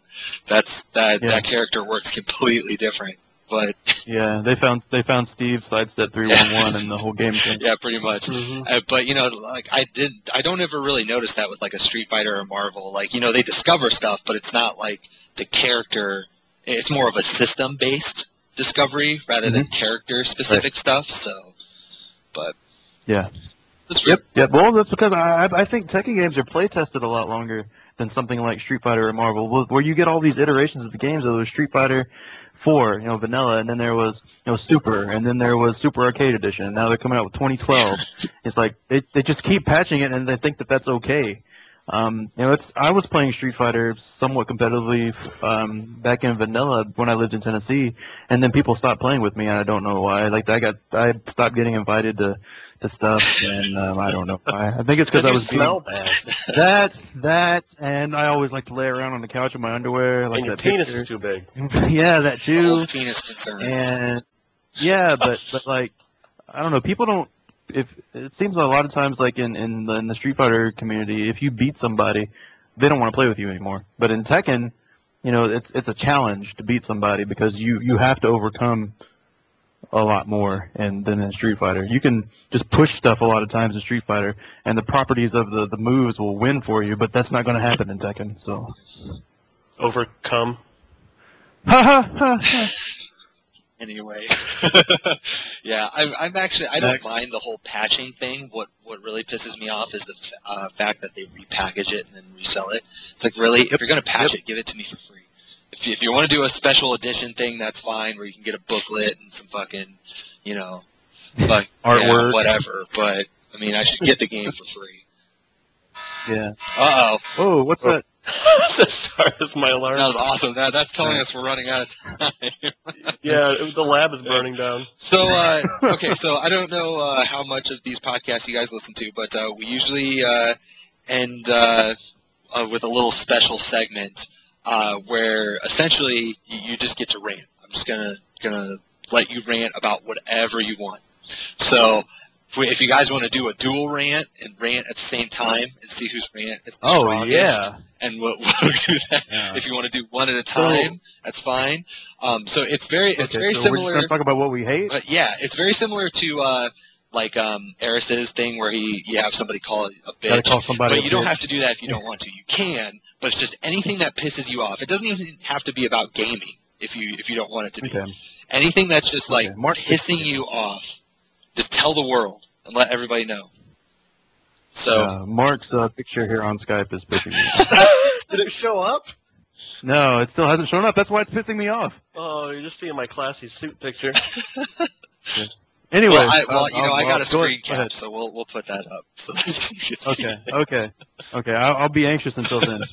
That character works completely different. But yeah, they found Steve sidestep 311 and the whole game thing. Yeah, pretty much. Mm-hmm. But I don't ever really notice that with a Street Fighter or Marvel. They discover stuff, but it's not like the character. It's more of a system-based discovery rather than character-specific stuff. So, but yeah, yep. Well, that's because I think Tekken games are play tested a lot longer than something like Street Fighter or Marvel, where you get all these iterations of the games. There was Street Fighter 4, vanilla, and then there was, Super, and then there was Super Arcade Edition, and now they're coming out with 2012. It's like, they just keep patching it, and they think that that's okay. I was playing Street Fighter somewhat competitively, back in vanilla when I lived in Tennessee, and then people stopped playing with me, and I don't know why. I stopped getting invited to stuff, and I don't know why. I think it's because I was smell bad. That, and I always like to lay around on the couch in my underwear. And your penis is too big. Yeah, that too. All penis concerns. And yeah, but I don't know. People don't. If it seems a lot of times, in the Street Fighter community, if you beat somebody, they don't want to play with you anymore. But in Tekken, it's a challenge to beat somebody because you have to overcome a lot more than in Street Fighter. You can just push stuff a lot of times in Street Fighter, and the properties of the moves will win for you, but that's not going to happen in Tekken. So, overcome. Anyway, yeah, I don't mind the whole patching thing. What really pisses me off is the fact that they repackage it and then resell it. It's like, really, if you're going to patch it, give it to me for free. if you want to do a special edition thing, that's fine, where you can get a booklet and some fucking, you know, artwork, whatever. But I mean, I should get the game for free. Yeah. Uh-oh. Oh, what's that? That's my alarm. That was awesome. That's telling us we're running out of time. Yeah, the lab is burning down. So, okay, so I don't know how much of these podcasts you guys listen to, but we usually end with a little special segment where essentially you just get to rant. I'm just gonna let you rant about whatever you want. So, if you guys want to do a dual rant and rant at the same time and see whose rant is the strongest, yeah. And we'll do that. Yeah. If you want to do one at a time, that's fine. So it's very So similar. we're just gonna talk about what we hate. Yeah, it's very similar to Eris's thing where you have somebody call it a bitch. Gotta call somebody but you a don't bitch. have to do that if you don't want to. You can, but it's just anything that pisses you off. It doesn't even have to be about gaming if you don't want it to be. Okay. Anything that's just like Mark, pissing you off, just tell the world and let everybody know. So Mark's picture here on Skype is pissing me off. Did it show up? No, it still hasn't shown up. That's why it's pissing me off. Oh, you're just seeing my classy suit picture. Anyway, I got a screen go ahead. cap, so we'll put that up. So you can see Okay. I'll be anxious until then.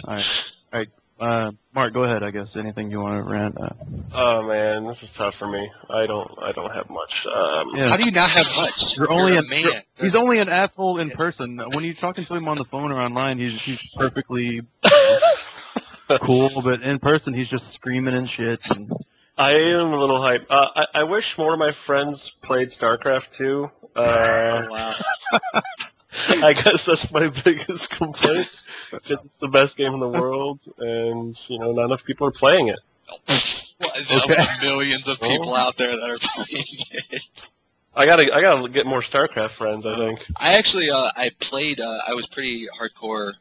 All right. Mark, go ahead. I guess anything you want to rant. Oh man, this is tough for me. I don't have much. How do you not have much? You're only a man. He's only an asshole in person. When you're talking to him on the phone or online, he's perfectly cool, but in person, he's just screaming and shit. And I am a little hyped. I wish more of my friends played StarCraft 2. Oh, wow. I guess that's my biggest complaint. It's the best game in the world, and not enough people are playing it. Well, there's millions of people out there that are playing it. I gotta get more StarCraft friends. I think. I actually I played. I was pretty hardcore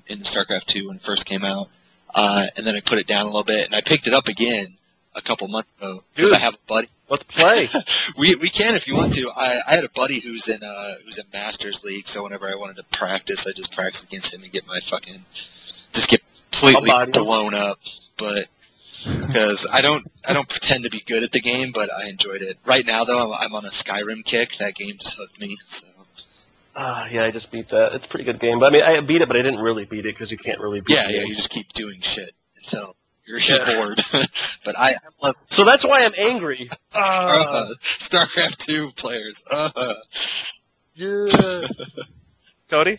in StarCraft 2 when it first came out, and then I put it down a little bit, and I picked it up again a couple months ago because I have a buddy. Let's play. we can if you want to. I had a buddy who's in Masters League, so whenever I wanted to practice, I just practice against him and get my get completely blown up. But because I don't pretend to be good at the game, but I enjoyed it. Right now though, I'm on a Skyrim kick. That game just hooked me. So. Yeah, I just beat that. It's a pretty good game. But I mean, I beat it, but I didn't really beat it because you can't really beat it. Yeah, you just keep doing shit until you're bored. But I love. So that's why I'm angry. StarCraft 2 players. Yeah. Cody?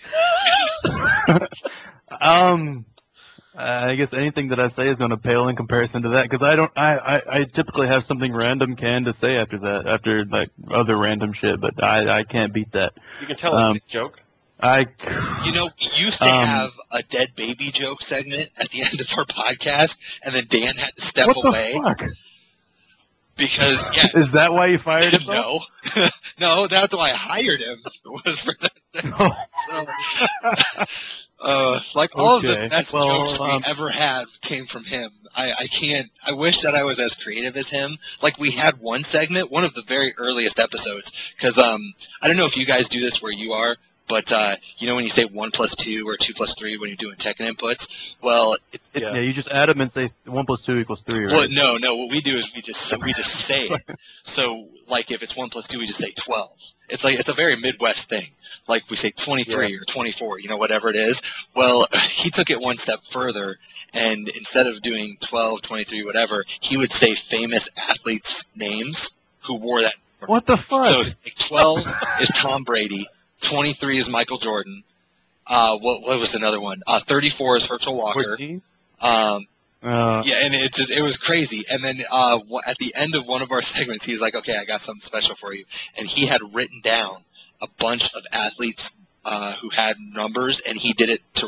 I guess anything that I say is going to pale in comparison to that because I typically have something random to say after that, after like other random shit, but I can't beat that. You can tell it's a joke. We used to have a dead baby joke segment at the end of our podcast, and then Dan had to step away. What the fuck? Because, is that why you fired him? No. No, that's why I hired him. Was for that. All of the best jokes we ever had came from him. I wish that I was as creative as him. Like, we had one segment, one of the very earliest episodes, because, I don't know if you guys do this where you are, but, when you say 1 + 2 or 2 + 3 when you're doing Tekken inputs, well, you just add them and say 1 + 2 = 3, right? Well, no, what we do is we just say it. So, like, if it's 1 + 2, we just say 12. It's a very Midwest thing. Like, we say 23 or 24, whatever it is. Well, he took it one step further, and instead of doing 12, 23, whatever, he would say famous athletes' names who wore that. What the fuck? So, like, 12 is Tom Brady. 23 is Michael Jordan. What was another one? 34 is Herschel Walker. And it was crazy. And then at the end of one of our segments, he was like, "Okay, I got something special for you." And he had written down a bunch of athletes who had numbers, and he did it to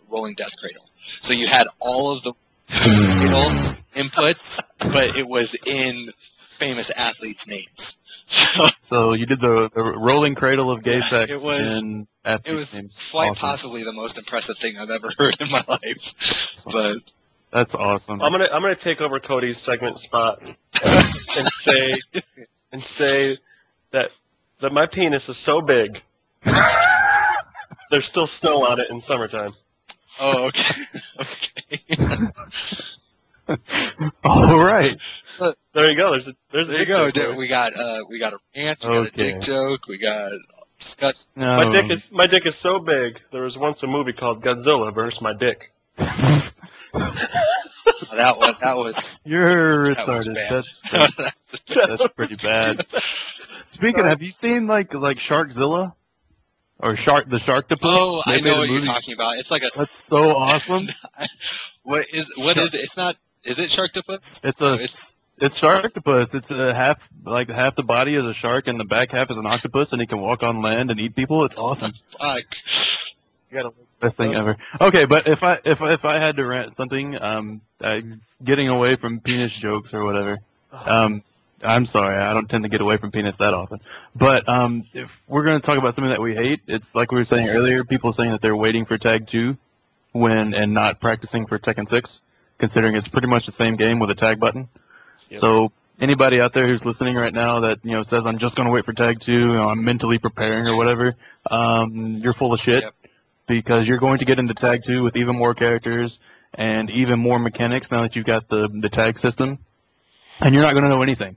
Rolling Death Cradle. So you had all of the inputs, but it was in famous athletes' names. So you did the rolling cradle of gay sex in It was quite possibly the most impressive thing I've ever heard in my life. But that's awesome. I'm gonna take over Cody's segment spot and say that my penis is so big there's still snow on it in summertime. Oh, okay. Okay. All right. There you go. There's a There you dick go. joke. We got a rant. We got a dick joke. We got discuss. No. My dick is so big. There was once a movie called Godzilla vs. My Dick. That was You're that was retarded. bad. That's pretty bad. Speaking of, have you seen like Sharkzilla? Or the Sharktopus? Oh, They I made know a what you're movie. talking about. It's like a. That's so awesome. What is it? It's not. Is it Sharktopus? It's No, a it's Sharktopus. It's a half the body is a shark and the back half is an octopus, and he can walk on land and eat people. It's awesome. Fuck. You gotta best thing ever. Okay, but if I had to rant something, getting away from penis jokes or whatever. I'm sorry, I don't tend to get away from penis that often. But if we're going to talk about something that we hate, it's like we were saying earlier, people saying that they're waiting for Tag 2 and not practicing for Tekken 6, considering it's pretty much the same game with a tag button. Yep. So anybody out there who's listening right now that says I'm just going to wait for Tag 2, I'm mentally preparing or whatever, you're full of shit. Yep. Because you're going to get into Tag 2 with even more characters and even more mechanics now that you've got the tag system, and you're not going to know anything.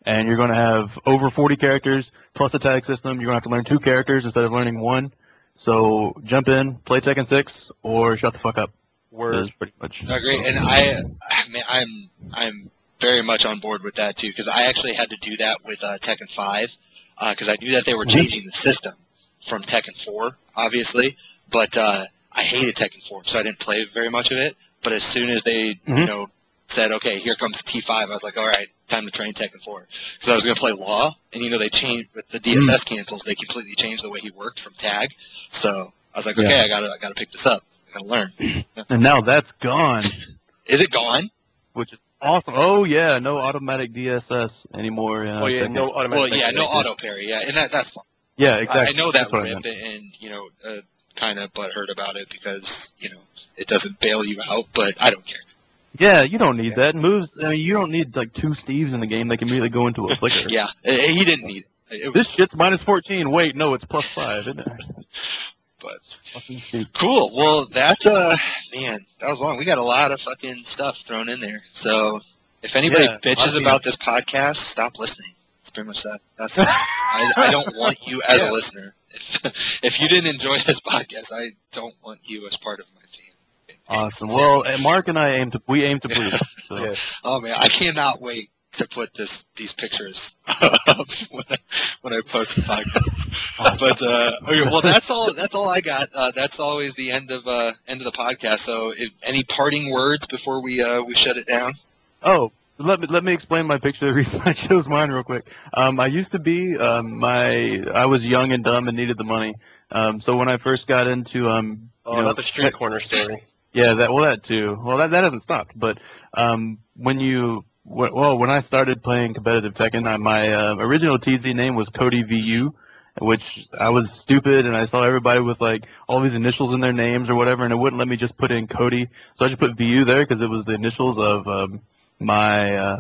And you're going to have over 40 characters plus a tag system. You're going to have to learn 2 characters instead of learning 1. So jump in, play Tekken 6, or shut the fuck up. Word. That's pretty much. No, great, and I'm very much on board with that too, because I actually had to do that with Tekken 5, because I knew that they were changing the system from Tekken 4, obviously, but I hated Tekken 4, so I didn't play very much of it. But as soon as they, said, okay, here comes T5, I was like, all right, time to train Tekken 4. Because I was going to play Law, and, they changed, with the DSS cancels, they completely changed the way he worked from tag. So I was like, okay, I gotta pick this up. I gotta learn. And now that's gone. Is it gone? Which is awesome. Oh, yeah, no automatic DSS anymore. Oh, yeah, Tekken. no automatic. Well, yeah, no auto parry, yeah, and that's fine. Yeah, exactly. I know that That's what I rip, meant. and, kind of butthurt about it because, it doesn't bail you out, but I don't care. Yeah, you don't need that. Moves, you don't need like 2 Steves in the game. They can immediately go into a flicker. Yeah, he didn't need it. This shit's minus 14. Wait, no, it's plus 5, isn't it? But Fucking stupid. cool. Well, that's man, that was long. We got a lot of fucking stuff thrown in there. So if anybody bitches about this podcast, stop listening. It's pretty much that. That's I don't want you as a listener. If you didn't enjoy this podcast, I don't want you as part of my team. Awesome. Well, Mark and I aim to please. So. Yeah. Oh man, I cannot wait to put these pictures up when I post the podcast. But okay, well, that's all I got. That's always the end of the podcast. So, any parting words before we shut it down? Oh, let me explain my picture. The reason I chose mine real quick. I used to be I was young and dumb and needed the money. So when I first got into not the street corner story. Yeah, that too. Well, that hasn't stopped. But when I started playing competitive Tekken, my original TZ name was Cody VU, which I was stupid and I saw everybody with like all these initials in their names or whatever, and it wouldn't let me just put in Cody, so I just put VU there because it was the initials of my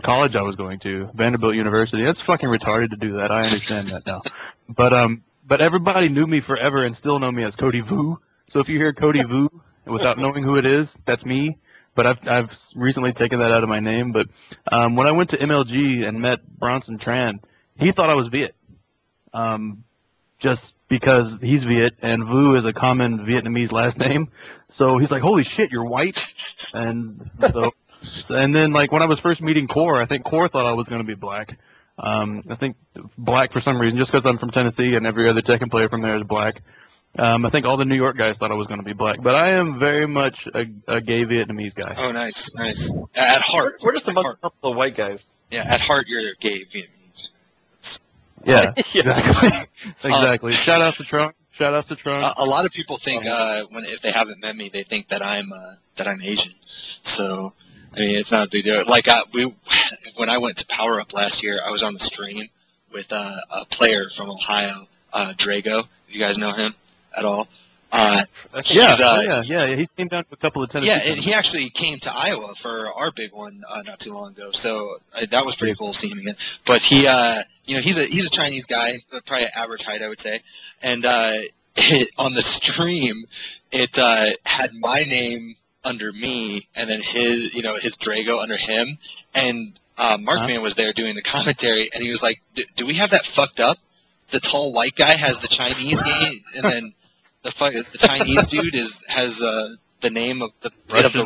college I was going to, Vanderbilt University. That's fucking retarded to do that. I understand that now, but everybody knew me forever and still know me as Cody Vu. So if you hear Cody Vu without knowing who it is, that's me. But I've recently taken that out of my name. But when I went to MLG and met Bronson Tran, he thought I was Viet. Just because he's Viet and Vu is a common Vietnamese last name. So he's like, holy shit, you're white. And then like when I was first meeting Core, I think Core thought I was going to be black. I think black for some reason, just because I'm from Tennessee and every other Tekken player from there is black. I think all the New York guys thought I was going to be black, but I am very much a gay Vietnamese guy. Oh, nice. At heart. We're just a bunch of white guys. Yeah, at heart, you're gay Vietnamese. Yeah, exactly. Exactly. Shout out to Trump. A lot of people think if they haven't met me, they think that I'm Asian. So I mean, it's not a big deal. Like when I went to Power Up last year, I was on the stream with a player from Ohio, Drago. You guys know him at all? Yeah, he came down to a couple of Tennessee. Yeah, and he actually came to Iowa for our big one not too long ago. So that was pretty cool seeing him again. But he, he's a Chinese guy, probably average height, I would say. And on the stream, it had my name under me, and then his Drago under him, and Markman was there doing the commentary, and he was like, "Do we have that fucked up? The tall white guy has the Chinese name, and then the Chinese dude has the name of the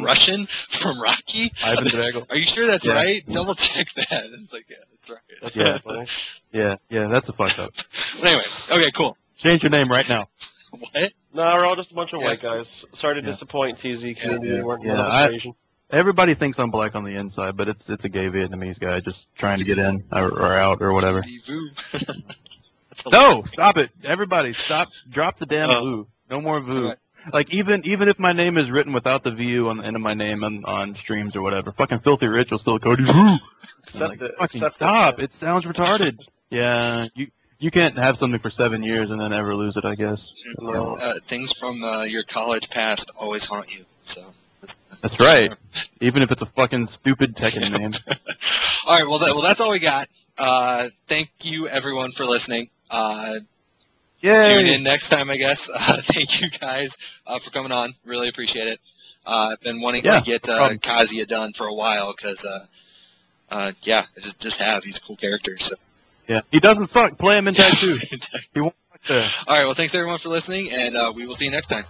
Russian from Rocky. Ivan Drago. Are you sure that's right? Double check that." And it's like, yeah, that's right. That's funny. Yeah, that's a fuck up. But anyway, okay, cool. Change your name right now. What? No, we're all just a bunch of white guys. Sorry to disappoint TZ community. Everybody thinks I'm black on the inside, but it's a gay Vietnamese guy just trying to get in or out or whatever. No, stop it. Everybody, stop. Drop the damn VU. No more VU. Right. Like, even if my name is written without the VU on the end of my name on streams or whatever, fucking Filthy Rich will still go, VU. Like, fucking stop. It sounds retarded. Yeah, you can't have something for 7 years and then ever lose it, I guess. No. Things from your college past always haunt you. So that's right. Even if it's a fucking stupid Tekken name. All right, well, that's all we got. Thank you, everyone, for listening. Tune in next time, I guess. Thank you guys for coming on. Really appreciate it. I've been wanting to get Kazuya done for a while because, I just have. He's a cool character. So. Yeah, he doesn't suck. Play him in Tag 2. He won't suck there. All right, well, thanks everyone for listening, and we will see you next time.